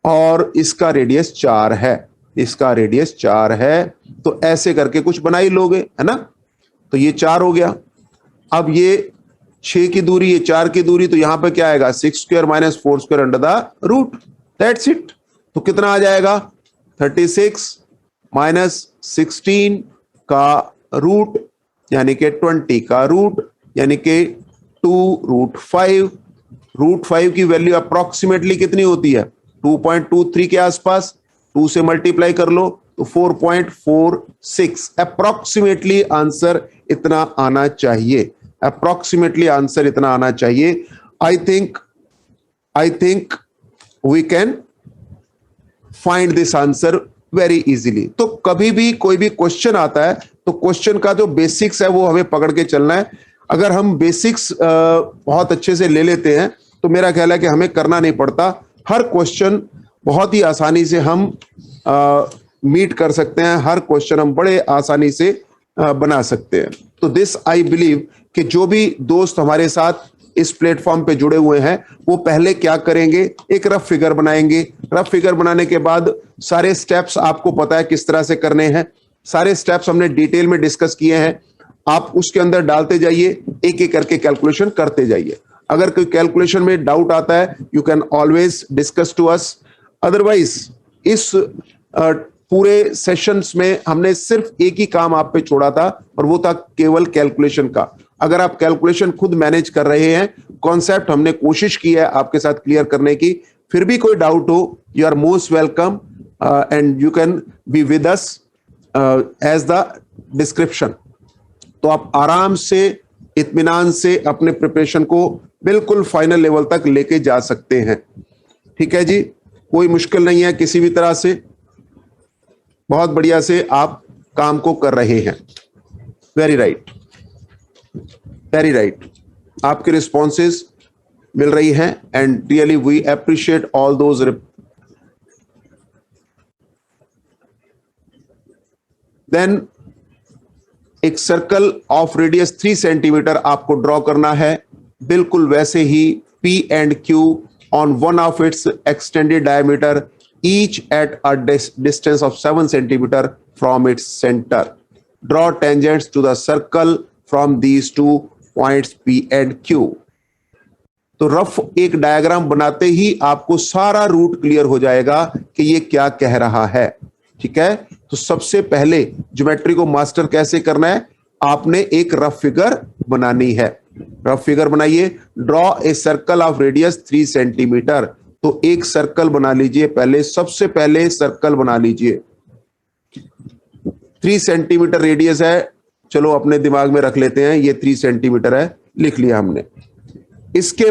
और इसका रेडियस 4 है, इसका रेडियस 4 है। तो ऐसे करके कुछ बना ही लोगे, है ना। तो ये 4 हो गया। अब ये 6 की दूरी, ये 4 की दूरी, तो यहां पे क्या आएगा, 6 square minus 4 square under the root, that's it. तो कितना आ जाएगा, 36 माइनस 16 का रूट यानी कि 20 का रूट यानी कि 2√5। √5 की वैल्यू अप्रोक्सीमेटली कितनी होती है, 2.23 के आसपास। 2 से मल्टीप्लाई कर लो तो 4.46। अप्रोक्सीमेटली आंसर इतना आना चाहिए, अप्रोक्सीमेटली आंसर इतना आना चाहिए। I think we can find this answer very easily. तो कभी भी कोई भी क्वेश्चन आता है तो क्वेश्चन का जो बेसिक्स है वो हमें पकड़ के चलना है। अगर हम बेसिक्स बहुत अच्छे से ले लेते हैं तो मेरा ख्याल है कि हमें करना नहीं पड़ता, हर क्वेश्चन बहुत ही आसानी से हम मीट कर सकते हैं, हर क्वेश्चन हम बड़े आसानी से बना सकते हैं। तो दिस आई बिलीव कि जो भी दोस्त हमारे साथ इस प्लेटफॉर्म पे जुड़े हुए हैं वो पहले क्या करेंगे, एक रफ फिगर बनाएंगे। रफ फिगर बनाने के बाद सारे स्टेप्स आपको पता है किस तरह से करने हैं, सारे स्टेप्स हमने डिटेल में डिस्कस किए हैं। आप उसके अंदर डालते जाइए, एक एक करके कैलकुलेशन करते जाइए। अगर कोई कैलकुलेशन में डाउट आता है you can always discuss to us. Otherwise इस पूरे सेशंस में हमने सिर्फ एक ही काम आप पे छोड़ा था और वो था केवल कैलकुलेशन का। अगर आप कैलकुलेशन खुद मैनेज कर रहे हैं, कॉन्सेप्ट हमने कोशिश की है आपके साथ क्लियर करने की, फिर भी कोई डाउट हो you are most welcome and you can be with us as the description. तो आप आराम से इत्मीनान से अपने प्रिपरेशन को बिल्कुल फाइनल लेवल तक लेके जा सकते हैं। ठीक है जी, कोई मुश्किल नहीं है किसी भी तरह से, बहुत बढ़िया से आप काम को कर रहे हैं। वेरी राइट, वेरी राइट, आपके रिस्पॉन्सेज मिल रही हैं and really we appreciate all those. Then एक सर्कल ऑफ रेडियस 3 सेंटीमीटर आपको ड्रॉ करना है, बिल्कुल वैसे ही P and Q on one of its extended diameter each at a distance of 7 centimeter from its center। Draw tangents to the circle from these two points P and Q। तो rough एक diagram बनाते ही आपको सारा root clear हो जाएगा कि ये क्या कह रहा है। ठीक है, तो सबसे पहले ज्योमेट्री को मास्टर कैसे करना है, आपने एक रफ फिगर बनानी है। रफ फिगर बनाइए। Draw a circle of radius 3 centimetre. तो एक सर्कल बना लीजिए, पहले सबसे पहले सर्कल बना लीजिए। 3 सेंटीमीटर रेडियस है, चलो अपने दिमाग में रख लेते हैं, ये 3 सेंटीमीटर है, लिख लिया हमने। इसके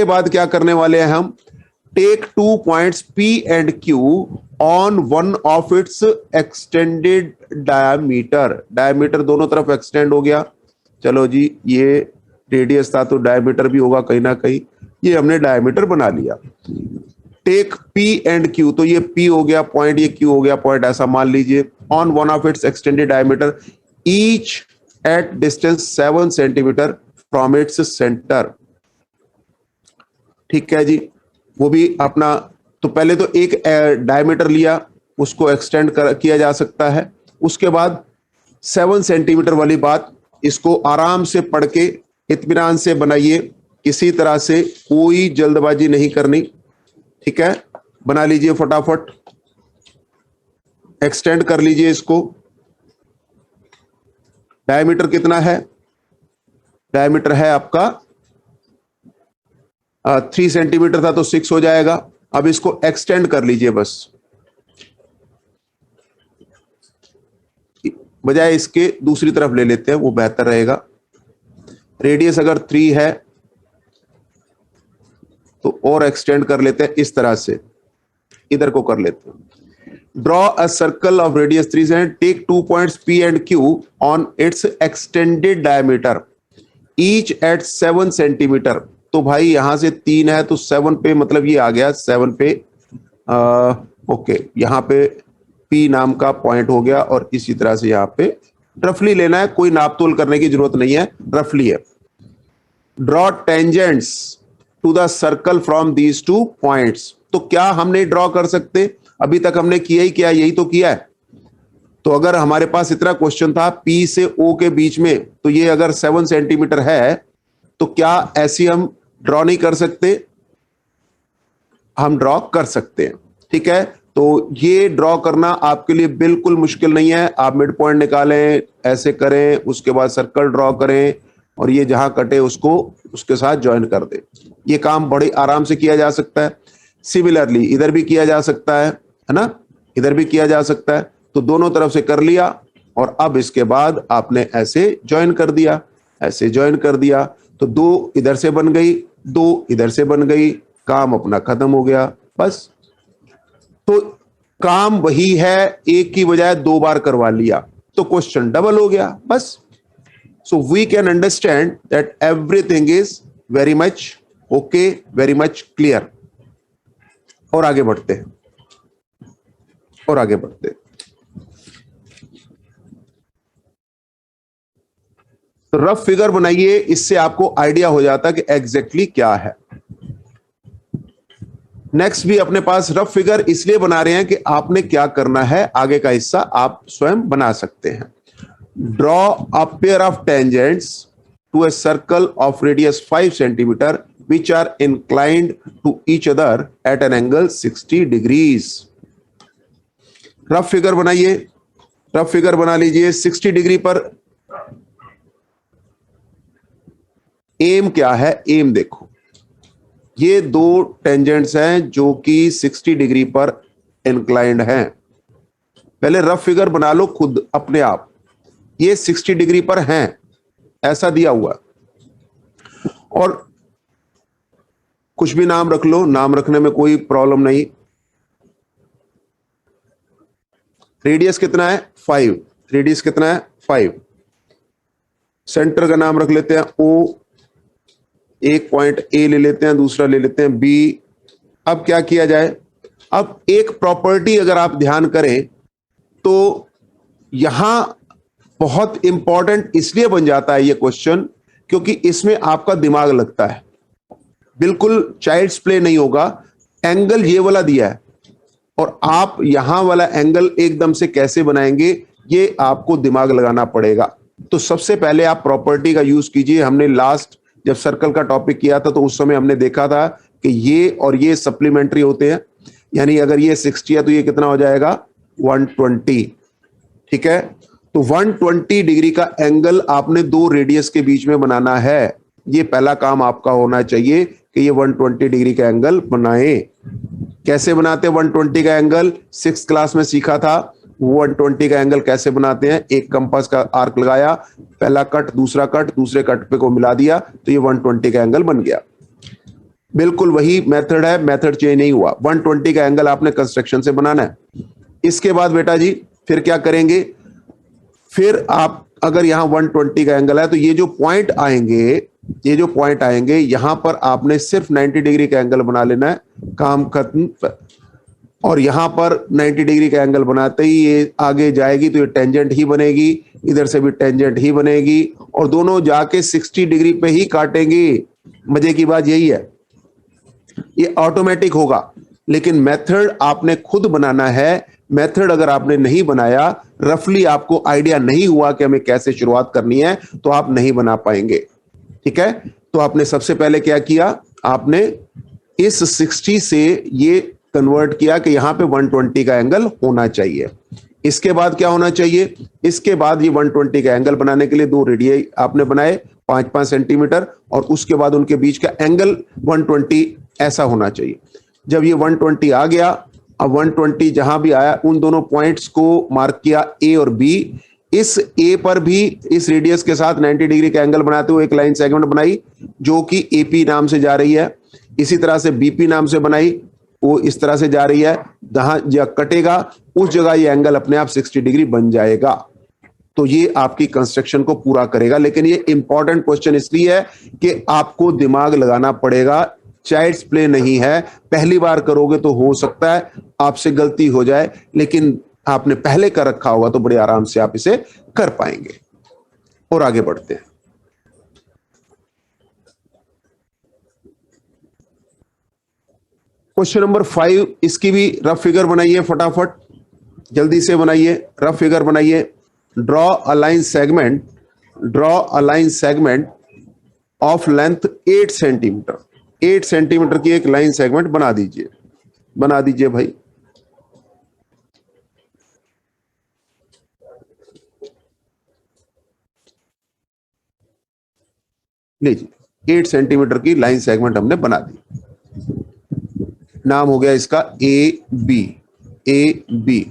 बाद क्या करने वाले हैं हम, take 2 points P and Q on one of its extended diameter. Diameter दोनों तरफ एक्सटेंड हो गया, चलो जी, ये रेडियस था तो डायमीटर भी होगा कहीं ना कहीं, ये हमने डायमीटर बना लिया। टेक P and Q, तो ये P हो गया पॉइंट, ये Q हो गया पॉइंट, ऐसा मान लीजिए। On one of its extended diameter each at distance 7 centimetre from its centre. ठीक है जी, वो भी अपना, तो पहले तो एक डायमीटर लिया, उसको एक्सटेंड किया जा सकता है। उसके बाद 7 सेंटीमीटर वाली बात, इसको आराम से पढ़ के इत्मीनान से बनाइए, किसी तरह से कोई जल्दबाजी नहीं करनी। ठीक है, बना लीजिए फटाफट, एक्सटेंड कर लीजिए इसको। डायमीटर कितना है, डायमीटर है आपका 3 सेंटीमीटर था तो 6 हो जाएगा। अब इसको एक्सटेंड कर लीजिए बस, बजाय इसके दूसरी तरफ ले लेते हैं, वो बेहतर रहेगा। रेडियस अगर 3 है तो और एक्सटेंड कर लेते हैं, इस तरह से इधर को कर लेते हैं। Draw a circle of radius 3 centimetre, take 2 points P and Q on its extended diameter each at 7 centimetre. तो भाई यहां से 3 है तो 7 पे, मतलब ये आ गया 7 पे, ओके, यहां पे P नाम का पॉइंट हो गया, और इसी तरह से यहां पे रफली लेना है, कोई नापतोल करने की जरूरत नहीं है, रफली है। Draw tangents to the circle from these 2 points. तो क्या हम नहीं ड्रॉ कर सकते, अभी तक हमने किया ही किया, यही तो किया है। तो अगर हमारे पास इतना क्वेश्चन था P से O के बीच में, तो ये अगर 7 सेंटीमीटर है तो क्या ऐसी हम ड्रॉ नहीं कर सकते, हम ड्रॉ कर सकते हैं। ठीक है, तो ये ड्रॉ करना आपके लिए बिल्कुल मुश्किल नहीं है। आप मिड पॉइंट निकालें, ऐसे करें, उसके बाद सर्कल ड्रॉ करें, और ये जहां कटे उसको उसके साथ ज्वाइन कर दें। ये काम बड़े आराम से किया जा सकता है। सिमिलरली इधर भी किया जा सकता है ना, इधर भी किया जा सकता है। तो दोनों तरफ से कर लिया, और अब इसके बाद आपने ऐसे ज्वाइन कर दिया, ऐसे ज्वाइन कर दिया, तो 2 इधर से बन गई, 2 इधर से बन गई, काम अपना खत्म हो गया बस। तो काम वही है, एक की बजाय 2 बार करवा लिया तो क्वेश्चन डबल हो गया बस। So we can understand that everything is very much okay, very much clear. और आगे बढ़ते हैं, और आगे बढ़ते हैं। तो रफ फिगर बनाइए, इससे आपको आइडिया हो जाता है कि एग्जैक्टली क्या है। नेक्स्ट भी अपने पास रफ फिगर इसलिए बना रहे हैं कि आपने क्या करना है, आगे का हिस्सा आप स्वयं बना सकते हैं। Draw a pair of tangents to a circle of radius 5 centimetre which are inclined to each other at an angle 60 degrees। Rough figure बनाइए, रफ फिगर बना लीजिए 60 डिग्री पर। एम क्या है, एम देखो, ये 2 टेंजेंट्स हैं जो कि 60 डिग्री पर इंक्लाइंड हैं। पहले रफ फिगर बना लो खुद अपने आप, ये 60 डिग्री पर हैं, ऐसा दिया हुआ, और कुछ भी नाम रख लो, नाम रखने में कोई प्रॉब्लम नहीं। रेडियस कितना है 5, रेडियस कितना है 5। सेंटर का नाम रख लेते हैं O, एक पॉइंट A ले लेते हैं, दूसरा ले लेते हैं B। अब क्या किया जाए, अब एक प्रॉपर्टी अगर आप ध्यान करें तो यहां बहुत इंपॉर्टेंट इसलिए बन जाता है ये क्वेश्चन, क्योंकि इसमें आपका दिमाग लगता है, बिल्कुल चाइल्ड्स प्ले नहीं होगा। एंगल ये वाला दिया है, और आप यहां वाला एंगल एकदम से कैसे बनाएंगे ये आपको दिमाग लगाना पड़ेगा। तो सबसे पहले आप प्रॉपर्टी का यूज कीजिए। हमने लास्ट जब सर्कल का टॉपिक किया था तो उस समय हमने देखा था कि ये और ये सप्लीमेंट्री होते हैं, यानी अगर ये 60 है तो ये कितना हो जाएगा 120। ठीक है, तो 120 डिग्री का एंगल आपने दो रेडियस के बीच में बनाना है। ये पहला काम आपका होना चाहिए कि ये 120 डिग्री का एंगल बनाए। कैसे बनाते हैं 120 का एंगल? 6th क्लास में सीखा था। 120 का एंगल कैसे बनाते हैं? एक कंपास का आर्क लगाया, पहला कट, दूसरा कट, दूसरे कट पे को मिला दिया तो ये 120 का एंगल बन गया। बिल्कुल वही मेथड है, मेथड चेंज नहीं हुआ। 120 का एंगल आपने कंस्ट्रक्शन से बनाना है। इसके बाद बेटा जी फिर क्या करेंगे? फिर आप अगर यहां 120 का एंगल है तो ये जो पॉइंट आएंगे, ये जो पॉइंट आएंगे यहां पर आपने सिर्फ 90 डिग्री का एंगल बना लेना है, काम खत्म। और यहां पर 90 डिग्री का एंगल बनाते ही ये आगे जाएगी तो ये टेंजेंट ही बनेगी, इधर से भी टेंजेंट ही बनेगी और दोनों जाके 60 डिग्री पे ही काटेंगी। मजे की बात यही है, ये ऑटोमेटिक होगा, लेकिन मेथड आपने खुद बनाना है। मेथड अगर आपने नहीं बनाया, रफली आपको आइडिया नहीं हुआ कि हमें कैसे शुरुआत करनी है, तो आप नहीं बना पाएंगे। ठीक है, तो आपने सबसे पहले क्या किया? आपने इस 60 से ये कन्वर्ट किया कि यहां पे 120 का एंगल होना चाहिए। इसके बाद क्या होना चाहिए? इसके बाद ये 120 का एंगल बनाने के लिए दो रेडियस आपने बनाए 5-5 सेंटीमीटर और उसके बाद उनके बीच का एंगल 120 ऐसा होना चाहिए। जब ये 120 आ गया, अब 120 जहां भी आया उन दोनों पॉइंट्स को मार्क किया ए और बी। इस ए पर भी इस रेडियस के साथ 90 डिग्री का एंगल बनाते हुए एक लाइन सेगमेंट बनाई जो कि एपी नाम से जा रही है। इसी तरह से बीपी नाम से बनाई, वो इस तरह से जा रही है। जहां कटेगा उस जगह ये एंगल अपने आप 60 डिग्री बन जाएगा। तो ये आपकी कंस्ट्रक्शन को पूरा करेगा। लेकिन ये इंपॉर्टेंट क्वेश्चन इसलिए है कि आपको दिमाग लगाना पड़ेगा, चाइल्ड्स प्ले नहीं है। पहली बार करोगे तो हो सकता है आपसे गलती हो जाए, लेकिन आपने पहले कर रखा होगा तो बड़े आराम से आप इसे कर पाएंगे। और आगे बढ़ते हैं। क्वेश्चन नंबर 5, इसकी भी रफ फिगर बनाइए, फटाफट जल्दी से बनाइए, रफ फिगर बनाइए। Draw a line segment, draw a line segment of length 8 centimetre. 8 centimetre की एक लाइन सेगमेंट बना दीजिए, बना दीजिए भाई। लीजिए 8 सेंटीमीटर की लाइन सेगमेंट हमने बना दी। नाम हो गया इसका A B. A B,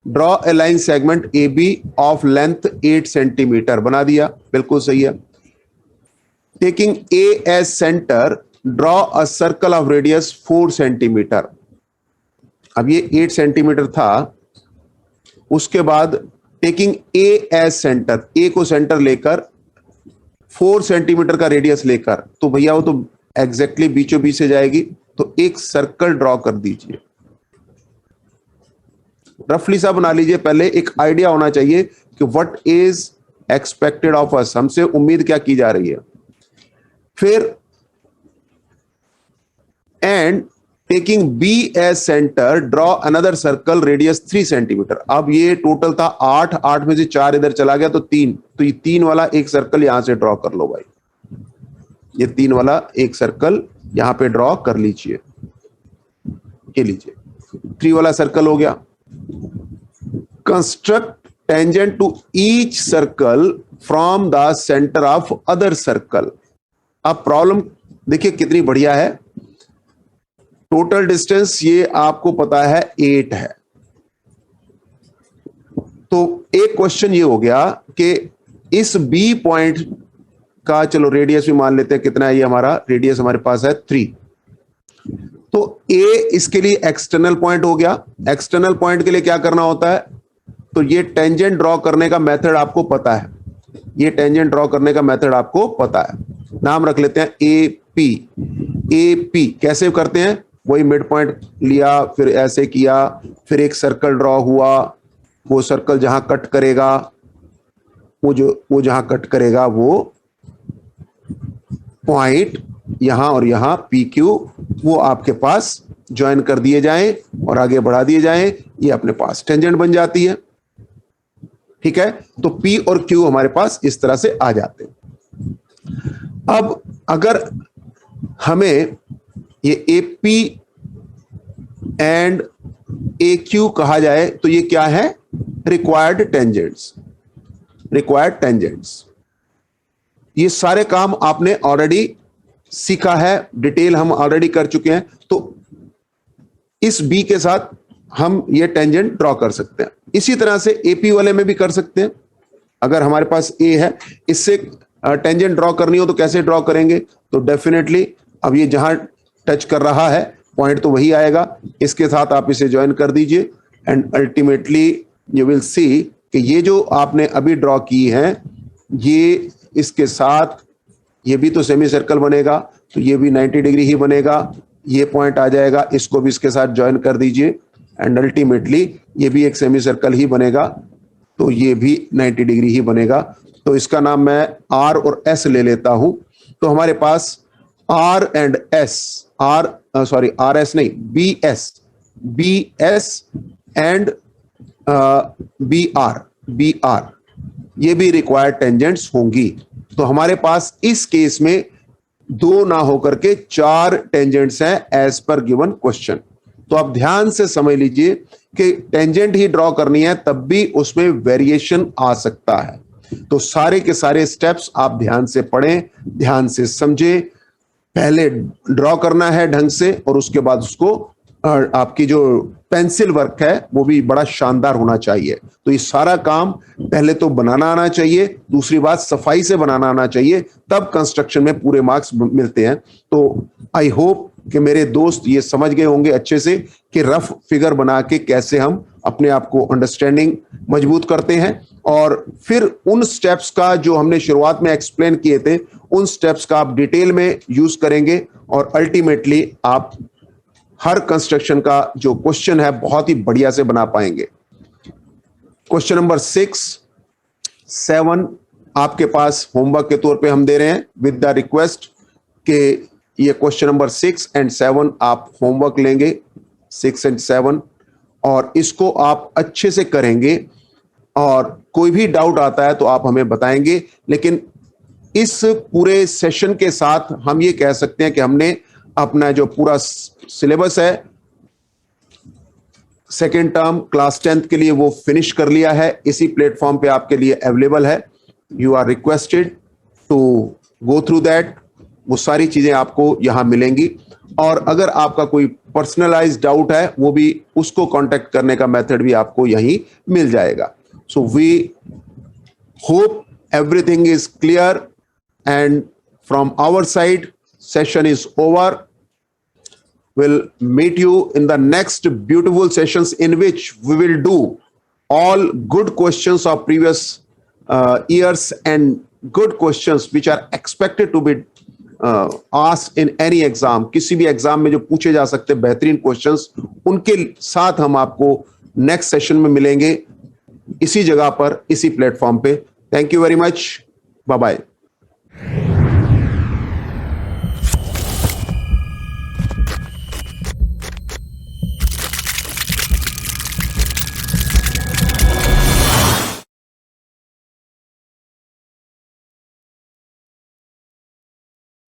draw a line segment A B of length 8 centimetre बना दिया, बिल्कुल सही है। Taking A as centre, draw a circle of radius 4 centimetre. अब ये 8 सेंटीमीटर था, उसके बाद taking A as centre, A को सेंटर लेकर 4 सेंटीमीटर का रेडियस लेकर, तो भैया वो तो एग्जैक्टली बीचों बीच से जाएगी, तो एक सर्कल ड्रॉ कर दीजिए। रफली सा बना लीजिए, पहले एक आइडिया होना चाहिए कि what is expected of us, हमसे उम्मीद क्या की जा रही है। फिर and taking B as centre, draw another circle radius 3 centimetre. अब ये टोटल था 8, 8 में से 4 इधर चला गया तो 3, तो ये 3 वाला एक सर्कल यहां से ड्रॉ कर लो भाई। ये 3 वाला एक सर्कल यहां पे ड्रॉ कर लीजिए, ये लीजिए 3 वाला सर्कल हो गया। Construct tangent to each circle from the centre of other circle. अब प्रॉब्लम देखिए कितनी बढ़िया है। टोटल डिस्टेंस ये आपको पता है 8 है, तो एक क्वेश्चन ये हो गया कि इस बी पॉइंट का, चलो रेडियस भी मान लेते हैं, कितना है ये हमारा रेडियस, हमारे पास है 3। तो ए इसके लिए एक्सटर्नल पॉइंट हो गया। एक्सटर्नल पॉइंट के लिए क्या करना होता है? तो ये टेंजेंट ड्रॉ करने का मेथड आपको पता है, ये टेंजेंट ड्रॉ करने का मेथड आपको पता है। नाम रख लेते हैं ए पी। ए पी कैसे करते हैं? वही मिड पॉइंट लिया, फिर ऐसे किया, फिर एक सर्कल ड्रॉ हुआ, वो सर्कल जहां कट करेगा, वो जहां कट करेगा वो पॉइंट यहां और यहां पी क्यू, वो आपके पास ज्वाइन कर दिए जाएं और आगे बढ़ा दिए जाएं, ये अपने पास टेंजेंट बन जाती है। ठीक है, तो P और Q हमारे पास इस तरह से आ जाते हैं। अब अगर हमें ये AP एंड AQ कहा जाए तो ये क्या है? Required tangents. रिक्वायर्ड टेंजेंट्स, ये सारे काम आपने ऑलरेडी सीखा है, डिटेल हम ऑलरेडी कर चुके हैं। तो इस B के साथ हम ये टेंजेंट ड्रॉ कर सकते हैं। इसी तरह से AP वाले में भी कर सकते हैं। अगर हमारे पास A है, इससे टेंजेंट ड्रॉ करनी हो तो कैसे ड्रॉ करेंगे? तो डेफिनेटली अब ये जहां टच कर रहा है पॉइंट तो वही आएगा, इसके साथ आप इसे ज्वाइन कर दीजिए एंड अल्टीमेटली यू विल सी कि ये जो आपने अभी ड्रॉ की है, ये इसके साथ ये भी तो सेमी सर्कल बनेगा, तो ये भी 90 डिग्री ही बनेगा। ये पॉइंट आ जाएगा, इसको भी इसके साथ ज्वाइन कर दीजिए एंड अल्टीमेटली ये भी एक सेमी सर्कल ही बनेगा, तो ये भी 90 डिग्री ही बनेगा। तो इसका नाम मैं R और S ले लेता हूं। तो हमारे पास R एंड S, RS नहीं, BS एंड BR, ये भी रिक्वायर्ड टेंजेंट्स होंगी। तो हमारे पास इस केस में 2 ना होकर के 4 टेंजेंट्स हैं एज पर गिवन क्वेश्चन। तो आप ध्यान से समझ लीजिए कि टेंजेंट ही ड्रॉ करनी है तब भी उसमें वेरिएशन आ सकता है। तो सारे के सारे स्टेप्स आप ध्यान से पढ़ें, ध्यान से समझें। पहले ड्रॉ करना है ढंग से और उसके बाद उसको आपकी जो पेंसिल वर्क है वो भी बड़ा शानदार होना चाहिए। तो ये सारा काम पहले तो बनाना आना चाहिए, दूसरी बात सफाई से बनाना आना चाहिए, तब कंस्ट्रक्शन में पूरे मार्क्स मिलते हैं। तो आई होप कि मेरे दोस्त ये समझ गए होंगे अच्छे से कि रफ फिगर बना के कैसे हम अपने आप को अंडरस्टैंडिंग मजबूत करते हैं, और फिर उन स्टेप्स का जो हमने शुरुआत में एक्सप्लेन किए थे उन स्टेप्स का आप डिटेल में यूज करेंगे और अल्टीमेटली आप हर कंस्ट्रक्शन का जो क्वेश्चन है बहुत ही बढ़िया से बना पाएंगे। क्वेश्चन नंबर 6, 7 आपके पास होमवर्क के तौर पे हम दे रहे हैं विद द रिक्वेस्ट कि ये क्वेश्चन नंबर 6 एंड 7 आप होमवर्क लेंगे, 6 एंड 7, और इसको आप अच्छे से करेंगे। और कोई भी डाउट आता है तो आप हमें बताएंगे। लेकिन इस पूरे सेशन के साथ हम ये कह सकते हैं कि हमने अपना जो पूरा सिलेबस है सेकेंड टर्म क्लास 10th के लिए वो फिनिश कर लिया है। इसी प्लेटफॉर्म पे आपके लिए अवेलेबल है। You are requested to go through that. वो सारी चीजें आपको यहां मिलेंगी, और अगर आपका कोई पर्सनलाइज्ड डाउट है वो भी उसको कांटेक्ट करने का मेथड भी आपको यहीं मिल जाएगा। So we hope everything is clear and from our side session is over. We'll meet you in the next beautiful sessions in which we will do all good questions of previous years and good questions which are expected to be asked in any exam. किसी भी exam में जो पूछे जा सकते बेहतरीन questions, उनके साथ हम आपको नेक्स्ट सेशन में मिलेंगे इसी जगह पर, इसी प्लेटफॉर्म पे। Thank you very much, bye bye.